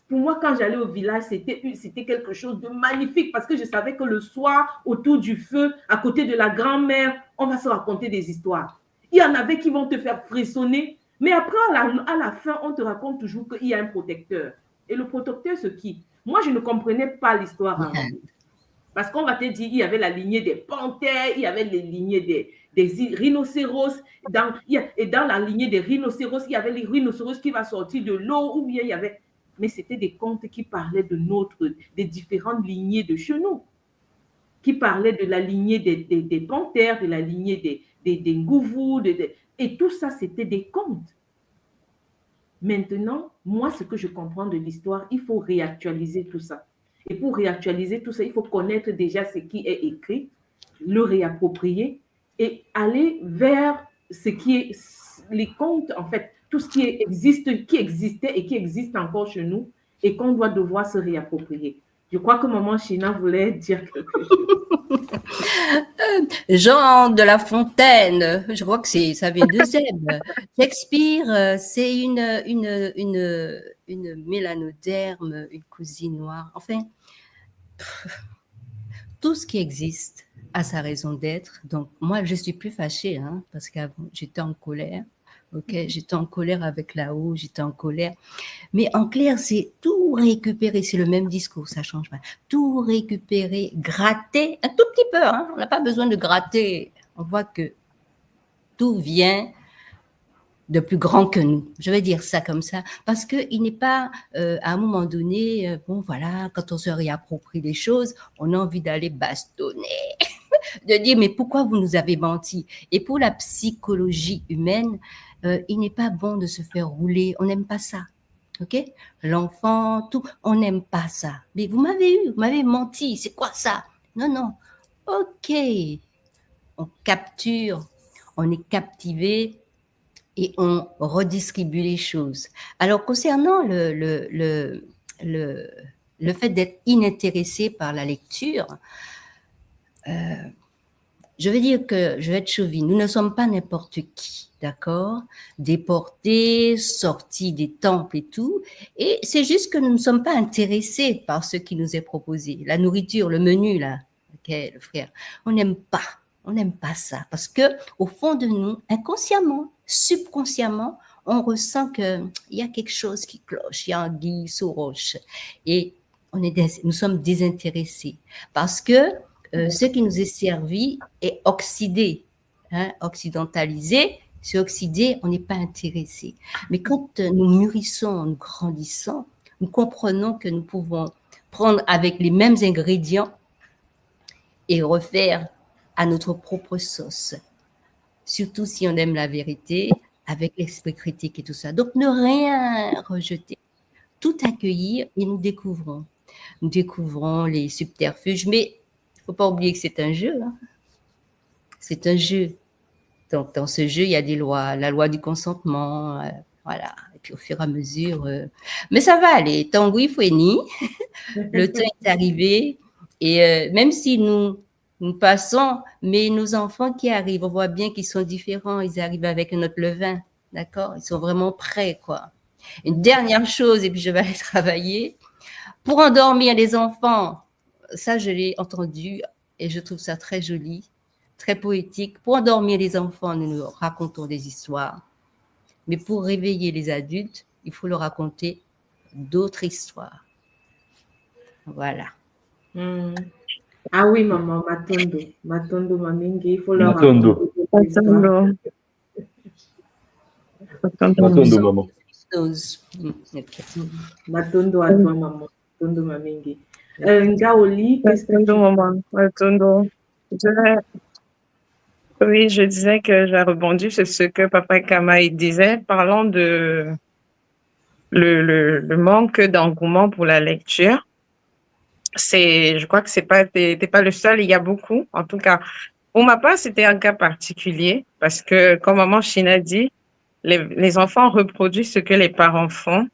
pour moi, quand j'allais au village, c'était quelque chose de magnifique parce que je savais que le soir, autour du feu, à côté de la grand-mère, on va se raconter des histoires. Il y en avait qui vont te faire frissonner, mais après, à la fin, on te raconte toujours qu'il y a un protecteur. Et le protecteur, c'est qui? Moi, je ne comprenais pas l'histoire avant. Parce qu'on va te dire, il y avait la lignée des panthères, il y avait les lignées des rhinocéros. Et dans la lignée des rhinocéros, il y avait les rhinocéros qui vont sortir de l'eau, ou bien il y avait... Mais c'était des contes qui parlaient des différentes lignées de chez nous, qui parlaient de la lignée des panthères, de la lignée des ngouvous, et tout ça, c'était des contes. Maintenant, moi, ce que je comprends de l'histoire, il faut réactualiser tout ça. Et pour réactualiser tout ça, il faut connaître déjà ce qui est écrit, le réapproprier et aller vers ce qui est les contes, en fait, tout ce qui existait et qui existe encore chez nous et qu'on doit devoir se réapproprier. Je crois que maman China voulait dire quelque chose. Jean de La Fontaine, je crois que ça vient de Zeb. Shakespeare, c'est une mélanoderme, une cousine noire. Enfin, tout ce qui existe a sa raison d'être. Donc, moi, je suis plus fâchée, hein, parce qu'avant, j'étais en colère. Ok, j'étais en colère avec là-haut, j'étais en colère. Mais en clair, c'est tout récupérer, c'est le même discours, ça change pas. Tout récupérer, gratter, un tout petit peu, hein, on n'a pas besoin de gratter. On voit que tout vient de plus grand que nous. Je vais dire ça comme ça, parce qu'il n'est pas, à un moment donné, bon voilà, quand on se réapproprie les choses, on a envie d'aller bastonner, de dire, mais pourquoi vous nous avez menti? Et pour la psychologie humaine, il n'est pas bon de se faire rouler, on n'aime pas ça. Ok, l'enfant, tout, on n'aime pas ça. Mais vous m'avez menti, c'est quoi ça? Non. Ok, on capture, on est captivé et on redistribue les choses. Alors concernant le fait d'être inintéressé par la lecture, je veux dire que je vais être chauvine. Nous ne sommes pas n'importe qui, d'accord? Déportés, sortis des temples et tout. Et c'est juste que nous ne sommes pas intéressés par ce qui nous est proposé. La nourriture, le menu, là, ok, le frère, on n'aime pas ça. Parce que au fond de nous, inconsciemment, subconsciemment, on ressent qu'il y a quelque chose qui cloche, il y a anguille sous roche. Et nous sommes désintéressés. Parce que ce qui nous est servi est oxydé, hein, occidentalisé. C'est oxydé, on n'est pas intéressé. Mais quand nous mûrissons, nous grandissons, nous comprenons que nous pouvons prendre avec les mêmes ingrédients et refaire à notre propre sauce. Surtout si on aime la vérité, avec l'esprit critique et tout ça. Donc, ne rien rejeter, tout accueillir et nous découvrons. Nous découvrons les subterfuges, mais il ne faut pas oublier que c'est un jeu. Hein. C'est un jeu. Donc, dans ce jeu, il y a des lois, la loi du consentement, voilà. Et puis, au fur et à mesure... Mais ça va aller. Tanguy Foueni, le temps est arrivé. Et même si nous passons, mais nos enfants qui arrivent, on voit bien qu'ils sont différents. Ils arrivent avec notre levain, d'accord? Ils sont vraiment prêts, quoi. Une dernière chose, et puis je vais aller travailler. Pour endormir les enfants, ça, je l'ai entendu et je trouve ça très joli, très poétique. Pour endormir les enfants, nous leur racontons des histoires. Mais pour réveiller les adultes, il faut leur raconter d'autres histoires. Voilà. Ah oui, maman, Matondo, Mamingi, il faut leur Matondo. Matondo, maman. Matondo à toi, maman. Matondo, Mamingi. Ngaoli, qu'est-ce que tu... maman, Matondo. Oui, je disais que j'ai rebondi sur ce que Papa Kamaï disait, parlant de le manque d'engouement pour la lecture. Je crois que t'es pas le seul, il y a beaucoup. En tout cas, pour ma part, c'était un cas particulier parce que, comme maman Chine dit, les enfants reproduisent ce que les parents font.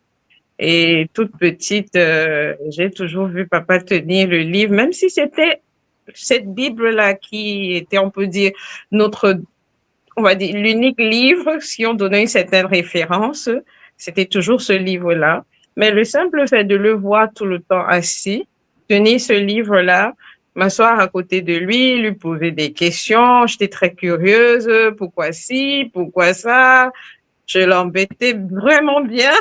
Et toute petite, j'ai toujours vu papa tenir le livre, même si c'était cette Bible-là qui était, on peut dire, on va dire, l'unique livre, si on donnait une certaine référence, c'était toujours ce livre-là. Mais le simple fait de le voir tout le temps assis, tenir ce livre-là, m'asseoir à côté de lui, lui poser des questions, j'étais très curieuse, pourquoi ci, pourquoi ça, je l'embêtais vraiment bien.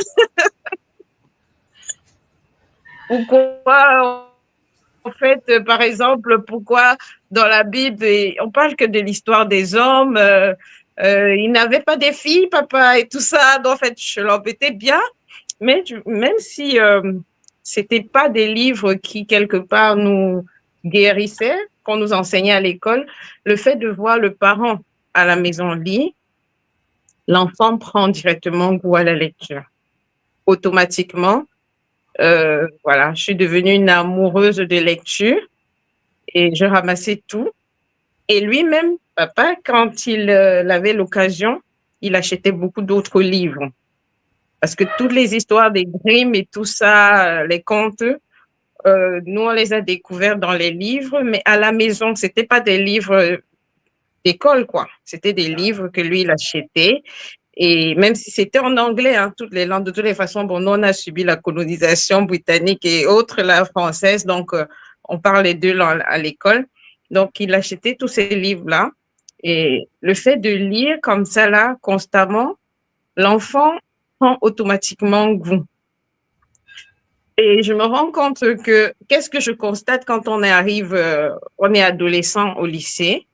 Pourquoi, en fait, par exemple, pourquoi dans la Bible, on parle que de l'histoire des hommes, ils n'avaient pas des filles, papa, et tout ça. Donc, en fait, je l'embêtais bien. Mais même si c'était pas des livres qui, quelque part, nous guérissaient, qu'on nous enseignait à l'école, le fait de voir le parent à la maison lire, l'enfant prend directement goût à la lecture. Automatiquement, voilà, je suis devenue une amoureuse de lecture et je ramassais tout. Et lui-même, papa, quand il avait l'occasion, il achetait beaucoup d'autres livres. Parce que toutes les histoires des Grimm et tout ça, les contes, nous, on les a découverts dans les livres, mais à la maison, c'était pas des livres d'école, quoi. C'était des livres que lui, il achetait. Et même si c'était en anglais, hein, toutes les langues, de toutes les façons, bon, nous, on a subi la colonisation britannique et autres, la française, donc on parle les deux langues à l'école. Donc, il achetait tous ces livres-là. Et le fait de lire comme ça, là, constamment, l'enfant prend automatiquement goût. Et je me rends compte que, qu'est-ce que je constate quand on arrive, on est adolescent au lycée?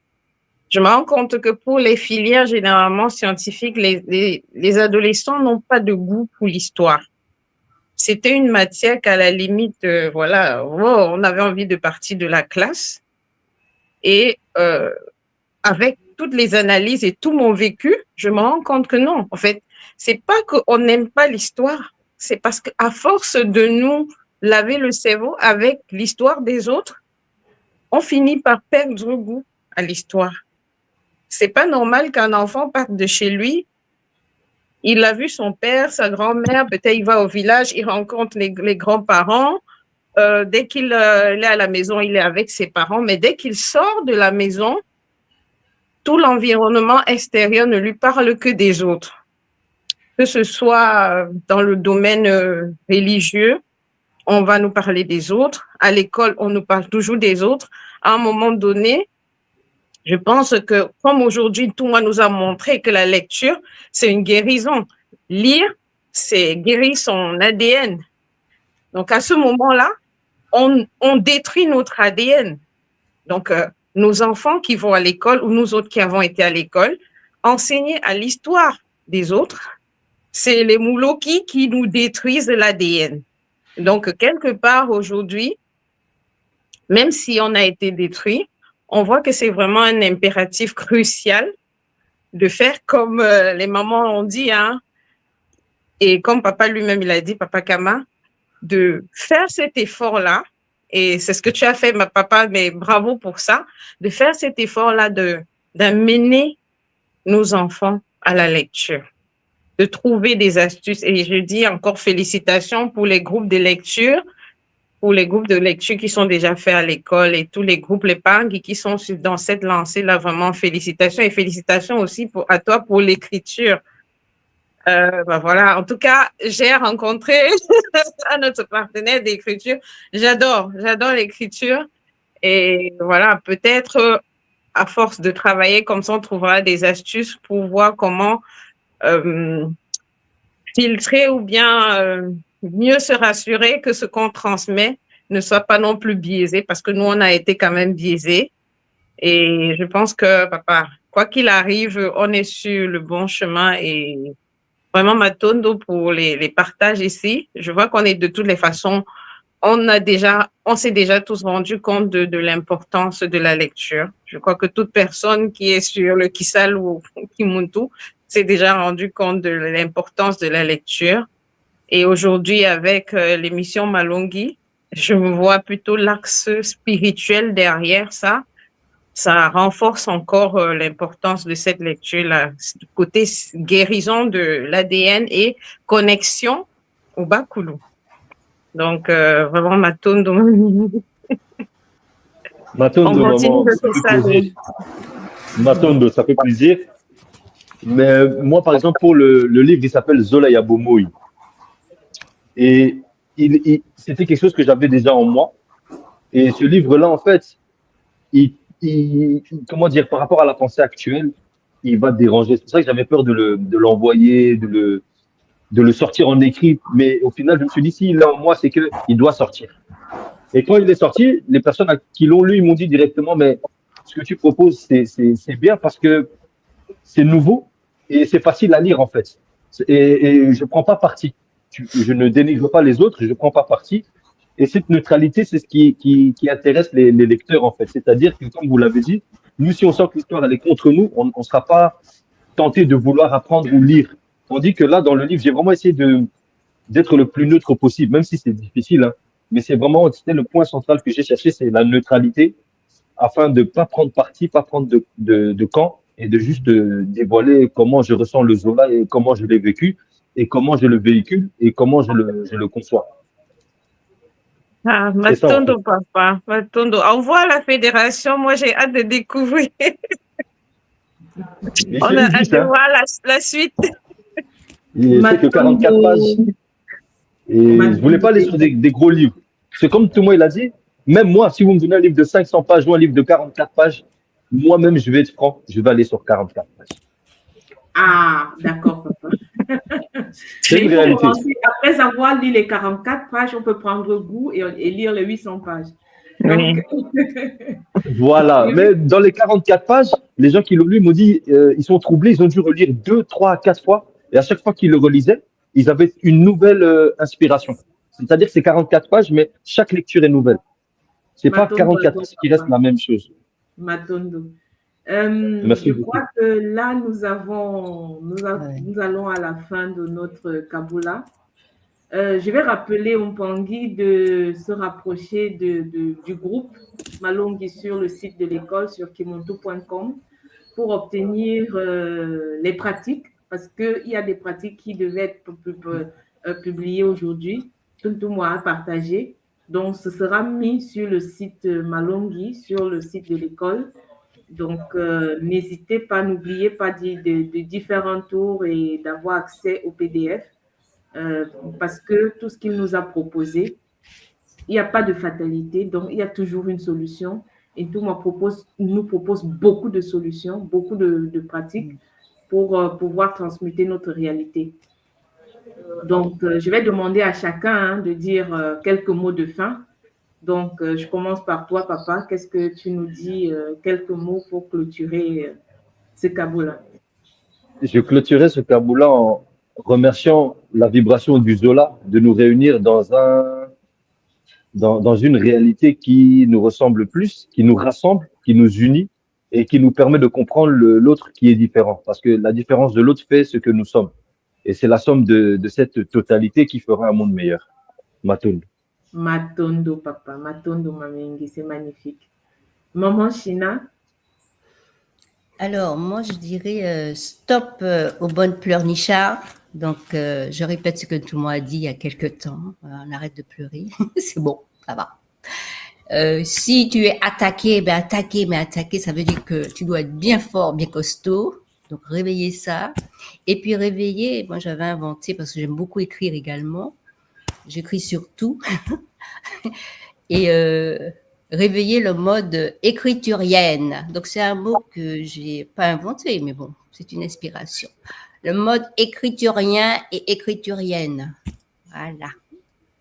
Je me rends compte que pour les filières généralement scientifiques, les adolescents n'ont pas de goût pour l'histoire. C'était une matière qu'à la limite, voilà, on avait envie de partir de la classe. Et avec toutes les analyses et tout mon vécu, je me rends compte que non. En fait, c'est pas qu'on n'aime pas l'histoire, c'est parce qu'à force de nous laver le cerveau avec l'histoire des autres, on finit par perdre goût à l'histoire. C'est pas normal qu'un enfant parte de chez lui. Il a vu son père, sa grand-mère, peut-être il va au village, il rencontre les grands-parents. Dès qu'il est à la maison, il est avec ses parents. Mais dès qu'il sort de la maison, tout l'environnement extérieur ne lui parle que des autres. Que ce soit dans le domaine religieux, on va nous parler des autres. À l'école, on nous parle toujours des autres. À un moment donné, je pense que, comme aujourd'hui, tout le monde nous a montré que la lecture, c'est une guérison. Lire, c'est guérir son ADN. Donc, à ce moment-là, on détruit notre ADN. Donc, nos enfants qui vont à l'école ou nous autres qui avons été à l'école, enseigner à l'histoire des autres, c'est les mouloki qui nous détruisent l'ADN. Donc, quelque part aujourd'hui, même si on a été détruit, on voit que c'est vraiment un impératif crucial de faire comme les mamans ont dit, hein, et comme papa lui-même, il a dit, papa Kama, de faire cet effort-là, et c'est ce que tu as fait, ma papa, mais bravo pour ça, de faire cet effort-là d'amener nos enfants à la lecture, de trouver des astuces. Et je dis encore félicitations pour les groupes de lecture, pour les groupes de lecture qui sont déjà faits à l'école et tous les groupes, les parents qui sont dans cette lancée-là, vraiment félicitations et félicitations aussi à toi pour l'écriture. Voilà, en tout cas, j'ai rencontré notre partenaire d'écriture. J'adore l'écriture. Et voilà, peut-être à force de travailler comme ça, on trouvera des astuces pour voir comment filtrer ou bien mieux se rassurer que ce qu'on transmet ne soit pas non plus biaisé, parce que nous, on a été quand même biaisés. Et je pense que, papa, quoi qu'il arrive, on est sur le bon chemin. Et vraiment, Matondo, pour les partages ici. Je vois qu'on est de toutes les façons, on s'est déjà tous rendu compte de l'importance de la lecture. Je crois que toute personne qui est sur le Kisal ou Kimuntu s'est déjà rendu compte de l'importance de la lecture. Et aujourd'hui, avec l'émission Malongi, je vois plutôt l'axe spirituel derrière ça. Ça renforce encore l'importance de cette lecture-là, du côté guérison de l'ADN et connexion au Bakulu. Donc, vraiment, Matondo. Matondo, maman, ça fait plaisir. Matondo, ça fait plaisir. Mais moi, par exemple, pour le livre, il s'appelle Zola Yabomoi. Et c'était quelque chose que j'avais déjà en moi. Et ce livre-là, en fait, comment dire, par rapport à la pensée actuelle, il va déranger. C'est pour ça que j'avais peur de l'envoyer, de le sortir en écrit. Mais au final, je me suis dit, s'il est en moi, c'est qu'il doit sortir. Et quand il est sorti, les personnes qui l'ont lu, ils m'ont dit directement, mais ce que tu proposes, c'est bien parce que c'est nouveau et c'est facile à lire, en fait. Et je ne prends pas parti. Je ne dénigre pas les autres, je ne prends pas parti. Et cette neutralité, c'est ce qui intéresse les lecteurs, en fait. C'est-à-dire que, comme vous l'avez dit, nous, si on sent que l'histoire elle est contre nous, on ne sera pas tenté de vouloir apprendre ou lire. Tandis que là, dans le livre, j'ai vraiment essayé d'être le plus neutre possible, même si c'est difficile. Hein. Mais c'était le point central que j'ai cherché, c'est la neutralité, afin de ne pas prendre parti, pas prendre de camp, et de juste dévoiler comment je ressens le Zola et comment je l'ai vécu, et comment je le véhicule, et comment je le conçois. Ah, Matondo, papa, Matondo. Envoie à la fédération, moi j'ai hâte de découvrir. On a hâte de voir la suite. C'est que 44 pages. Et je ne voulais pas aller sur des gros livres. C'est comme tout le monde l'a dit, même moi, si vous me donnez un livre de 500 pages ou un livre de 44 pages, moi-même, je vais être franc, je vais aller sur 44 pages. Ah, d'accord, papa. C'est une réalité. Après avoir lu les 44 pages, on peut prendre goût et lire les 800 pages. Donc... Voilà, mais dans les 44 pages, les gens qui l'ont lu m'ont dit, ils sont troublés, ils ont dû relire 2, 3, 4 fois, et à chaque fois qu'ils le relisaient, ils avaient une nouvelle inspiration. C'est-à-dire que c'est 44 pages, mais chaque lecture est nouvelle. C'est pas 44 pages qui restent la même chose. Matondo. Je crois que là, nous allons à la fin de notre Kabula. Je vais rappeler Mpangi de se rapprocher du groupe Malongi sur le site de l'école, sur kimuntu.com, pour obtenir les pratiques, parce qu'il y a des pratiques qui devaient être publiées aujourd'hui, tout moi à partager. Donc, ce sera mis sur le site Malongi, sur le site de l'école. Donc, n'hésitez pas, n'oubliez pas de différents tours et d'avoir accès au PDF. Parce que tout ce qu'il nous a proposé, il n'y a pas de fatalité, donc il y a toujours une solution. Et tout nous propose beaucoup de solutions, beaucoup de pratiques pour pouvoir transmuter notre réalité. Donc, je vais demander à chacun de dire quelques mots de fin. Donc, je commence par toi, papa. Qu'est-ce que tu nous dis, quelques mots pour clôturer ce Kabula? Je clôturerai ce Kabula en remerciant la vibration du Zola de nous réunir dans une réalité qui nous ressemble plus, qui nous rassemble, qui nous unit et qui nous permet de comprendre l'autre qui est différent. Parce que la différence de l'autre fait ce que nous sommes. Et c'est la somme de cette totalité qui fera un monde meilleur. Matondo. Matondo, papa. Matondo, Mamengi. C'est magnifique. Maman China? Alors, moi, je dirais stop aux bonnes pleurnichards. Donc, je répète ce que tout le monde a dit il y a quelque temps. On arrête de pleurer. C'est bon, ça va. Si tu es attaqué, ben attaquer, mais attaquer, ça veut dire que tu dois être bien fort, bien costaud. Donc, réveiller ça. Et puis, réveiller, moi, j'avais inventé, parce que j'aime beaucoup écrire également. J'écris sur tout. Et réveiller le mode écriturienne. Donc, c'est un mot que j'ai pas inventé, mais bon, c'est une inspiration. Le mode écriturien et écriturienne. Voilà.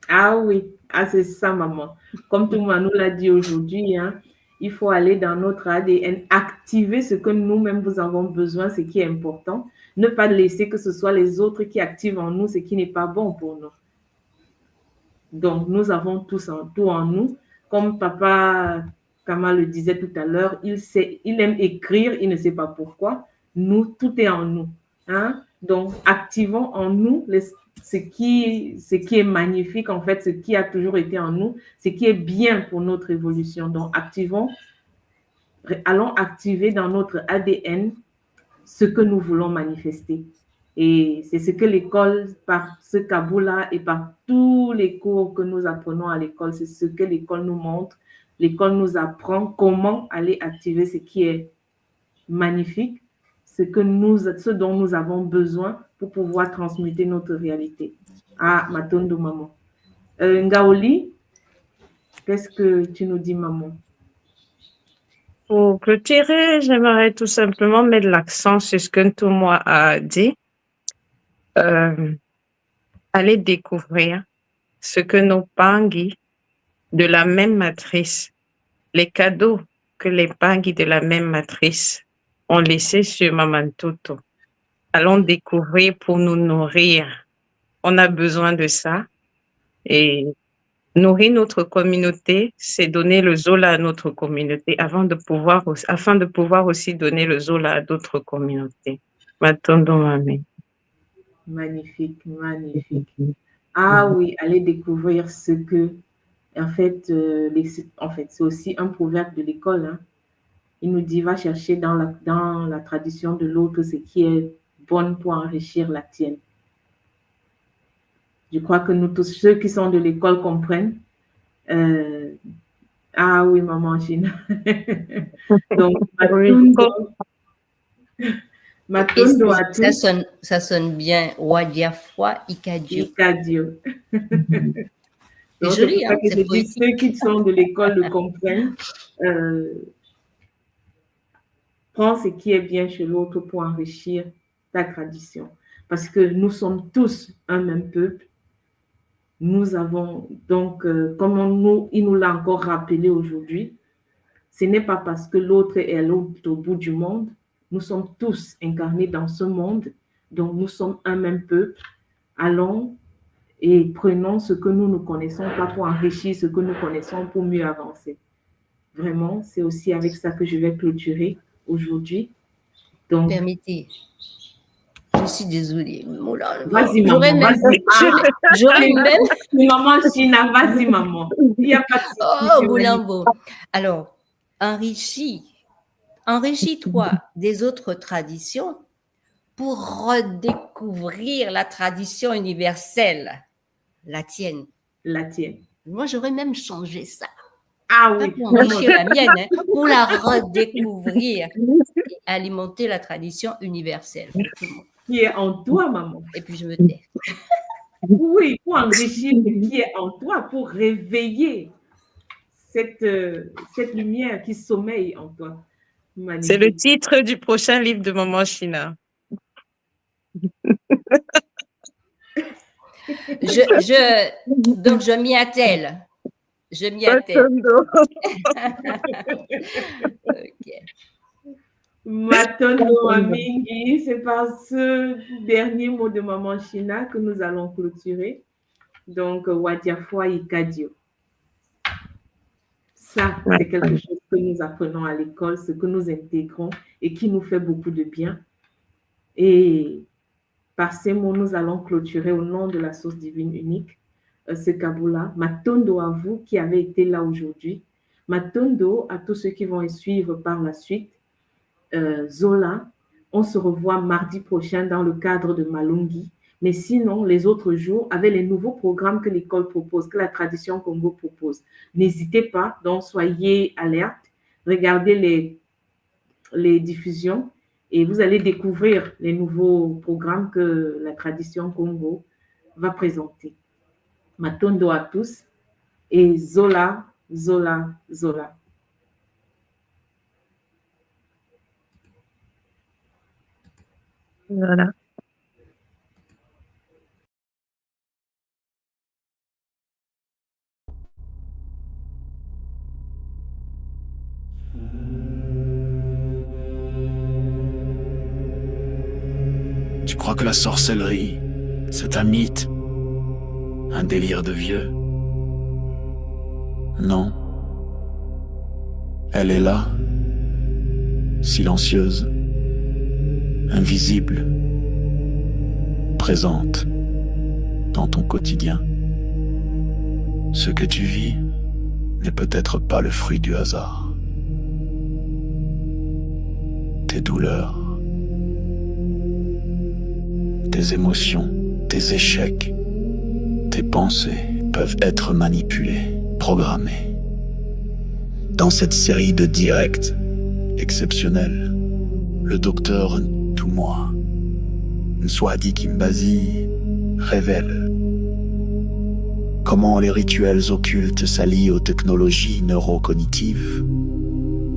Ah oui, ah, c'est ça, maman. Comme tout le monde nous l'a dit aujourd'hui, hein, il faut aller dans notre ADN, activer ce que nous-mêmes vous avons besoin, ce qui est important. Ne pas laisser que ce soit les autres qui activent en nous ce qui n'est pas bon pour nous. Donc, nous avons tout en nous. Comme papa Kama le disait tout à l'heure, il aime écrire, il ne sait pas pourquoi. Nous, tout est en nous. Hein? Donc, activons en nous ce qui est magnifique, en fait, ce qui a toujours été en nous, ce qui est bien pour notre évolution. Donc, allons activer dans notre ADN ce que nous voulons manifester. Et c'est ce que l'école, par ce Kaboula et par tous les cours que nous apprenons à l'école, c'est ce que l'école nous montre. L'école nous apprend comment aller activer ce qui est magnifique, ce dont nous avons besoin pour pouvoir transmuter notre réalité. Ah, Matondo, maman. Ngaoli, qu'est-ce que tu nous dis, maman? Pour clôturer, j'aimerais tout simplement mettre l'accent sur ce que Ntoumwa a dit. Aller découvrir ce que nos Pangui de la même matrice, les cadeaux que les Pangui de la même matrice ont laissés sur Mamantoto. Allons découvrir pour nous nourrir. On a besoin de ça. Et nourrir notre communauté, c'est donner le Zola à notre communauté afin de pouvoir aussi donner le Zola à d'autres communautés. Matondo Mame. Magnifique, magnifique. Ah oui, allez découvrir ce que, en fait, c'est aussi un proverbe de l'école. Hein. Il nous dit, va chercher dans la tradition de l'autre ce qui est bon pour enrichir la tienne. Je crois que nous tous, ceux qui sont de l'école comprennent. Ah oui, maman Chine. Donc, ça sonne bien. Wadiafwa Ikadio. Ikadio. C'est joli, hein, c'est poétique. Ceux qui sont de l'école le comprennent. Prends ce qui est bien chez l'autre pour enrichir ta tradition. Parce que nous sommes tous un même peuple. Nous avons donc, comme il nous l'a encore rappelé aujourd'hui, ce n'est pas parce que l'autre est à l'autre bout du monde. Nous sommes tous incarnés dans ce monde, donc nous sommes un même peuple. Allons et prenons ce que nous connaissons, pas pour enrichir ce que nous connaissons, pour mieux avancer. Vraiment, c'est aussi avec ça que je vais clôturer aujourd'hui. Donc, permettez. Je suis désolée. Vas-y, maman. J'aurais même. Maman China, vas-y, maman. Il n'y a pas de souci. Oh, Boulambo. Alors, enrichis-toi des autres traditions pour redécouvrir la tradition universelle, la tienne. La tienne. Moi, j'aurais même changé ça. Ah oui. Pas pour enrichir la mienne, hein, pour la redécouvrir et alimenter la tradition universelle. Qui est en toi, maman. Et puis je me tais. Oui, pour enrichir ce qui est en toi, pour réveiller cette lumière qui sommeille en toi. Magnifique. C'est le titre du prochain livre de Maman China. Donc je m'y attelle. Je m'y attelle. Okay. Matondo Amingi, c'est par ce dernier mot de Maman China que nous allons clôturer. Donc, Wadiafwa Ikadio. Ça, c'est quelque chose que nous apprenons à l'école, ce que nous intégrons et qui nous fait beaucoup de bien. Et par ces mots, nous allons clôturer au nom de la source divine unique ce Kabula. Matondo à vous qui avez été là aujourd'hui. Matondo à tous ceux qui vont suivre par la suite. Zola, on se revoit mardi prochain dans le cadre de Malungi. Mais sinon, les autres jours, avec les nouveaux programmes que l'école propose, que la tradition Congo propose, n'hésitez pas, donc soyez alerte, regardez les diffusions et vous allez découvrir les nouveaux programmes que la tradition Congo va présenter. Matondo à tous et Zola, Zola, Zola. Voilà. Tu crois que la sorcellerie, c'est un mythe, un délire de vieux? Non. Elle est là, silencieuse, invisible, présente dans ton quotidien. Ce que tu vis n'est peut-être pas le fruit du hasard. Tes douleurs, tes émotions, tes échecs, tes pensées peuvent être manipulées, programmées. Dans cette série de directs exceptionnels, le docteur Ntumwa Nswadi Kimbazi révèle comment les rituels occultes s'allient aux technologies neurocognitives,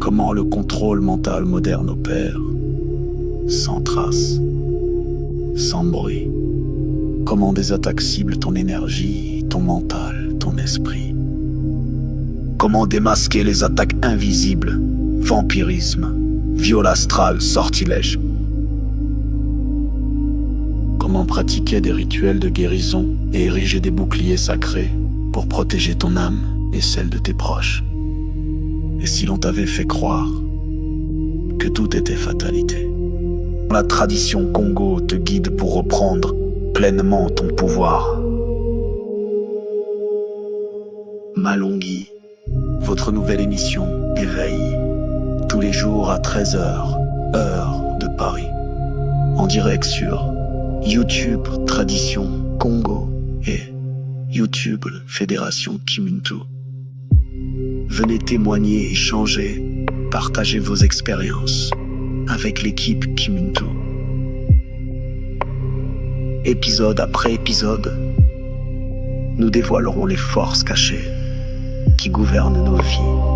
comment le contrôle mental moderne opère, sans trace, sans bruit, comment des attaques ciblent ton énergie, ton mental, ton esprit, comment démasquer les attaques invisibles, vampirisme, viol astral, sortilège, comment pratiquer des rituels de guérison et ériger des boucliers sacrés pour protéger ton âme et celle de tes proches. Et si l'on t'avait fait croire que tout était fatalité? La tradition Congo te guide pour reprendre pleinement ton pouvoir. Malungi, votre nouvelle émission Éveil, tous les jours à 13h, heure de Paris, en direct sur YouTube Tradition Congo et YouTube Fédération Kimuntu. Venez témoigner, échanger, partager vos expériences avec l'équipe Kimuntu. Épisode après épisode, nous dévoilerons les forces cachées qui gouvernent nos vies.